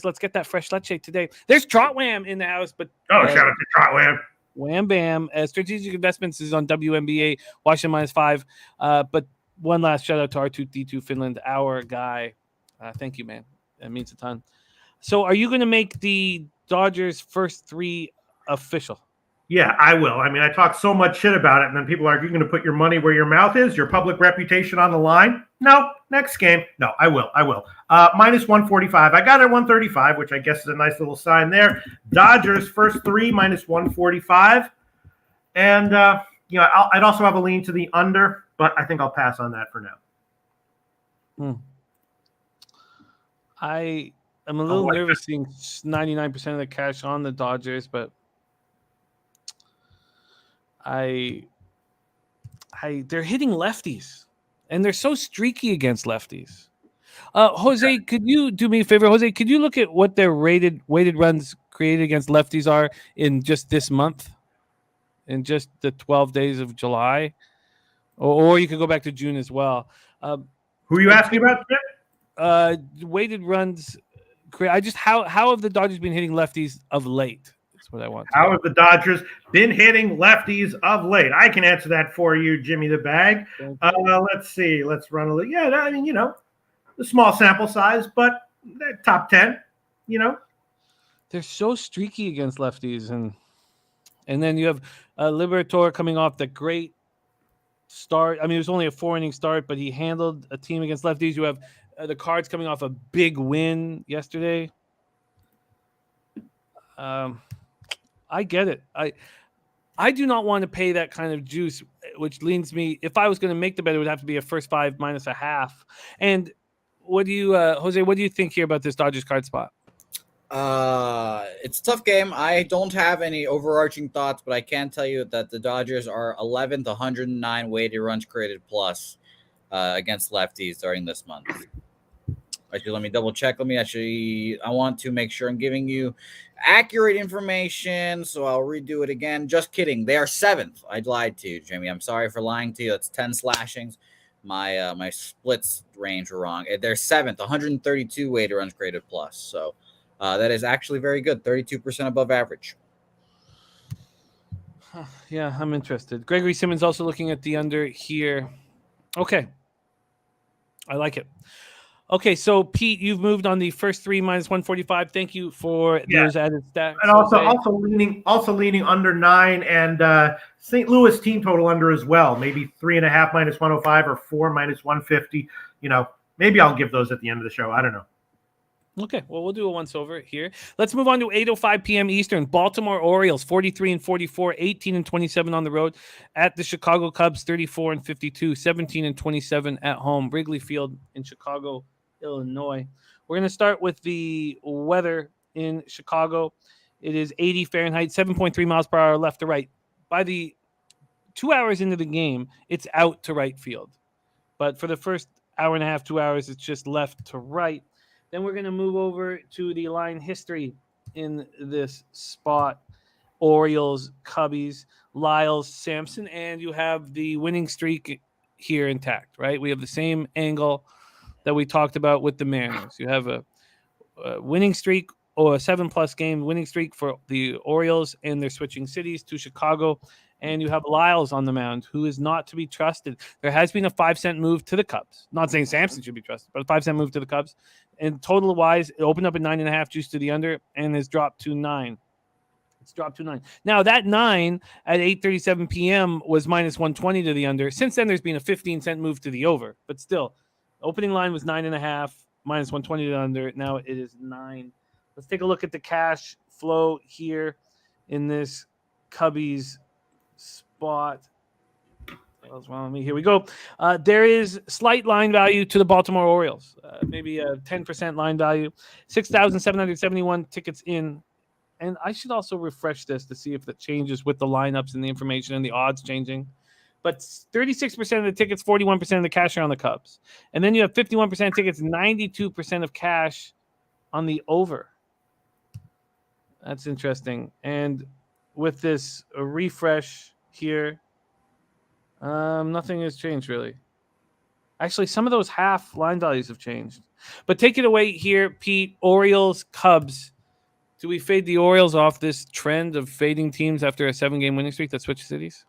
let's get that fresh leche today. There's Trotwham in the house, but shout out to Trotwham. Wham bam. Strategic Investments is on WNBA, Washington -5. But one last shout out to R2D2 Finland, our guy. Thank you, man. That means a ton. So, are you going to make the Dodgers first 3 official? Yeah, I will. I mean, I talk so much shit about it, and then people are, you're going to put your money where your mouth is, your public reputation on the line? No, next game. No, I will. -145. I got it at 135, which I guess is a nice little sign there. Dodgers first 3 -145. And, I'd also have a lean to the under, but I think I'll pass on that for now. I am a little nervous seeing 99% of the cash on the Dodgers, but they're hitting lefties, and they're so streaky against lefties. Jose, could you do me a favor? Jose, could you look at what their weighted runs created against lefties are in just this month, in just the 12 days of July, or you could go back to June as well. Who are you asking about? Weighted runs. How have the Dodgers been hitting lefties of late? That's what I want. How have the Dodgers been hitting lefties of late? I can answer that for you, Jimmy the Bag. Let's see. Let's run a little. Yeah, I mean, the small sample size, but top 10. They're so streaky against lefties, and then you have Liberatore coming off the great start. I mean, it was only a 4-inning start, but he handled a team against lefties. You have the Cards coming off a big win yesterday. I get it. I do not want to pay that kind of juice, which leads me, if I was going to make the bet, it would have to be a first 5 -1/2. And what do you, Jose, what do you think here about this Dodgers card spot? It's a tough game. I don't have any overarching thoughts, but I can tell you that the Dodgers are 11th, 109 weighted runs created plus against lefties during this month. Actually, let me double check. I want to make sure I'm giving you accurate information, so I'll redo it again. Just kidding. They are 7th. I lied to you, Jimmy. I'm sorry for lying to you. That's 10 slashings. My splits range were wrong. They're 7th, 132 weighted runs created plus. So that is actually very good, 32% above average. Yeah, I'm interested. Gregory Simmons also looking at the under here. Okay. I like it. Okay, so Pete, you've moved on the first 3 -145. Thank you for those added stats. And also leaning under 9 and St. Louis team total under as well. Maybe 3.5 -105 or 4 -150. Maybe I'll give those at the end of the show. I don't know. Okay, well, we'll do a once over here. Let's move on to 8:05 p.m. Eastern. Baltimore Orioles 43-44, 18-27 on the road at the Chicago Cubs 34-52, 17-27 at home. Wrigley Field in Chicago, Illinois. We're going to start with the weather in Chicago. It is 80 Fahrenheit, 7.3 miles per hour left to right. By the 2 hours into the game, it's out to right field. But for the first hour and a half, 2 hours, it's just left to right. Then we're going to move over to the line history in this spot. Orioles, Cubbies, Lyles, Sampson, and you have the winning streak here intact, right? We have the same angle that we talked about with the Mariners. You have a winning streak or a 7+ game winning streak for the Orioles, and they're switching cities to Chicago. And you have Lyles on the mound, who is not to be trusted. There has been a 5-cent move to the Cubs. Not saying Sampson should be trusted, but a 5-cent move to the Cubs. And total wise, it opened up at 9.5, juice to the under, and has dropped to 9. It's dropped to 9. Now, that 9 at 8:37 p.m. was minus 120 to the under. Since then, there's been a 15-cent move to the over. But still, opening line was 9.5, minus 120 to the under. Now it is 9. Let's take a look at the cash flow here in this Cubbies spot. What else wrong with me? Here we go. There is slight line value to the Baltimore Orioles. Maybe a 10% line value. 6,771 tickets in. And I should also refresh this to see if that changes with the lineups and the information and the odds changing. But 36% of the tickets, 41% of the cash are on the Cubs. And then you have 51% of tickets, 92% of cash on the over. That's interesting. And with this refresh here, nothing has changed really. Actually, some of those half line values have changed. But take it away here, Pete. Orioles, Cubs. Do we fade the Orioles off this trend of fading teams after a 7-game winning streak that switches cities?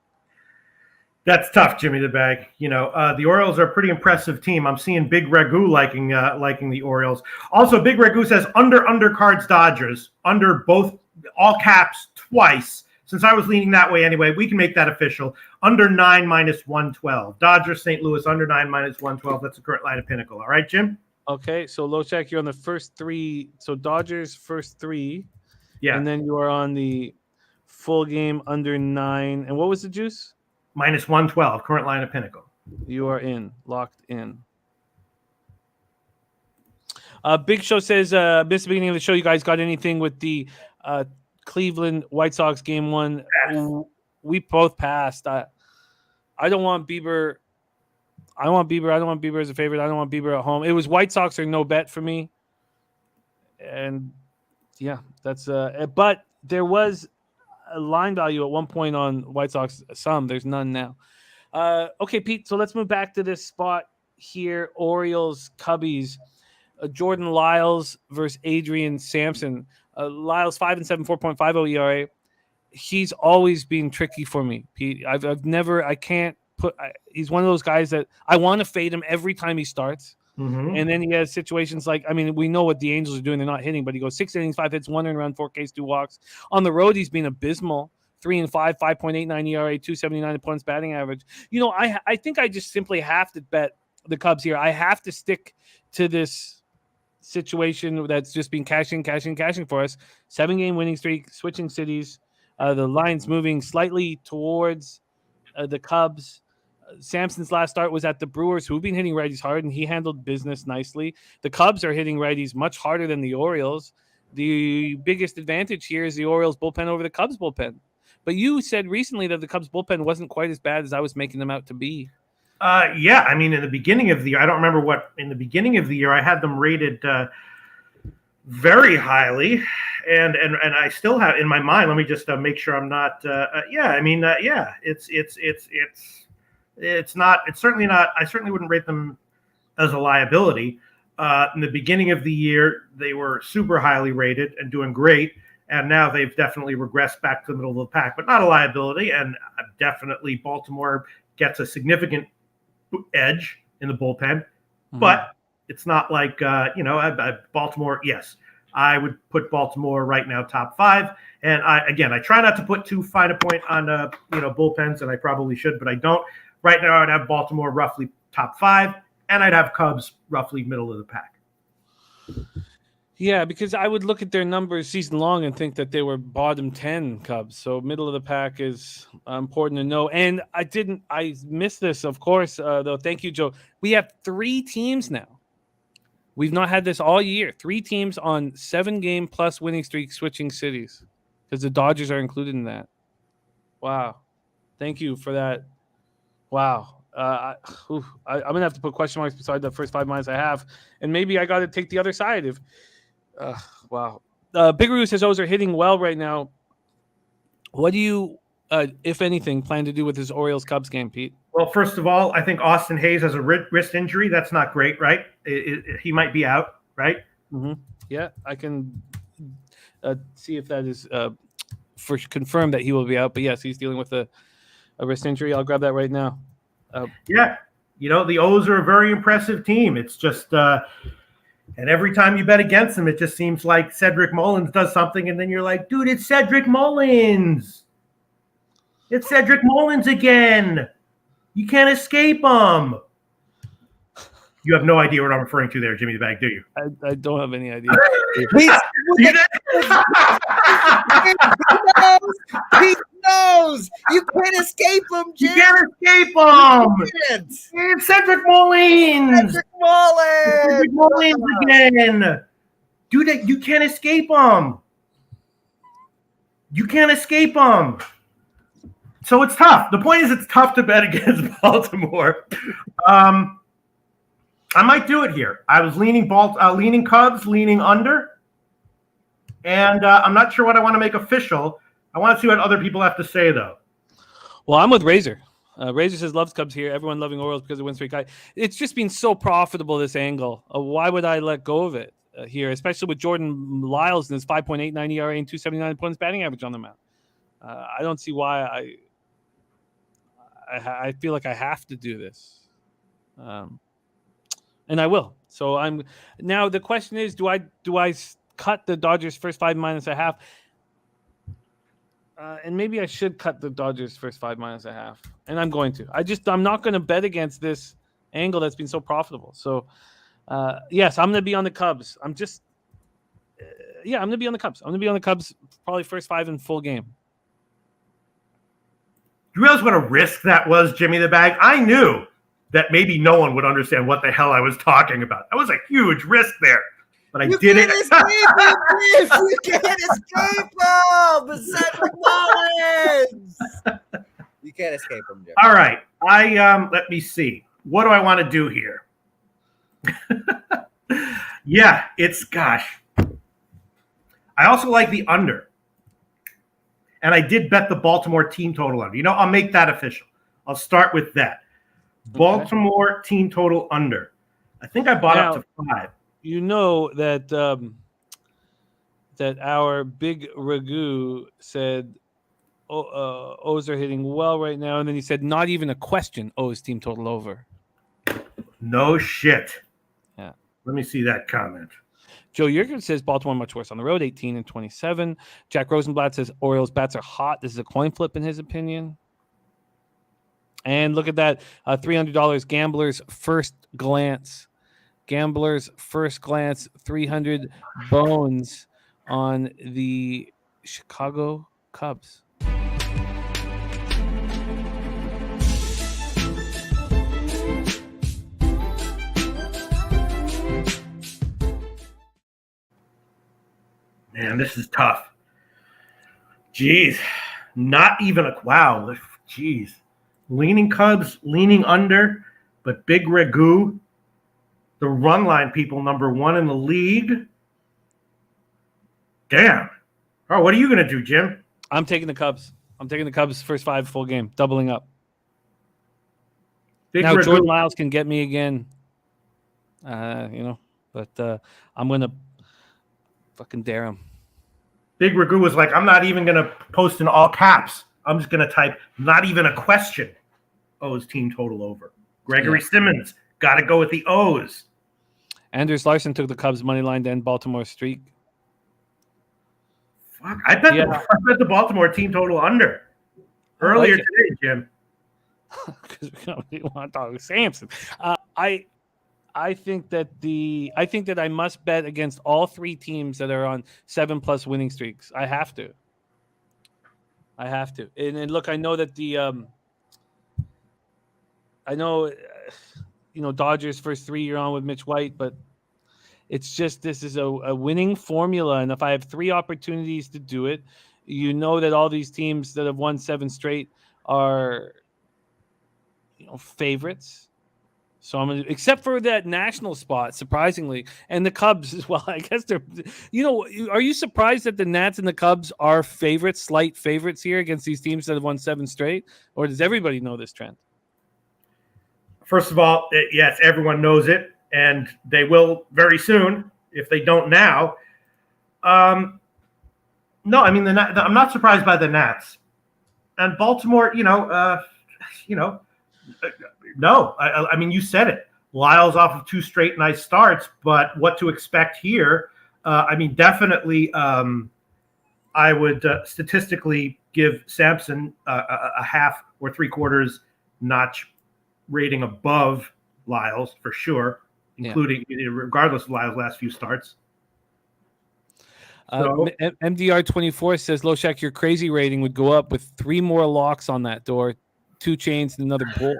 That's tough, Jimmy the Bag. The Orioles are a pretty impressive team. I'm seeing Big Ragu liking the Orioles. Also, Big Ragu says under Cards Dodgers, under both, all caps twice. Since I was leaning that way anyway, we can make that official. Under 9 minus 112. Dodgers, St. Louis, under 9 minus 112. That's the current line of Pinnacle. All right, Jim? Okay, so Loshak, you're on the first 3. So Dodgers first 3. Yeah. And then you are on the full game under 9. And what was the juice? Minus 112, current line of Pinnacle. You are in, locked in. Big Show says, missed the beginning of the show. You guys got anything with the Cleveland White Sox game 1? We both passed. I don't want Bieber. I don't want Bieber as a favorite. I don't want Bieber at home. It was White Sox or no bet for me. And yeah, that's but there was a line value at one point on White Sox. There's none now. Okay, Pete. So let's move back to this spot here. Orioles, Cubbies, Jordan Lyles versus Adrian Sampson. Lyles 5-7, 4.50 ERA. He's always been tricky for me, Pete. I can't put. He's one of those guys that I want to fade him every time he starts. Mm-hmm. And then he has situations like, we know what the Angels are doing. They're not hitting, but he goes 6 innings, 5 hits, 1 earned run, 4 Ks, 2 walks. On the road, he's been abysmal. 3-5, 5.89 ERA, 279 opponents batting average. I think I just simply have to bet the Cubs here. I have to stick to this situation that's just been cashing for us. 7-game winning streak, switching cities. The line's moving slightly towards the Cubs. Sampson's last start was at the Brewers, who've been hitting righties hard, and he handled business nicely. The Cubs are hitting righties much harder than the Orioles. The biggest advantage here is the Orioles bullpen over the Cubs bullpen. But you said recently that the Cubs bullpen wasn't quite as bad as I was making them out to be. Yeah, in the beginning of the year, I don't remember what, in the beginning of the year, I had them rated very highly, and I still have in my mind. Let me just make sure I'm not. It's not. It's certainly not. I certainly wouldn't rate them as a liability. In the beginning of the year, they were super highly rated and doing great, and now they've definitely regressed back to the middle of the pack, but not a liability. And definitely, Baltimore gets a significant edge in the bullpen, but it's not like Baltimore. Yes, I would put Baltimore right now top 5. And I try not to put too fine a point on bullpens, and I probably should, but I don't. Right now, I'd have Baltimore roughly top 5, and I'd have Cubs roughly middle of the pack. Yeah, because I would look at their numbers season long and think that they were bottom 10 Cubs. So middle of the pack is important to know. And I missed this, of course, though. Thank you, Joe. We have 3 teams now. We've not had this all year. 3 teams on 7-game plus winning streak switching cities, because the Dodgers are included in that. Wow. Thank you for that. Wow. I'm gonna have to put question marks beside the first 5 minus I have, and maybe I got to take the other side. If wow, Big Roo says O's are hitting well right now. What do you, if anything, plan to do with this Orioles Cubs game, Pete? Well, first of all, I think Austin Hayes has a wrist injury. That's not great, right? He might be out, right? Mm-hmm. Yeah, I can see if that is for confirmed that he will be out. But yes, he's dealing with a wrist injury. I'll grab that right now. Yeah, the O's are a very impressive team. It's just, and every time you bet against them, it just seems like Cedric Mullins does something, and then you're like, dude, it's Cedric Mullins. It's Cedric Mullins again. You can't escape him. You have no idea what I'm referring to there, Jimmy the Bag, do you? I don't have any idea. He knows. You can't escape him, You Jim. can't escape him. It's Cedric Mullins. Cedric Mullins. Cedric Mullins again. Dude, you can't escape him. You can't escape him. So it's tough. The point is it's tough to bet against Baltimore. I might do it here. I was leaning Cubs, leaning under. And I'm not sure what I want to make official. I want to see what other people have to say, though. Well, I'm with Razor. Razor says loves Cubs here. Everyone loving Orioles because of win streak. It's just been so profitable, this angle. Why would I let go of it here, especially with Jordan Lyles and his 5.89 ERA and 279 points batting average on the mound? I don't see why I feel like I have to do this. And I will. So I'm now. The question is, do I cut the Dodgers first 5 minus a half? And maybe I should cut the Dodgers first 5 minus a half. And I'm going to. I'm not going to bet against this angle that's been so profitable. So yes, I'm going to be on the Cubs. I'm going to be on the Cubs. I'm going to be on the Cubs probably first 5 in full game. You realize what a risk that was, Jimmy the Bag? I knew that maybe no one would understand what the hell I was talking about. That was a huge risk there, but I did it. You can't escape him, Cedric Mullins. You can't escape him, Jim. All right, let me see. What do I want to do here? Yeah, I also like the under. And I did bet the Baltimore team total under. I'll make that official. I'll start with that. Baltimore team total under. I think I bought up to 5. You know that that our big Ragu said O's are hitting well right now, and then he said not even a question. O's team total over. No shit. Yeah. Let me see that comment. Joe Jurgen says Baltimore much worse on the road, 18-27. Jack Rosenblatt says Orioles bats are hot. This is a coin flip in his opinion. And look at that, $300 Gamblers first glance. Gamblers first glance, 300 bones on the Chicago Cubs. Man, this is tough. Jeez. Not even wow. Jeez. Leaning Cubs, leaning under, but big Ragu, the run line people, number 1 in the league. Damn. All right, what are you going to do, Jim? I'm taking the Cubs. I'm taking the Cubs first 5 full game, doubling up. Big now Ragu. Jordan Lyles can get me again, but I'm going to fucking dare him. Big Ragu was like, I'm not even going to post in all caps. I'm just going to type, not even a question. O's team total over. Gregory Simmons, got to go with the O's. Anders Larson took the Cubs money line to end Baltimore's streak. Fuck, I bet the Baltimore team total under earlier today, Jim. Because we want to talk with Samson. I think that I must bet against all 3 teams that are on 7+ winning streaks. I have to. And look, I know that Dodgers first 3 year on with Mitch White, but it's just this is a winning formula, and if I have 3 opportunities to do it, that all these teams that have won 7 straight are favorites. So I'm gonna, except for that national spot, surprisingly, and the Cubs as well. I guess they're, are you surprised that the Nats and the Cubs are favorites, slight favorites here against these teams that have won 7 straight, or does everybody know this trend? First of all, yes, everyone knows it, and they will very soon if they don't now. No, I mean I'm not surprised by the Nats and Baltimore. No, I mean, you said it. Lyle's off of 2 straight nice starts, but what to expect here? I mean, definitely, I would statistically give Sampson a half or 3/4 notch rating above Lyle's for sure, including regardless of Lyle's last few starts. So, MDR24 says, Loshak, your crazy rating would go up with 3 more locks on that door, 2 chains, and another bolt.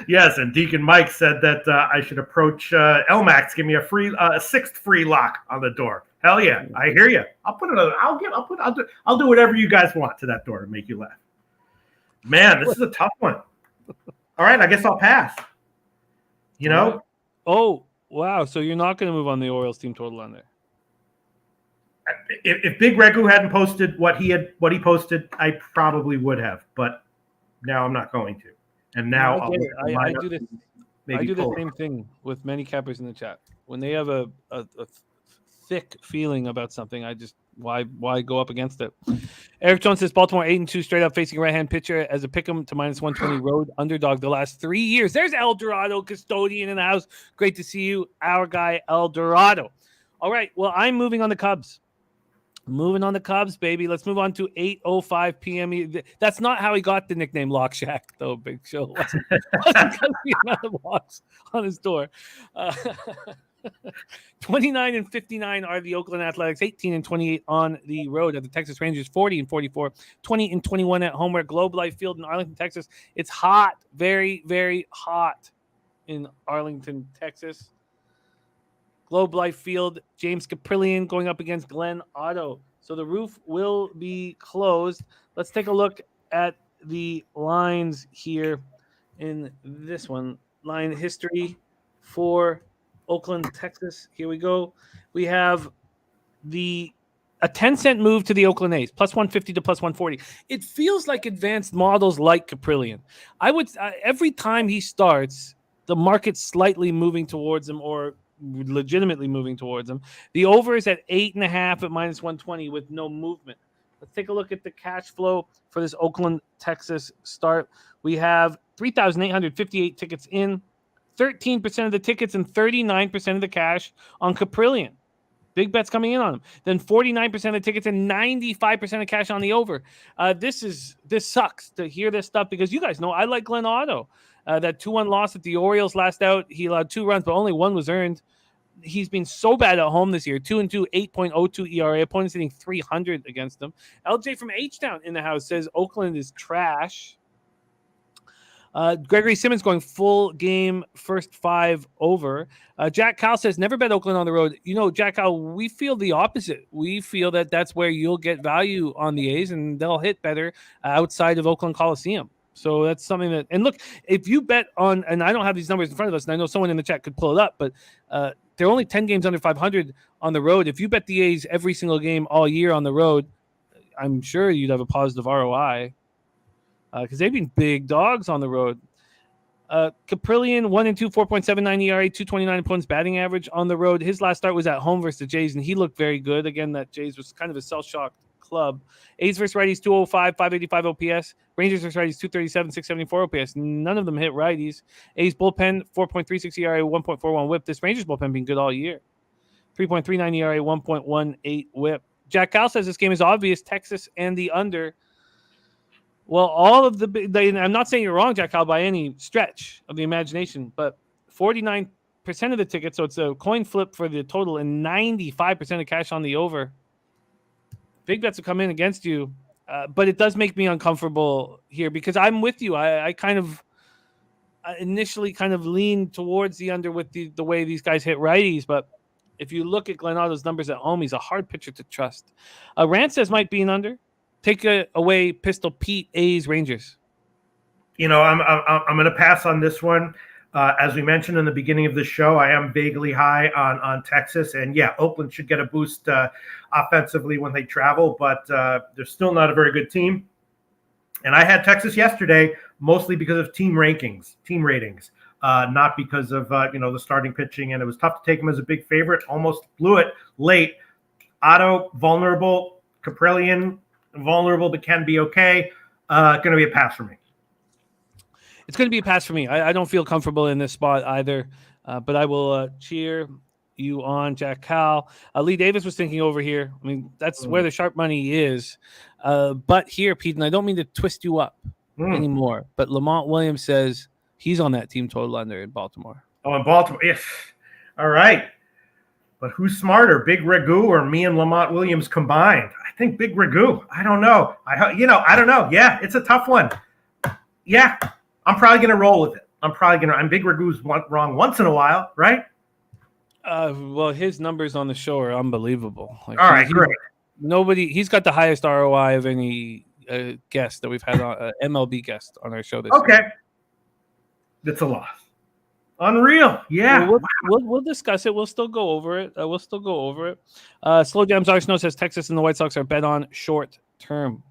Yes, and Deacon Mike said that I should approach LMAX, give me a 6th free lock on the door. Hell yeah, I hear you. I'll do whatever you guys want to that door to make you laugh. Man, this is a tough one. All right, I guess I'll pass. Oh, wow. So you're not going to move on the Orioles team total under? If Big Regu hadn't posted what he posted, I probably would have, but now I'm not going to. And now I do the same thing with many cappers in the chat. When they have a thick feeling about something, I just why go up against it? Eric Jones says Baltimore 8-2 straight up facing a right-hand pitcher as a pick'em to -120 road underdog the last 3 years. There's El Dorado custodian in the house. Great to see you, our guy El Dorado. All right, well, I'm moving on the Cubs. Moving on the Cubs, baby. Let's move on to 8:05 p.m. That's not how he got the nickname Lock Shack, though, Big Show. Wasn't because of the amount of locks on his door. 29-59 are the Oakland Athletics, 18-28 on the road at the Texas Rangers, 40-44, 20-21 at home at Globe Life Field in Arlington, Texas. It's hot, very, very hot in Arlington, Texas. Globe Life Field, James Caprillion going up against Glenn Otto. So the roof will be closed. Let's take a look at the lines here in this one. Line history for Oakland, Texas. Here we go. We have a 10-cent move to the Oakland A's, +150 to +140. It feels like advanced models like Caprillion. I would every time he starts, the market's slightly moving towards him or legitimately moving towards him. The over is at 8.5 at -120 with no movement. Let's take a look at the cash flow for this Oakland, Texas start. We have 3,858 tickets in, 13% of the tickets and 39% of the cash on Caprillion. Big bets coming in on him. Then 49% of the tickets and 95% of cash on the over. This sucks to hear this stuff because you guys know I like Glenn Otto. That 2-1 loss at the Orioles last out, he allowed 2 runs, but only 1 was earned. He's been so bad at home this year. 2-2, 8.02 ERA. Opponents hitting 300 against him. LJ from H-Town in the house says Oakland is trash. Gregory Simmons going full game, first 5 over. Jack Kyle says, never bet Oakland on the road. Jack Kyle, we feel the opposite. We feel that that's where you'll get value on the A's, and they'll hit better outside of Oakland Coliseum. So that's something that – and look, if you bet on – and I don't have these numbers in front of us, and I know someone in the chat could pull it up, but they're only 10 games under 500 on the road. If you bet the A's every single game all year on the road, I'm sure you'd have a positive ROI because they've been big dogs on the road. Caprillion, 1-2, 4.79 ERA, 229 opponents batting average on the road. His last start was at home versus the Jays, and he looked very good. Again, that Jays was kind of a cell-shocked club. A's versus righties, 205, 585 OPS. Rangers versus righties, 237, 674 OPS. None of them hit righties. A's bullpen, 4.36 ERA, 1.41 whip. This Rangers bullpen been good all year. 3.39 ERA, 1.18 whip. Jack Kyle says this game is obvious, Texas and the under. Well, all of I'm not saying you're wrong, Jack Kyle, by any stretch of the imagination, but 49% of the tickets, so it's a coin flip for the total, and 95% of cash on the over. Big bets will come in against you, but it does make me uncomfortable here because I'm with you. I kind of initially kind of leaned towards the under with the way these guys hit righties, but if you look at Glenn Otto's numbers at home, he's a hard pitcher to trust. Rand says might be an under. Take away Pistol Pete, A's, Rangers. You know, I'm going to pass on this one. As we mentioned in the beginning of the show, I am vaguely high on Texas. And yeah, Oakland should get a boost offensively when they travel, but they're still not a very good team. And I had Texas yesterday, mostly because of team ratings, not because of, the starting pitching. And it was tough to take them as a big favorite. Almost blew it late. Otto, vulnerable. Caprillion, vulnerable, but can be okay. Going to be a pass for me. It's going to be a pass for me. I don't feel comfortable in this spot either, but I will cheer you on, Jack Cal. Lee Davis was thinking over here. I mean, that's where the sharp money is. But here, Pete, and I don't mean to twist you up anymore, but Lamont Williams says he's on that team total under in Baltimore. Oh, in Baltimore. Yes. All right. But who's smarter, Big Ragu or me and Lamont Williams combined? I think Big Ragu. I don't know. I don't know. Yeah, it's a tough one. Yeah. I'm probably going to roll with it. I'm Big Ragu's wrong once in a while, right? Well, his numbers on the show are unbelievable. All right, great. He's got the highest ROI of any guest that we've had on MLB guest on our show this year. Okay. That's a loss. Unreal. Yeah. We'll discuss it. We'll still go over it. Slow Jams Arsenal says Texas and the White Sox are bet on short term.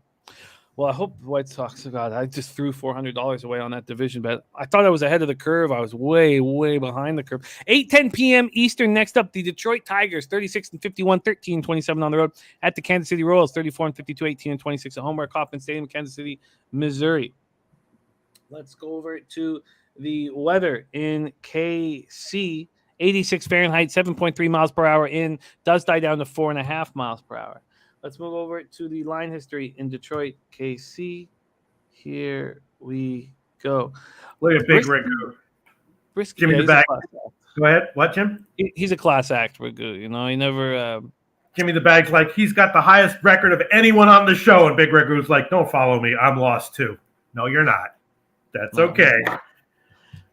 Well, I hope the White Sox. God, I just threw $400 away on that division bet. I thought I was ahead of the curve. I was way, way behind the curve. 8:10 p.m. Eastern. Next up, the Detroit Tigers, 36-51, 13-27 on the road at the Kansas City Royals, 34-52, 18-26 at home. We're at Kauffman Stadium, Kansas City, Missouri. Let's go over to the weather in KC. 86 Fahrenheit, 7.3 miles per hour in. Does die down to 4.5 miles per hour. Let's move over to the line history in Detroit, KC. Here we go. Look at Big Ragu. Give me the bag. Go ahead. What, Jim? He's a class act, Ragu. You know, he never. Give me the bag's like he's got the highest record of anyone on the show, and Big Ragu's like, don't follow me. I'm lost too. No, you're not. That's okay.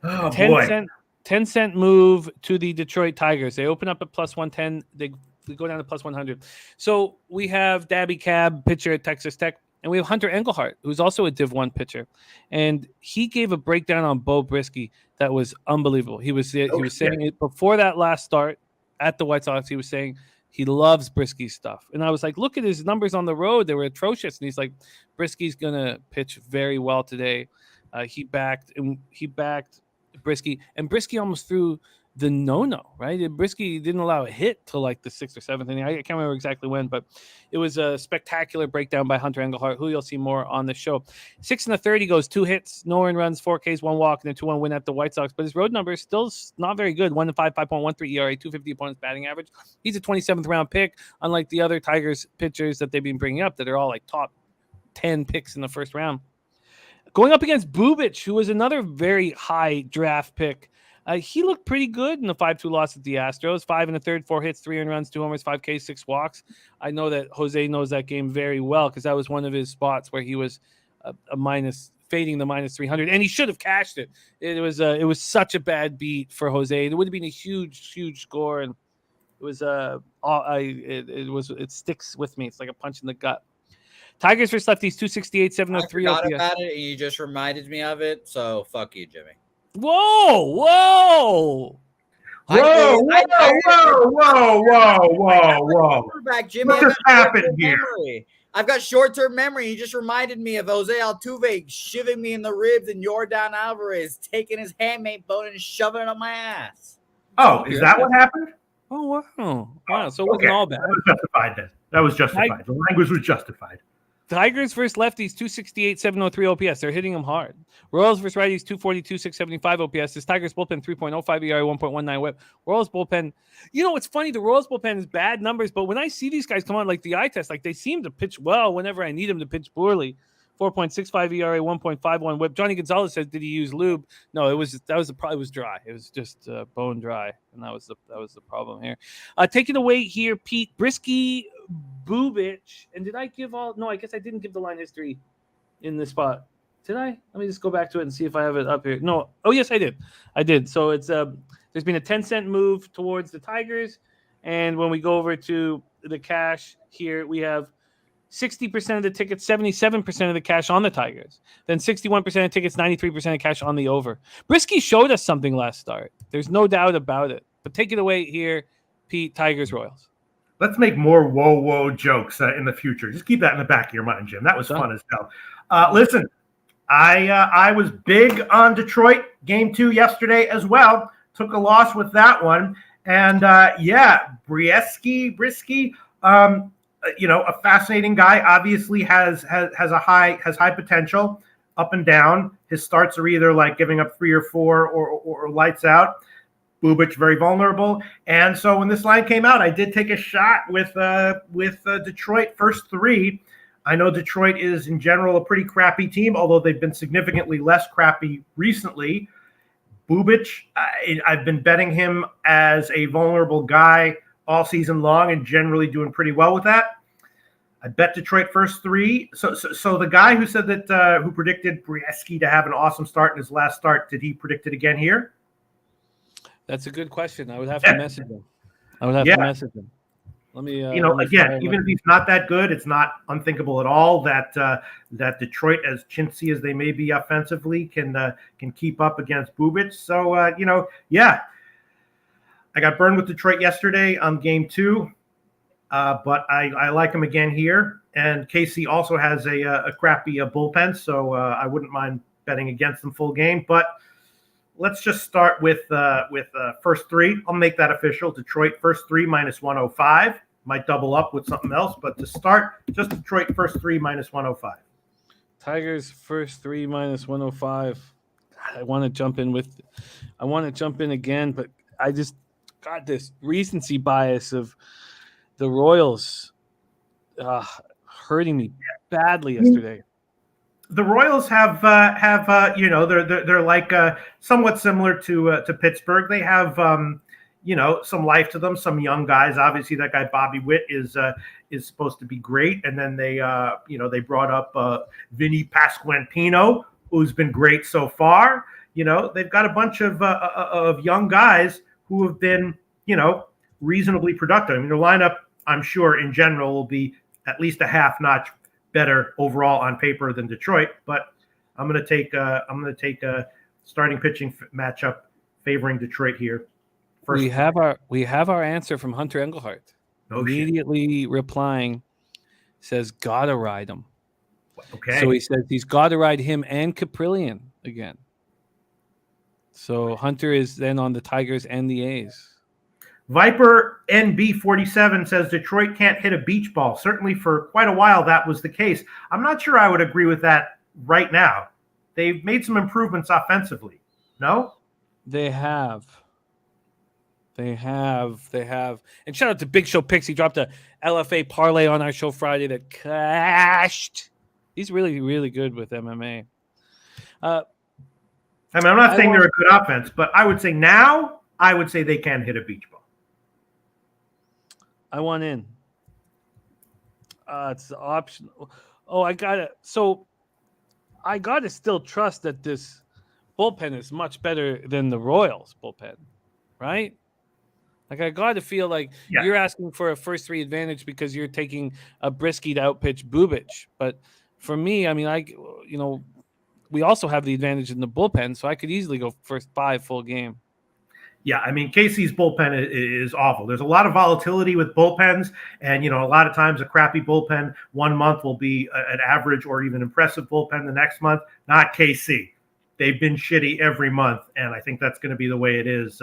Oh, 10-cent move to the Detroit Tigers. They open up at plus 110. They go down to plus 100. So we have Dabby Cab, pitcher at Texas Tech, and we have Hunter Engelhart, who's also a Div 1 pitcher. And he gave a breakdown on Bo Brisky that was unbelievable. He was saying it before that last start at the White Sox. He was saying he loves Brisky's stuff. And I was like, look at his numbers on the road. They were atrocious. And he's like, Brisky's going to pitch very well today. He backed Brisky, and Brisky almost threw the no, right? Brisky didn't allow a hit till like the 6th or 7th inning. I can't remember exactly when, but it was a spectacular breakdown by Hunter Engelhart, who you'll see more on the show. 6 in the third, he goes 2 hits, no earned runs, 4 Ks, 1 walk, and a 2-1 win at the White Sox. But his road number is still not very good. 1-5, 5.13 ERA, 250 opponent's batting average. He's a 27th round pick, unlike the other Tigers pitchers that they've been bringing up that are all like top 10 picks in the first round. Going up against Bouquett, who was another very high draft pick. He looked pretty good in the 5-2 loss at the Astros. 5 in the third, 4 hits, 3 earned runs, 2 homers, 5 Ks, 6 walks. I know that Jose knows that game very well because that was one of his spots where he was fading the minus 300, and he should have cashed it. It was such a bad beat for Jose. It would have been a huge score, and it sticks with me. It's like a punch in the gut. Tigers versus lefties, 268, 703. I forgot about it, and you just reminded me of it, so fuck you, Jimmy. Whoa! Quarterback, Jimmy, what just happened here? I've got short-term memory. He just reminded me of Jose Altuve shivving me in the ribs and Yordan Alvarez taking his handmade bone and shoving it on my ass. Oh, is that what happened? Oh, wow. So it wasn't all bad. That was justified then. That was justified. The language was justified. Tigers versus lefties, 268, 703 OPS. They're hitting them hard. Royals versus righties, 242, 675 OPS. This Tigers bullpen, 3.05 ERA, 1.19 whip. Royals bullpen, you know, it's funny. The Royals bullpen is bad numbers, but when I see these guys come on, like the eye test, like they seem to pitch well whenever I need them to pitch poorly. 4.65 ERA, 1.51 whip. Johnny Gonzalez says, did he use lube? No, it was dry. It was just bone dry, and that was the problem here. Taking away here, Pete Brisky, Bouquett, and did I give all? No, I guess I didn't give the line history in this spot. Did I? Let me just go back to it and see if I have it up here. No. Oh, yes, I did. So it's there's been a 10-cent move towards the Tigers, and when we go over to the cash here, we have 60% of the tickets, 77% of the cash on the Tigers. Then 61% of tickets, 93% of cash on the over. Brisky showed us something last start. There's no doubt about it. But take it away here, Pete, Tigers, Royals. Let's make more whoa jokes in the future. Just keep that in the back of your mind, Jim. That was fun as hell. Listen, I was big on Detroit game 2 yesterday as well. Took a loss with that one. And Brisky, a fascinating guy. Obviously has high potential, up and down. His starts are either like giving up 3 or 4 or lights out. Bouquett very vulnerable. And so when this line came out, I did take a shot with Detroit first 3. I know Detroit is in general a pretty crappy team, although they've been significantly less crappy recently. Bouquett, I've been betting him as a vulnerable guy all season long and generally doing pretty well with that. I bet Detroit first 3. So the guy who said that who predicted Brieski to have an awesome start in his last start, did he predict it again here? That's a good question. I would have to message him. Let me. Again, even if he's not that good, it's not unthinkable at all that Detroit, as chintzy as they may be offensively, can keep up against Bouquett. So I got burned with Detroit yesterday on game 2, but I like him again here. And KC also has a crappy bullpen, so I wouldn't mind betting against them full game. But let's just start with first 3. I'll make that official. Detroit first 3 minus 105. Might double up with something else, but to start, just Detroit first 3 minus 105. Tigers first 3 minus 105. God, I want to jump in again, but I just got this recency bias of the Royals hurting me badly yesterday. The Royals have they're like somewhat similar to Pittsburgh. They have some life to them, some young guys. Obviously, that guy Bobby Witt is supposed to be great, and then they brought up Vinny Pasquantino, who's been great so far. They've got a bunch of young guys who have been reasonably productive. I mean, their lineup, I'm sure, in general, will be at least a half notch better overall on paper than Detroit, but I'm going to take a starting pitching matchup favoring Detroit here. First, we have our answer from Hunter Engelhardt. Immediately replying, says gotta ride him. Okay. So he says he's got to ride him and Caprillion again. So Hunter is then on the Tigers and the A's. Viper NB47 says Detroit can't hit a beach ball. Certainly for quite a while that was the case. I'm not sure I would agree with that right now. They've made some improvements offensively. No? They have. And shout out to Big Show Picks. He dropped a LFA parlay on our show Friday that cashed. He's really, really good with MMA. I'm not saying they're a good offense, but I would say they can hit a beach ball. I want in. It's optional. Oh, I got it. So I got to still trust that this bullpen is much better than the Royals bullpen, right? Like I got to feel like you're asking for a first 3 advantage because you're taking a Brisky to outpitch Bouquett. But for me, I mean, we also have the advantage in the bullpen, so I could easily go first 5 full game. Yeah, I mean, KC's bullpen is awful. There's a lot of volatility with bullpens, and, a lot of times a crappy bullpen one month will be an average or even impressive bullpen the next month. Not KC. They've been shitty every month, and I think that's going to be the way it is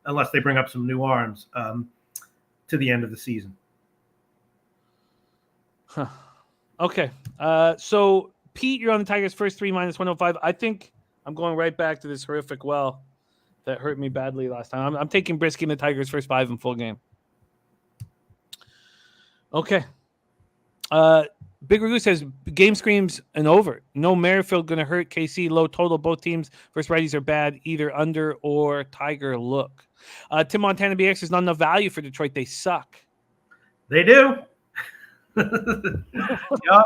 unless they bring up some new arms to the end of the season. Huh. Okay. So, Pete, you're on the Tigers first 3 minus 105. I think I'm going right back to this horrific well that hurt me badly last time. I'm taking Brisky and the Tigers first 5 in full game. Okay. Big Ragoo says game screams and over. No Merrifield going to hurt KC. Low total. Both teams versus righties are bad. Either under or Tiger look. Tim Montana BX is not enough value for Detroit. They suck. They do. Yep.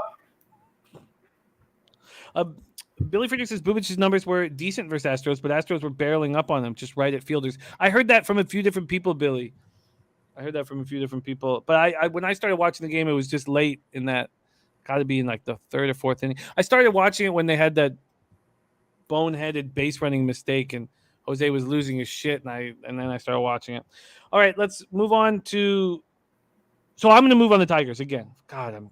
Billy Friedrich says Bubic's numbers were decent versus Astros, but Astros were barreling up on them, just right at fielders. I heard that from a few different people, Billy. But I when I started watching the game, it was just late in that got to be in like the third or fourth inning. I started watching it when they had that boneheaded base running mistake and Jose was losing his shit, and then I started watching it. All right, let's move on to. So I'm going to move on the Tigers again. God.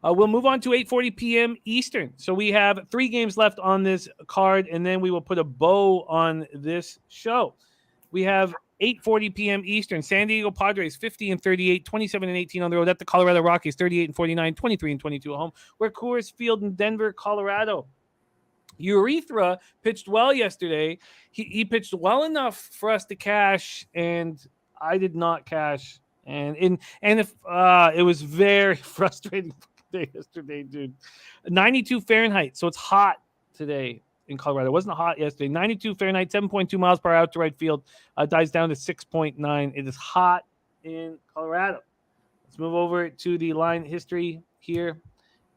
We'll move on to 8:40 p.m. Eastern. So we have 3 games left on this card, and then we will put a bow on this show. We have 8:40 p.m. Eastern. San Diego Padres 50-38, 27-18 on the road at the Colorado Rockies 38-49, 23-22 at home. We're Coors Field in Denver, Colorado. Urethra pitched well yesterday. He pitched well enough for us to cash, and I did not cash. And if it was very frustrating day yesterday, dude. 92 Fahrenheit, so it's hot today in Colorado. It wasn't hot yesterday. 92 Fahrenheit, 7.2 miles per hour out to right field. Dies down to 6.9. It is hot in Colorado. Let's move over to the line history here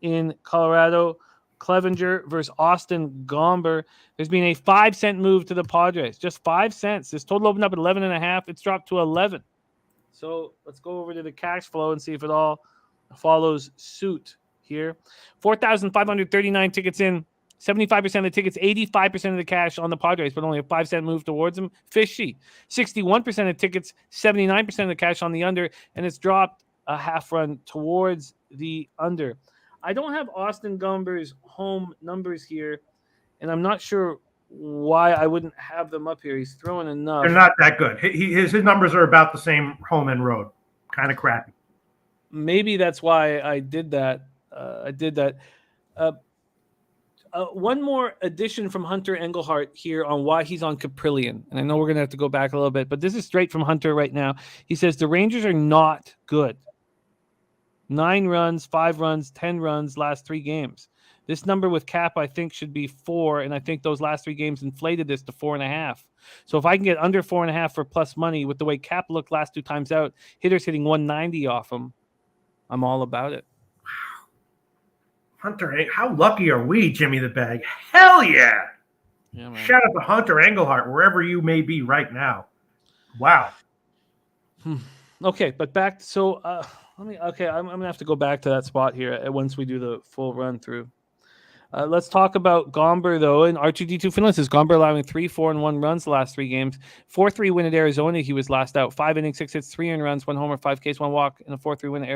in Colorado. Clevenger versus Austin Gomber. There's been a 5-cent move to the Padres. Just 5 cents. This total opened up at 11.5. It's dropped to 11. So let's go over to the cash flow and see if it all follows suit here. 4,539 tickets in. 75% of the tickets, 85% of the cash on the Padres, but only a 5-cent move towards them. Fishy. 61% of tickets, 79% of the cash on the under, and it's dropped a half run towards the under. I don't have Austin Gomber's home numbers here, and I'm not sure why I wouldn't have them up here. He's throwing enough. They're not that good. His numbers are about the same home and road. Kind of crappy. Maybe that's why I did that. One more addition from Hunter Engelhart here on why he's on Caprillion. And I know we're going to have to go back a little bit, but this is straight from Hunter right now. He says the Rangers are not good. 9 runs, 5 runs, 10 runs last 3 games. This number with Cap, I think, should be 4, and I think those last 3 games inflated this to 4.5. So if I can get under 4.5 for plus money with the way Cap looked last 2 times out, hitters hitting 190 off him, I'm all about it. Hunter, how lucky are we, Jimmy the Bag? Hell yeah! Man. Shout out to Hunter Engelhart, wherever you may be right now. Wow. Okay, but back. So I'm gonna have to go back to that spot here once we do the full run through. Let's talk about Gomber, though. And R2D2 Finland says Gomber allowing 3, 4, and 1 runs the last 3 games. 4-3 win at Arizona. He was last out. 5 innings, 6 hits, 3 earned runs, 1 homer, 5 Ks, 1 walk, and a 4-3 win at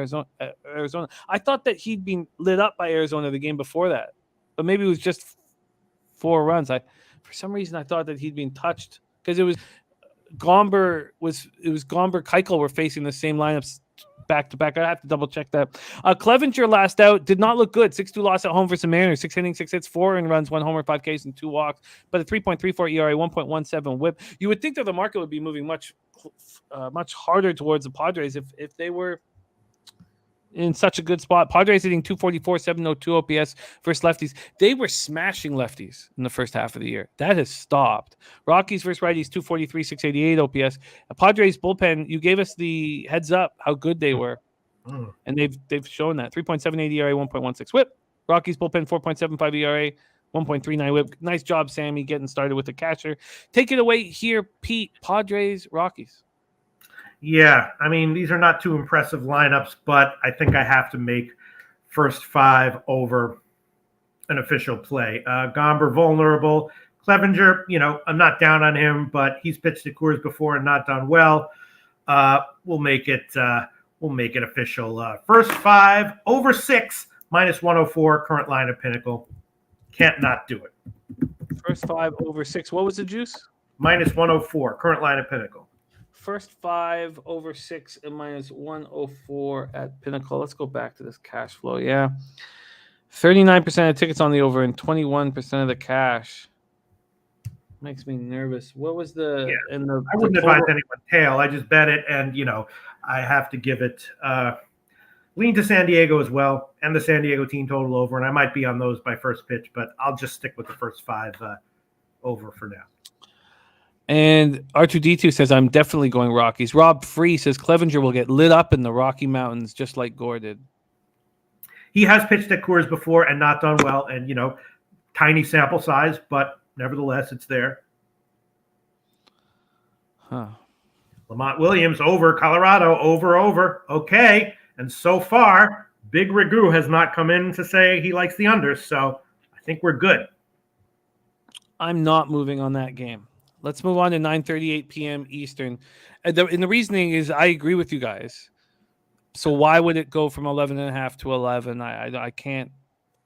Arizona. I thought that he'd been lit up by Arizona the game before that, but maybe it was just 4 runs. For some reason, I thought that he'd been touched because it was Gomber Keuchel were facing the same lineups back to back. I have to double check that. Clevenger last out did not look good. 6-2 loss at home versus the Mariners. 6 innings, 6 hits, 4 earned runs, 1 homer, 5 Ks, and 2 walks. But a 3.34 ERA, 1.17 WHIP. You would think that the market would be moving much harder towards the Padres if they were in such a good spot. Padres hitting 244, 702 OPS versus lefties. They were smashing lefties in the first half of the year. That has stopped. Rockies versus righties, 243, 688 OPS. Padres bullpen, you gave us the heads up how good they were. And they've shown that. 3.78 ERA, 1.16 WHIP. Rockies bullpen, 4.75 ERA, 1.39 WHIP. Nice job, Sammy, getting started with the catcher. Take it away here, Pete. Padres, Rockies. Yeah, I mean, these are not too impressive lineups, but I think I have to make first 5 over an official play. Gomber vulnerable. Clevenger, I'm not down on him, but he's pitched at Coors before and not done well. We'll make it official. First 5 over 6 minus 104 current line of Pinnacle. Can't not do it. First 5 over 6. What was the juice? Minus 104 current line of Pinnacle. First 5 over 6 and minus 104 at Pinnacle. Let's go back to this cash flow. Yeah. 39% of tickets on the over and 21% of the cash. Makes me nervous. What was the... Yeah. I wouldn't advise anyone tail. I just bet it, and, I have to give it... lean to San Diego as well, and the San Diego team total over, and I might be on those by first pitch, but I'll just stick with the first 5 over for now. And R2D2 says, I'm definitely going Rockies. Rob Free says Clevenger will get lit up in the Rocky Mountains just like Gore did. He has pitched at Coors before and not done well, and, tiny sample size, but nevertheless, it's there. Huh. Lamont Williams over, Colorado, over. Okay, and so far, Big Ragu has not come in to say he likes the unders, so I think we're good. I'm not moving on that game. Let's move on to 9:38 p.m. Eastern. And the reasoning is I agree with you guys. So why would it go from 11.5 to 11? I can't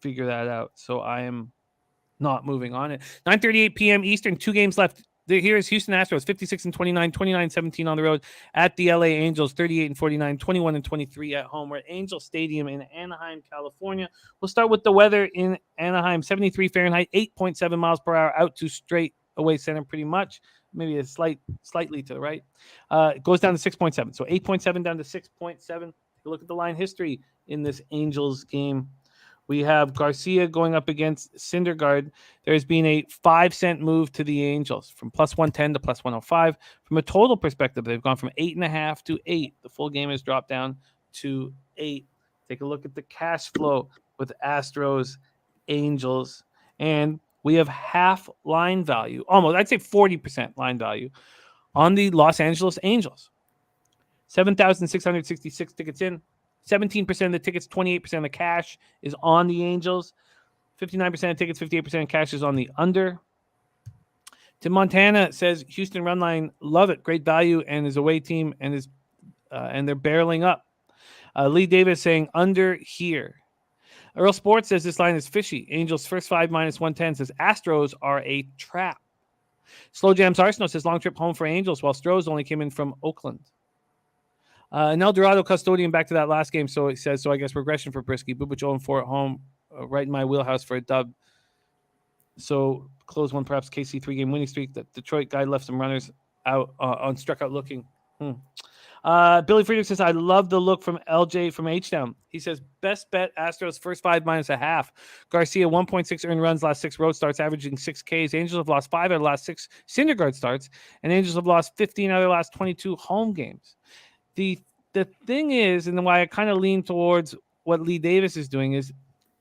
figure that out. So I am not moving on it. 9:38 p.m. Eastern, 2 games left. Here is Houston Astros, 56-29, 29-17 on the road at the LA Angels, 38-49, 21-23 at home. We're at Angel Stadium in Anaheim, California. We'll start with the weather in Anaheim, 73 Fahrenheit, 8.7 miles per hour, out to straight away center pretty much. Maybe a slightly to the right. It goes down to 6.7. So 8.7 down to 6.7. Take a look at the line history in this Angels game. We have Garcia going up against Syndergaard. There's been a 5-cent move to the Angels from plus 110 to plus 105. From a total perspective, they've gone from 8.5 to 8. The full game has dropped down to 8. Take a look at the cash flow with Astros, Angels, and we have half line value, almost, I'd say 40% line value on the Los Angeles Angels. 7,666 tickets in. 17% of the tickets, 28% of the cash is on the Angels. 59% of tickets, 58% of cash is on the under. Tim Montana says Houston run line, love it, great value, and his away team and they're barreling up. Lee Davis saying under here. Earl Sports says this line is fishy. Angels first 5 minus 110 says Astros are a trap. Slow Jams Arsenal says long trip home for Angels, while Stros only came in from Oakland. An El Dorado custodian back to that last game. So it says, so I guess regression for Brisky. Bubich 0-4 at home, right in my wheelhouse for a dub. So close one, perhaps KC 3-game winning streak. That Detroit guy left some runners out on struck out looking. Billy Friedrich says, I love the look from LJ from H-Town. He says, best bet Astros first 5 minus a half. Garcia 1.6 earned runs last 6 road starts, averaging 6 Ks. Angels have lost 5 out of the last 6 Syndergaard starts, and Angels have lost 15 out of the last 22 home games. The thing is, and why I kind of lean towards what Lee Davis is doing is,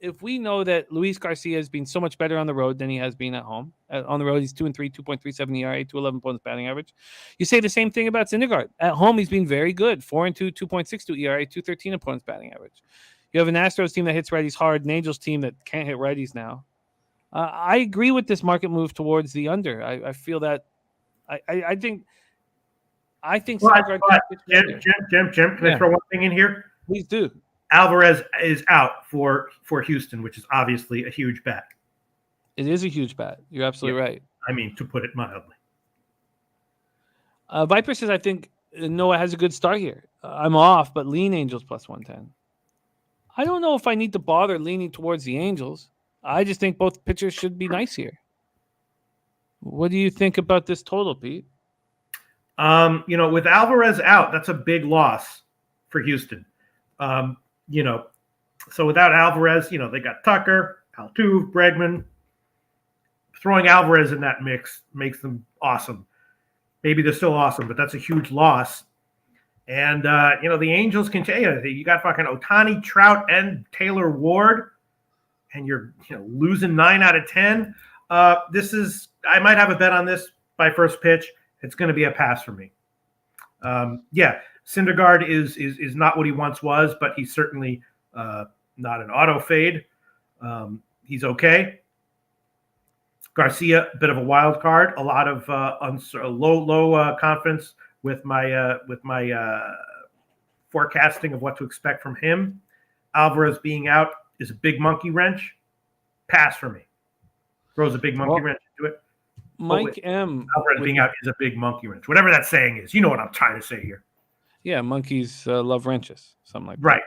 if we know that Luis Garcia has been so much better on the road than he has been at home. On the road, he's 2-3, 2.37 ERA, 211 points batting average. You say the same thing about Syndergaard. At home, he's been very good, 4-2, 2.62 ERA, 213 opponents batting average. You have an Astros team that hits righties hard, an Angels team that can't hit righties now. I agree with this market move towards the under. I feel that I think. Jim, can I throw one thing in here? Please do. Alvarez is out for Houston, which is obviously a huge bet. It is a huge bet. You're absolutely right. I mean, to put it mildly. Viper says, I think Noah has a good start here. I'm off, but lean Angels plus 110. I don't know if I need to bother leaning towards the Angels. I just think both pitchers should be nice here. What do you think about this total, Pete? With Alvarez out, that's a big loss for Houston. So without Alvarez, they got Tucker, Altuve, Bregman. Throwing Alvarez in that mix makes them awesome. Maybe they're still awesome, but that's a huge loss. And, the Angels can tell you got fucking Ohtani, Trout, and Taylor Ward, and you're losing 9 out of 10. I might have a bet on this by first pitch. It's going to be a pass for me. Syndergaard is not what he once was, but he's certainly not an auto fade. He's okay. Garcia, a bit of a wild card. A lot of low confidence with my forecasting of what to expect from him. Alvarez being out is a big monkey wrench. Pass for me. Throws a big monkey wrench into it. Mike M. Alvarez being out is a big monkey wrench. Whatever that saying is, you know what I'm trying to say here. Yeah, monkeys love wrenches, something like that.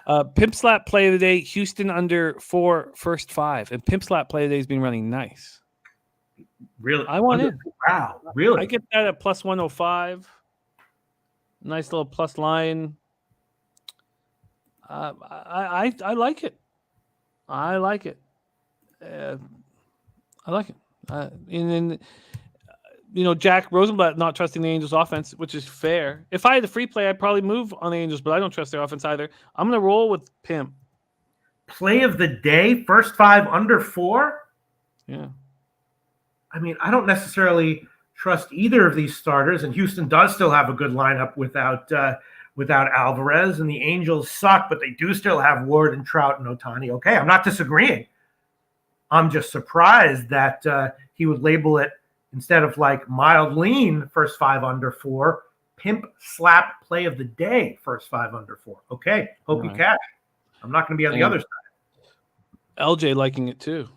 Right. Pimp Slap play of the day, Houston under 4 first 5. And Pimp Slap play of the day has been running nice. Really? I want it. Wow, really? I get that at plus 105. Nice little plus line. I like it. I like it. I like it. And then, Jack Rosenblatt not trusting the Angels offense, which is fair. If I had the free play, I'd probably move on the Angels, but I don't trust their offense either. I'm going to roll with Pimp. Play of the day, first 5 under 4? Yeah. I mean, I don't necessarily trust either of these starters, and Houston does still have a good lineup without without Alvarez, and the Angels suck, but they do still have Ward and Trout and Ohtani. Okay, I'm not disagreeing. I'm just surprised that he would label it, instead of like mild lean, first 5 under 4, pimp slap play of the day, first 5 under 4. Okay, hope you cash. I'm not going to be on the other side. LJ liking it too.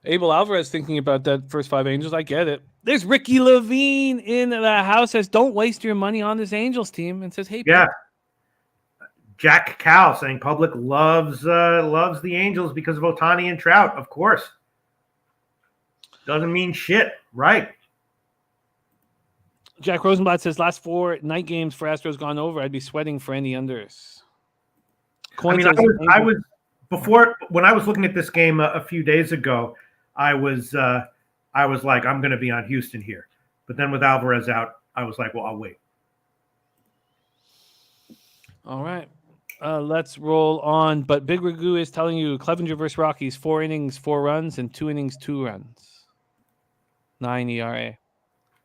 Abel Alvarez thinking about that first 5 Angels. I get it. There's Ricky Levine in the house, says, don't waste your money on this Angels team, and says, hey, yeah. Jack Cal saying public loves the Angels because of Ohtani and Trout. Of course. Doesn't mean shit. Right. Jack Rosenblatt says, last 4 night games for Astros gone over. I'd be sweating for any unders. I mean, I was before, when I was looking at this game a few days ago, I was like, I'm going to be on Houston here. But then with Alvarez out, I was like, well, I'll wait. All right. Let's roll on. But Big Ragu is telling you Clevenger versus Rockies, 4 innings, 4 runs, and 2 innings, 2 runs. 9 ERA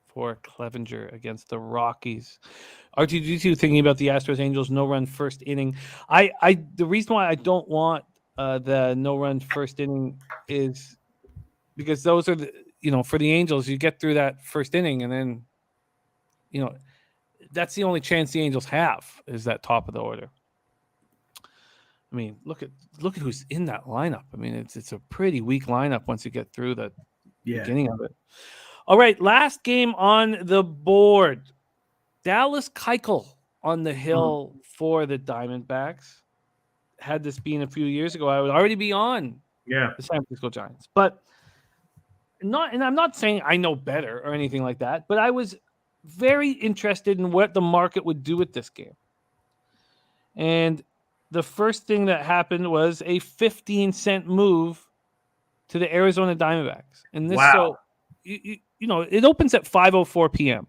for Clevenger against the Rockies. RTG2 thinking about the Astros Angels no-run first inning. The reason why I don't want the no-run first inning is because those are for the Angels, you get through that first inning and then that's the only chance the Angels have is that top of the order. I mean, look at who's in that lineup. I mean, it's a pretty weak lineup once you get through the beginning of it. All right, last game on the board. Dallas Keuchel on the hill for the Diamondbacks. Had this been a few years ago, I would already be on the San Francisco Giants. But I'm not saying I know better or anything like that, but I was very interested in what the market would do with this game. And the first thing that happened was a 15-cent move to the Arizona Diamondbacks. And this, so it opens at 5:04 p.m.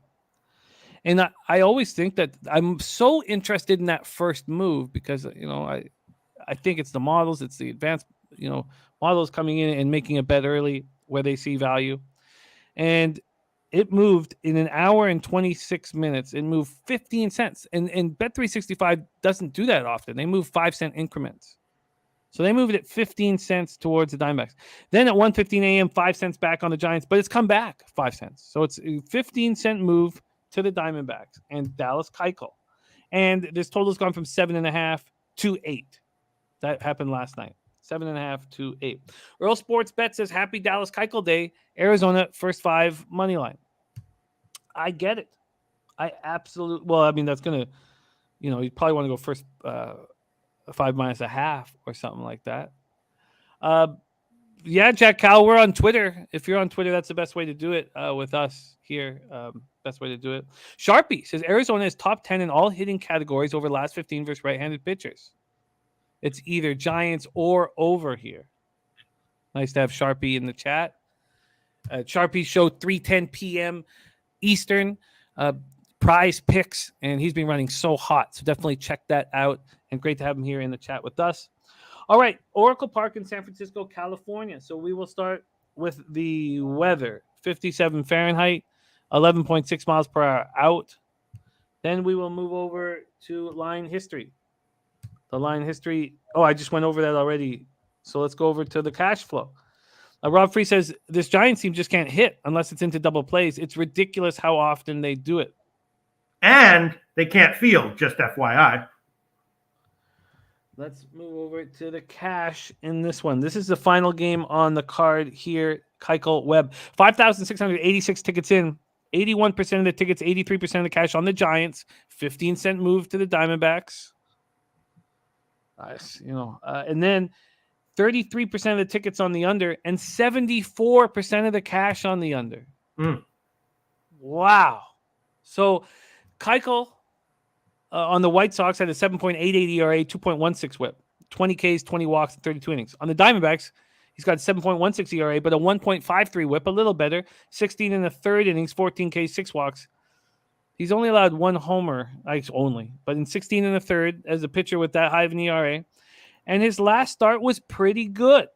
And I always think that I'm so interested in that first move because, I think it's the models, it's the advanced, models coming in and making a bet early where they see value. And it moved in an hour and 26 minutes. It moved 15 cents. And Bet365 doesn't do that often. They move 5-cent increments. So they moved it 15 cents towards the Diamondbacks. Then at 1:15 a.m., 5 cents back on the Giants, but it's come back 5 cents. So it's a 15-cent move to the Diamondbacks and Dallas Keuchel. And this total has gone from 7.5 to 8. That happened last night. 7.5 to 8. Earl Sports Bet says happy Dallas Keuchel Day. Arizona first 5 money line. I get it. I absolutely. Well, I mean that's gonna, you probably want to go first 5 minus a half or something like that. Jack Cal, we're on Twitter. If you're on Twitter, that's the best way to do it with us here. Best way to do it. Sharpie says Arizona is top 10 in all hitting categories over the last 15 versus right-handed pitchers. It's either Giants or over here. Nice to have Sharpie in the chat. Sharpie show 3:10 p.m. Eastern. Prize picks, and he's been running so hot. So definitely check that out. And great to have him here in the chat with us. All right, Oracle Park in San Francisco, California. So we will start with the weather. 57 Fahrenheit, 11.6 miles per hour out. Then we will move over to line history. The line history. Oh, I just went over that already. So let's go over to the cash flow. Rob Free says this Giants team just can't hit unless it's into double plays. It's ridiculous how often they do it. And they can't field, just FYI. Let's move over to the cash in this one. This is the final game on the card here. Keuchel Webb. 5,686 tickets in. 81% of the tickets, 83% of the cash on the Giants. 15-cent move to the Diamondbacks. Nice, and then 33% of the tickets on the under and 74% of the cash on the under. Wow. So Keuchel on the White Sox had a 7.88 ERA, 2.16 whip, 20 Ks, 20 walks, and 32 innings. On the Diamondbacks, he's got 7.16 ERA, but a 1.53 whip, a little better, 16 in the third innings, 14 Ks, 6 walks. He's only allowed 1 homer, but in 16 in the third as a pitcher with that high of an ERA. And his last start was pretty good.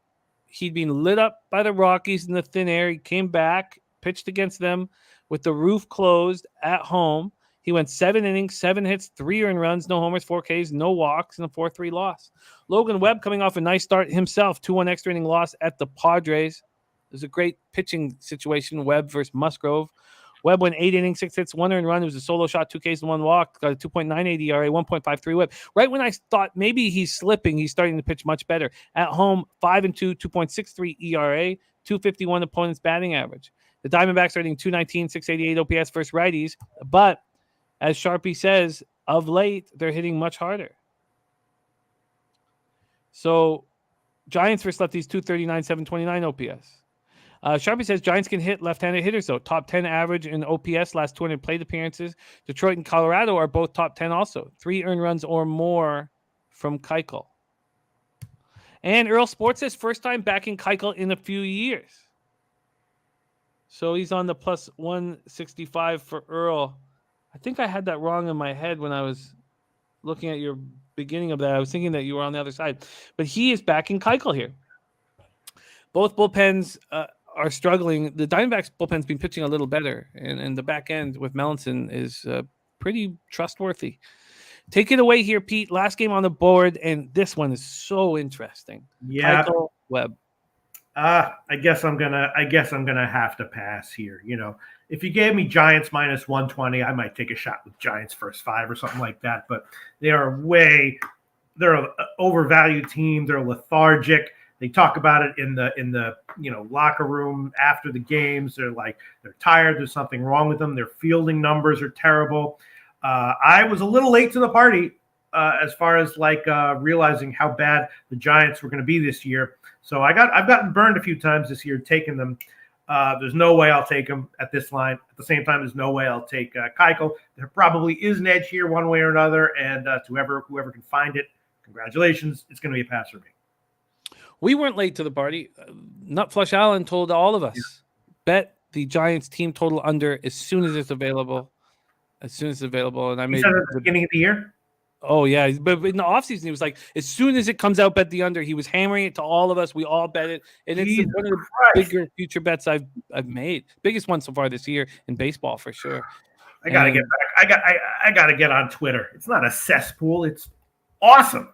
He'd been lit up by the Rockies in the thin air. He came back, pitched against them with the roof closed at home. He went 7 innings, 7 hits, 3 earned runs, no homers, 4 Ks, no walks, and a 4-3 loss. Logan Webb coming off a nice start himself, 2-1 extra inning loss at the Padres. It was a great pitching situation, Webb versus Musgrove. Webb went 8 innings, 6 hits, 1 earned run. It was a solo shot, 2 Ks and 1 walk. Got a 2.98 ERA, 1.53 WHIP. Right when I thought maybe he's slipping, he's starting to pitch much better. At home, 5-2, 2.63 ERA, 251 opponent's batting average. The Diamondbacks are hitting 219, 688 OPS versus righties. But as Sharpie says, of late, they're hitting much harder. So Giants versus lefties, 239, 729 OPS. Sharpie says Giants can hit left-handed hitters, though. Top 10 average in OPS, last 200 plate appearances. Detroit and Colorado are both top 10 also. 3 earned runs or more from Keuchel. And Earl Sports says first time backing Keuchel in a few years. So he's on the plus 165 for Earl. I think I had that wrong in my head when I was looking at your beginning of that. I was thinking that you were on the other side. But he is backing Keuchel here. Both bullpens are struggling. The Diamondbacks bullpen's been pitching a little better, and the back end with Melanson is pretty trustworthy. Take it away here, Pete. Last game on the board, and this one is so interesting. Yeah, Keuchel, Webb. I guess I'm gonna have to pass here. You know, if you gave me Giants minus 120, I might take a shot with Giants first 5 or something like that. But they're an overvalued team. They're lethargic. They talk about it in the locker room after the games. They're tired. There's something wrong with them. Their fielding numbers are terrible. I was a little late to the party as far as realizing how bad the Giants were going to be this year. So I've gotten burned a few times this year taking them. There's no way I'll take them at this line. At the same time, there's no way I'll take Keuchel. There probably is an edge here one way or another, and to whoever can find it, congratulations. It's going to be a pass for me. We weren't late to the party. Nut Flush Allen told all of us, bet the Giants team total under as soon as it's available. As soon as it's available. And I made at the beginning of the year? Oh, yeah. But in the offseason, he was like, as soon as it comes out, bet the under. He was hammering it to all of us. We all bet it. And it's one of the bigger future bets I've made. Biggest one so far this year in baseball, for sure. I got to get back. I got to get on Twitter. It's not a cesspool. It's awesome.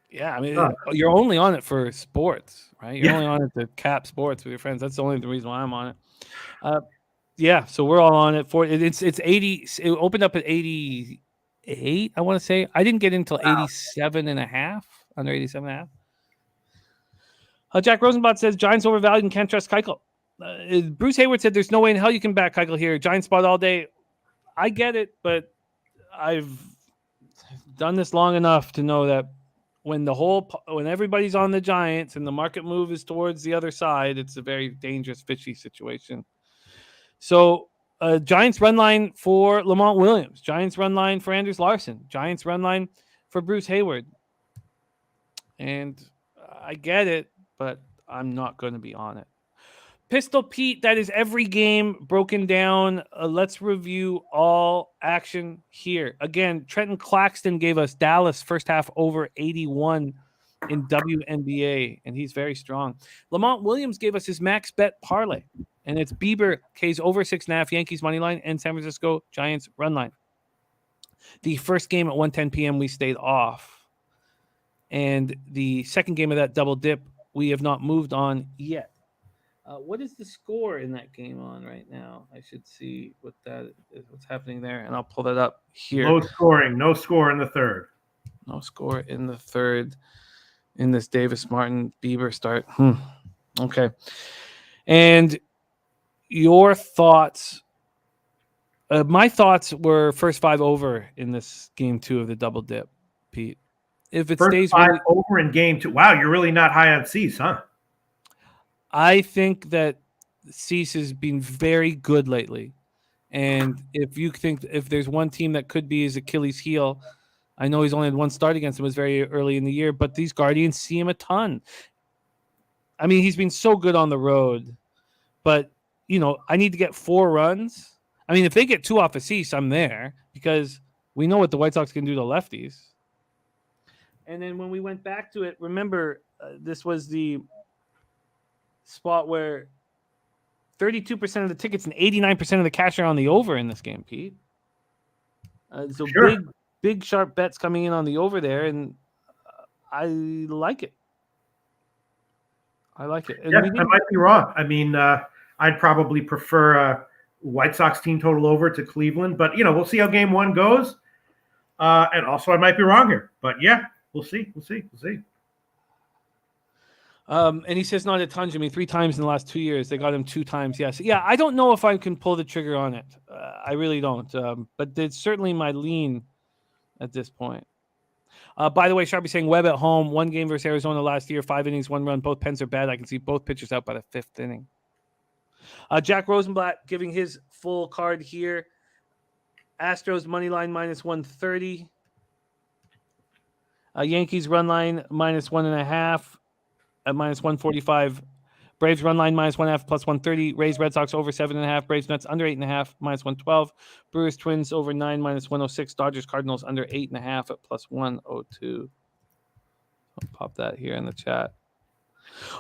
Yeah, I mean, you're only on it for sports, right? You're only on it to cap sports with your friends. That's the only reason why I'm on it. Yeah, so we're all on it for it. It's 80. It opened up at 88, I want to say. I didn't get until 87 and a half, under 87 and a half. Jack Rosenblatt says Giants overvalued and can't trust Keuchel. Bruce Hayward said there's no way in hell you can back Keuchel here. Giants spot all day. I get it, but I've done this long enough to know that when everybody's on the Giants and the market move is towards the other side, it's a very dangerous, fishy situation. So Giants run line for Lamont Williams, Giants run line for Anders Larson, Giants run line for Bruce Hayward. And I get it, but I'm not going to be on it. Pistol Pete, that is every game broken down. Let's review all action here. Again, Trenton Claxton gave us Dallas first half over 81 in WNBA, and he's very strong. Lamont Williams gave us his max bet parlay, and it's Bieber K's over 6.5, Yankees money line, and San Francisco Giants run line. The first game at 1:10 p.m. we stayed off, and the second game of that double dip we have not moved on yet. What is the score in that game on right now? I should see what's happening there, and I'll pull that up here. Low scoring. No score in the third. No score in the third in this Davis Martin Bieber start. Okay. And your thoughts? My thoughts were first 5 over in this game 2 of the double dip, Pete. If it stays 5 over in game 2. Wow, you're really not high on Cease, huh? I think that Cease has been very good lately. And if there's one team that could be his Achilles heel, I know he's only had one start against him. It was very early in the year, but these Guardians see him a ton. I mean, he's been so good on the road, but I need to get 4 runs. I mean, if they get 2 off of Cease, I'm there because we know what the White Sox can do to lefties. And then when we went back to it, remember, this was the spot where 32% of the tickets and 89% of the cash are on the over in this game, Pete. So Sure. big sharp bets coming in on the over there, and I like it. And Yeah, I might be wrong. I mean, I'd probably prefer White Sox team total over to Cleveland, but we'll see how game one goes. And also, I might be wrong here, but yeah, we'll see. And he says not a ton. I mean, 3 times in the last 2 years. They got him 2 times. Yes. Yeah, I don't know if I can pull the trigger on it. I really don't. But it's certainly my lean at this point. By the way, Sharpie saying Webb at home, 1 game versus Arizona last year, 5 innings, 1 run. Both pens are bad. I can see both pitchers out by the 5th inning. Jack Rosenblatt giving his full card here. Astros money line -130. Yankees run line -1.5 at -145. Braves run line -1.5 +130. Rays Red Sox over 7.5. Braves Mets under 8.5 -112. Brewers Twins over 9 -106. Dodgers Cardinals under 8.5 at +102. I'll pop that here in the chat.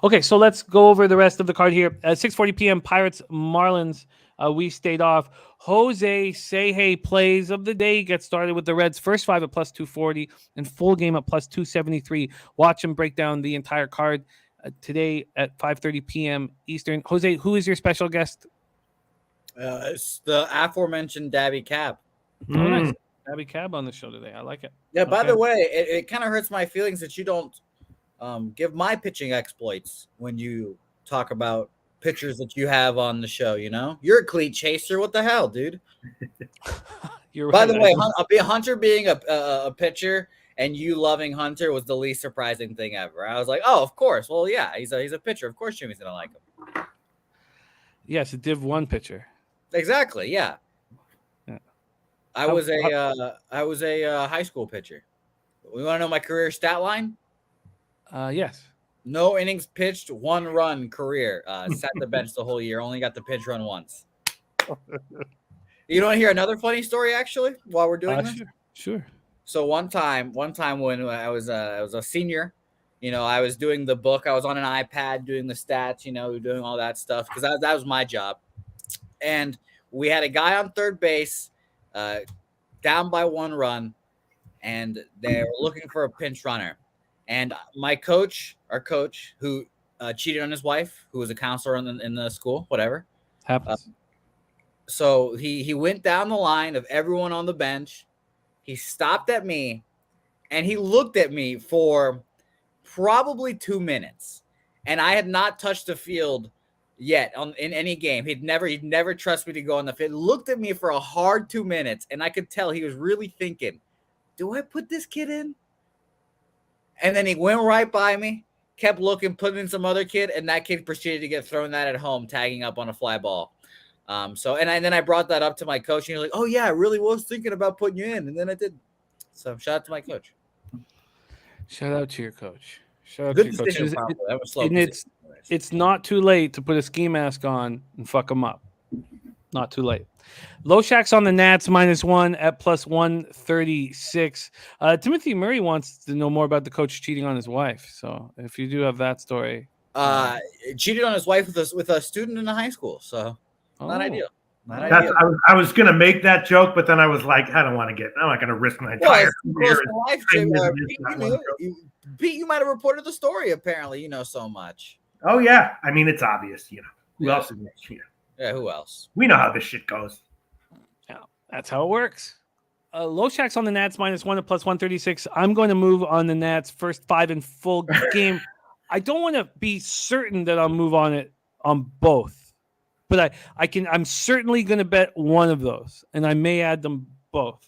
Okay, so let's go over the rest of the card here. At 6:40 p.m. Pirates Marlins. We stayed off. Jose Seje plays of the day gets started with the Reds. First 5 at +240 and full game at +273. Watch him break down the entire card today at 5:30 p.m. Eastern. Jose, who is your special guest? It's the aforementioned Dabby Cab. Oh, nice. Dabby Cab on the show today. I like it. Yeah, by the way, it kind of hurts my feelings that you don't give my pitching exploits when you talk about pitchers that you have on the show. You're a cleat chaser. What the hell, dude? You're By right. the way, Hunter being a pitcher and you loving Hunter was the least surprising thing ever. I was like, oh, of course. Well, yeah, he's a pitcher. Of course, Jimmy's gonna like him. Yes, a Div 1 pitcher. Exactly. Yeah. I was a high school pitcher. We want to know my career stat line? Yes. No innings pitched, 1 run career. Sat the bench the whole year. Only got the pitch run once. You want to hear another funny story? Actually, while we're doing this, Sure. So one time when I was a senior, I was doing the book. I was on an iPad doing the stats, doing all that stuff because that was my job. And we had a guy on third base, down by 1 run, and they were looking for a pinch runner. And our coach, who cheated on his wife, who was a counselor in the school, whatever. Happens. So he went down the line of everyone on the bench. He stopped at me, and he looked at me for probably 2 minutes. And I had not touched the field yet in any game. He'd never trust me to go on the field. Looked at me for a hard 2 minutes, and I could tell he was really thinking, do I put this kid in? And then he went right by me, kept looking, put in some other kid, and that kid proceeded to get thrown that at home, tagging up on a fly ball. Then I brought that up to my coach, and he was like, oh, yeah, I really was thinking about putting you in. And then I did. So shout out to my coach. Shout out to your coach. Good decision, probably. That was slow. And it's not too late to put a ski mask on and fuck them up. Not too late. Loshak's on the Nats -1 at +136. Timothy Murray wants to know more about the coach cheating on his wife. So if you do have that story. Cheated on his wife with a student in a high school. So not ideal. I was going to make that joke, but then I was like, I'm not going to risk my entire career. Pete, you might have reported the story. Apparently, you know so much. Oh, yeah. I mean, it's obvious, Who else is here? Yeah, who else? We know how this shit goes. Yeah, that's how it works. Loshak's on the Nats -1 at +136. I'm going to move on the Nats first 5 in full game. I don't want to be certain that I'll move on it on both, but I'm certainly going to bet one of those, and I may add them both.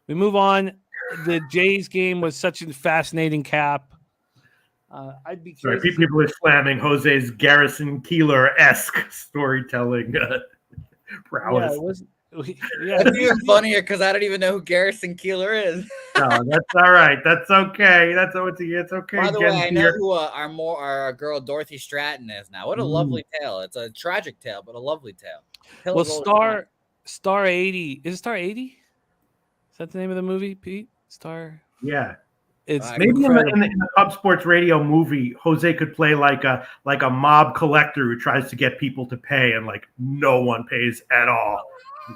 We move on. The Jays game was such a fascinating cap. I'd be curious. Sorry, people are slamming Jose's Garrison Keillor-esque storytelling prowess. It's even funnier because I don't even know who Garrison Keillor is. No, that's all right. That's okay. It's okay. By the way, I know who our girl Dorothy Stratton is now. What a lovely tale. It's a tragic tale, but a lovely tale. Well, Star 80. Is it Star 80? Is that the name of the movie, Pete? Star. Yeah. It's maybe in the Pub Sports Radio movie, Jose could play like a mob collector who tries to get people to pay, and like no one pays at all.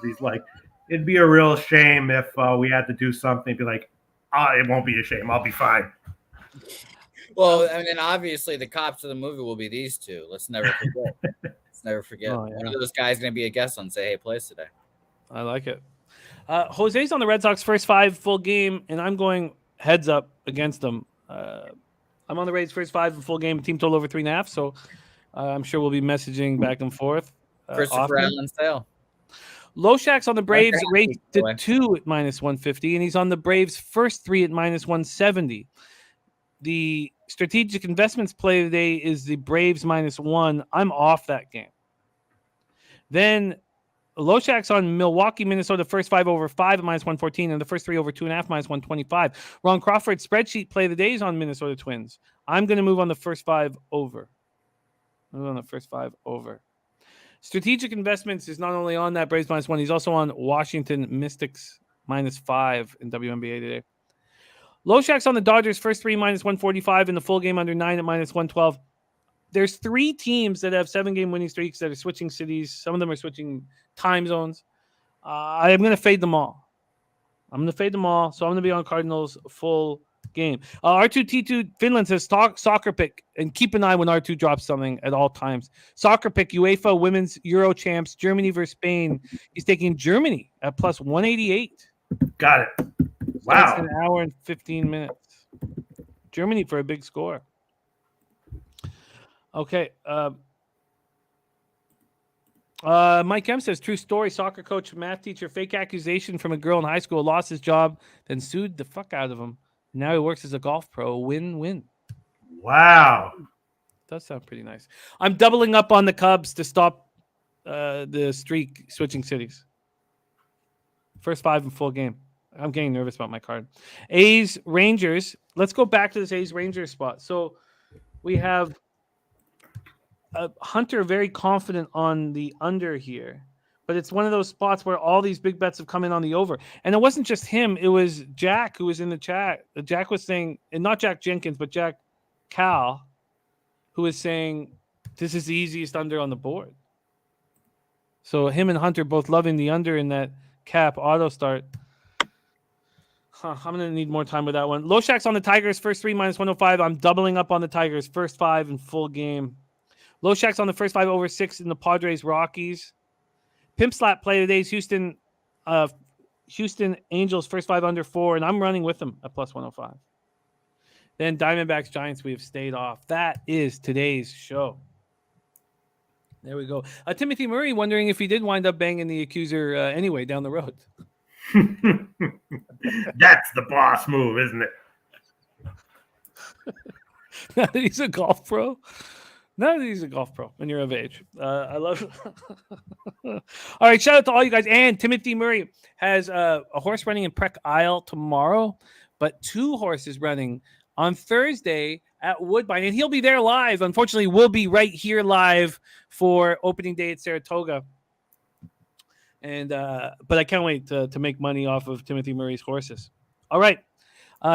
He's like, it'd be a real shame if we had to do something. Be like, it won't be a shame. I'll be fine. Well, I mean, obviously, the cops of the movie will be these two. Let's never forget. Oh, yeah. One of those guys going to be a guest on Say Hey Plays today. I like it. Jose's on the Red Sox first 5 full game, and I'm going heads up against them. I'm on the Rays first 5 full game, team total over 3.5. So I'm sure we'll be messaging back and forth. Christopher Allen Sale. Loshak's on the Braves raised to 2 at -150, and he's on the Braves first 3 at -170. The strategic investments play today is the Braves -1. I'm off that game. Then Loshak's on Milwaukee, Minnesota, first 5 over 5 at -114, and the first 3 over 2.5 -125. Ron Crawford's spreadsheet play of the day is on Minnesota Twins. I'm going to move on the first 5 over. Strategic investments is not only on that Braves -1, he's also on Washington Mystics -5 in WNBA today. Loshak's on the Dodgers first 3 -145 in the full game under 9 at -112. There's 3 teams that have 7-game winning streaks that are switching cities. Some of them are switching time zones. I'm going to fade them all. So I'm going to be on Cardinals full game. R2T2 Finland says soccer pick, and keep an eye when R2 drops something at all times. Soccer pick, UEFA Women's Euro champs, Germany versus Spain. He's taking Germany at +188. Got it. Wow. Wow. An hour and 15 minutes. Germany for a big score. Okay. Mike M says, true story, soccer coach, math teacher, fake accusation from a girl in high school, lost his job, then sued the fuck out of him. Now he works as a golf pro. Win-win. Wow. Does sound pretty nice. I'm doubling up on the Cubs to stop the streak switching cities. First 5 in full game. I'm getting nervous about my card. A's, Rangers. Let's go back to this A's Rangers spot. So we have Hunter very confident on the under here, but it's one of those spots where all these big bets have come in on the over. And it wasn't just him. It was Jack who was in the chat. Jack was saying, and not Jack Jenkins, but Jack Cal, who was saying this is the easiest under on the board. So him and Hunter both loving the under in that cap auto start. I'm going to need more time with that one. Loshak's on the Tigers, first 3 -105. I'm doubling up on the Tigers, first 5 in full game. Loshak's on the first 5 over 6 in the Padres Rockies. Pimp slap play today is Houston Angels, first 5 under 4, and I'm running with them at +105. Then Diamondbacks Giants, we have stayed off. That is today's show. There we go. Timothy Murray wondering if he did wind up banging the accuser anyway down the road. That's the boss move, isn't it? Now that he's a golf pro. And you're of age. I love it. All right, shout out to all you guys. And Timothy Murray has a horse running in Prec Isle tomorrow, but 2 horses running on Thursday at Woodbine. And he'll be there live. Unfortunately, we'll be right here live for opening day at Saratoga. And but I can't wait to make money off of Timothy Murray's horses. All right.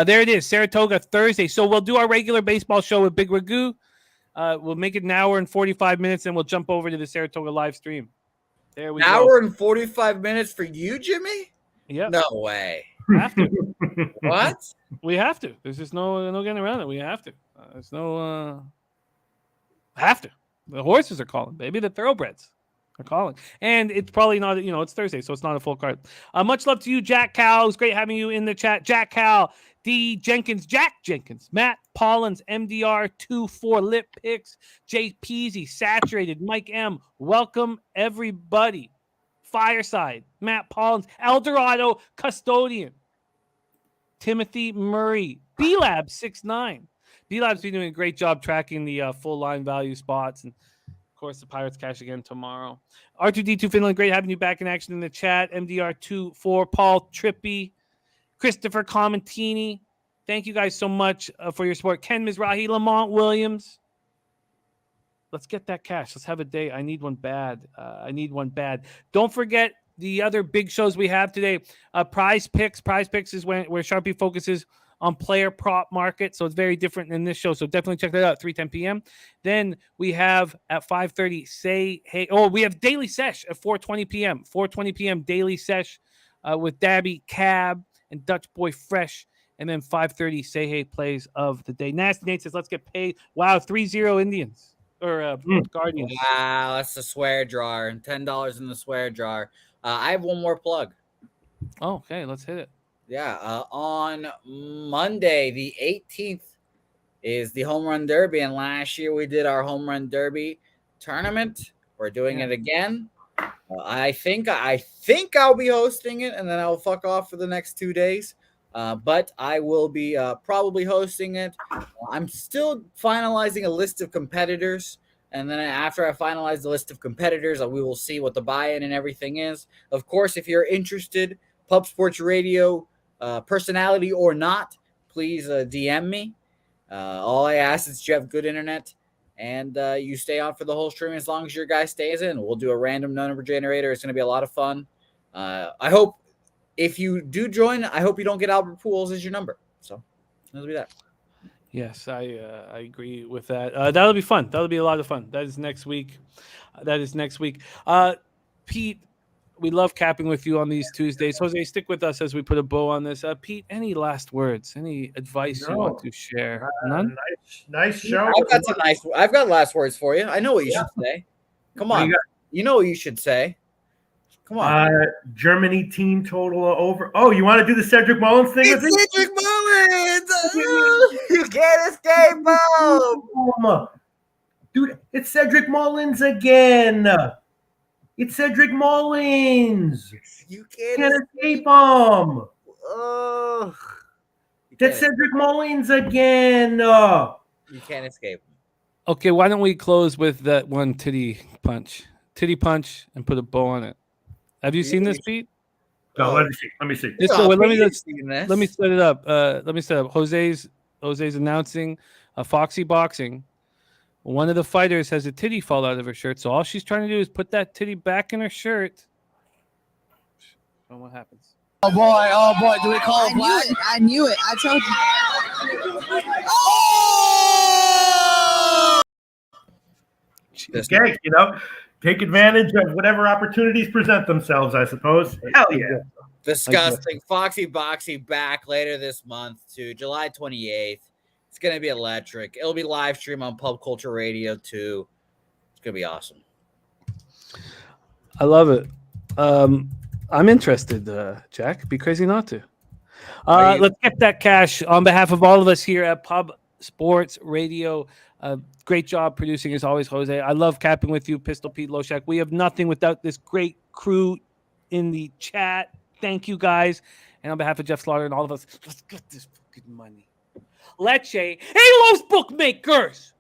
There it is, Saratoga Thursday. So we'll do our regular baseball show with Big Ragu. We'll make it an hour and 45 minutes, and we'll jump over to the Saratoga live stream. There we go. An hour and 45 minutes for you, Jimmy? Yeah. No way. Have to. What? We have to. There's just no getting around it. We have to. There's no have to. The horses are calling, baby. The thoroughbreds are calling. And it's probably not, it's Thursday, so it's not a full card. Much love to you, Jack Cal. It's great having you in the chat. Jack Cal, D. Jenkins, Jack Jenkins, Matt Pollins, MDR 24 Lip Picks, Jay Peasy, Saturated, Mike M. Welcome, everybody. Fireside, Matt Pollins, Eldorado Custodian, Timothy Murray, B-Lab 69. B-Lab's been doing a great job tracking the full line value spots. And, of course, the Pirates cash again tomorrow. R2D2 Finland, great having you back in action in the chat. MDR24, Paul Trippy, Christopher Comentini. Thank you guys so much for your support. Ken Mizrahi, Lamont Williams. Let's get that cash. Let's have a day. I need one bad. Don't forget the other big shows we have today. Prize Picks. Prize Picks is where Sharpie focuses on player prop market. So it's very different than this show. So definitely check that out at 3:10 p.m. Then we have at 5:30, Say Hey. Oh, we have Daily Sesh at 4:20 p.m. 4:20 p.m. Daily Sesh with Dabby, Cab, and Dutch Boy Fresh. And then 5:30 Say Hey plays of the day. Nasty Nate says, let's get paid. Wow, 3-0 Indians or Guardians. Wow, that's the swear jar. $10 in the swear jar. I have one more plug. Oh, okay, let's hit it. Yeah, on Monday, the 18th, is the Home Run Derby. And last year we did our Home Run Derby tournament. We're doing it again. I think I'll be hosting it, and then I'll fuck off for the next 2 days. But I will be probably hosting it. I'm still finalizing a list of competitors. And then after I finalize the list of competitors, we will see what the buy-in and everything is. Of course, if you're interested, Pub Sports Radio, personality or not, please DM me. All I ask is you have good internet and you stay on for the whole stream as long as your guy stays in. We'll do a random number generator. It's going to be a lot of fun. I hope if you do join, I hope you don't get Albert Pujols as your number. So that'll be that. Yes, I agree with that. That'll be fun. That'll be a lot of fun. That is next week. Pete, we love capping with you on these Tuesdays. Jose, stick with us as we put a bow on this. Pete, any last words? Any advice you want to share? None? Nice show. I've got last words for you. I know what you should say. Come on. You know what you should say. Come on. Germany team total over. Oh, you want to do the Cedric Mullins thing? It's Cedric Mullins. You can't escape him. Dude, it's Cedric Mullins again. It's Cedric Mullins. You can't escape him. That's Cedric Mullins again. You can't escape him. Okay, why don't we close with that one titty punch, and put a bow on it. Have you seen this, Pete? No, let me see. Let me set it up. Jose's announcing a Foxy Boxing. One of the fighters has a titty fall out of her shirt, so all she's trying to do is put that titty back in her shirt. And what happens? Oh boy! Do we call it black? I knew it. I told you. Okay, take advantage of whatever opportunities present themselves, I suppose. Hell yeah. Disgusting. Foxy Boxy back later this month to July 28th. It's going to be electric. It'll be live stream on Pub Culture Radio too. It's going to be awesome. I love it. I'm interested, Jack. Be crazy not to. Let's get that cash on behalf of all of us here at Pub Sports Radio. Great job producing as always, Jose. I love capping with you, Pistol Pete, Loshak. We have nothing without this great crew in the chat. Thank you, guys. And on behalf of Jeff Slaughter and all of us, let's get this fucking money. Leche. Hey, Los Bookmakers!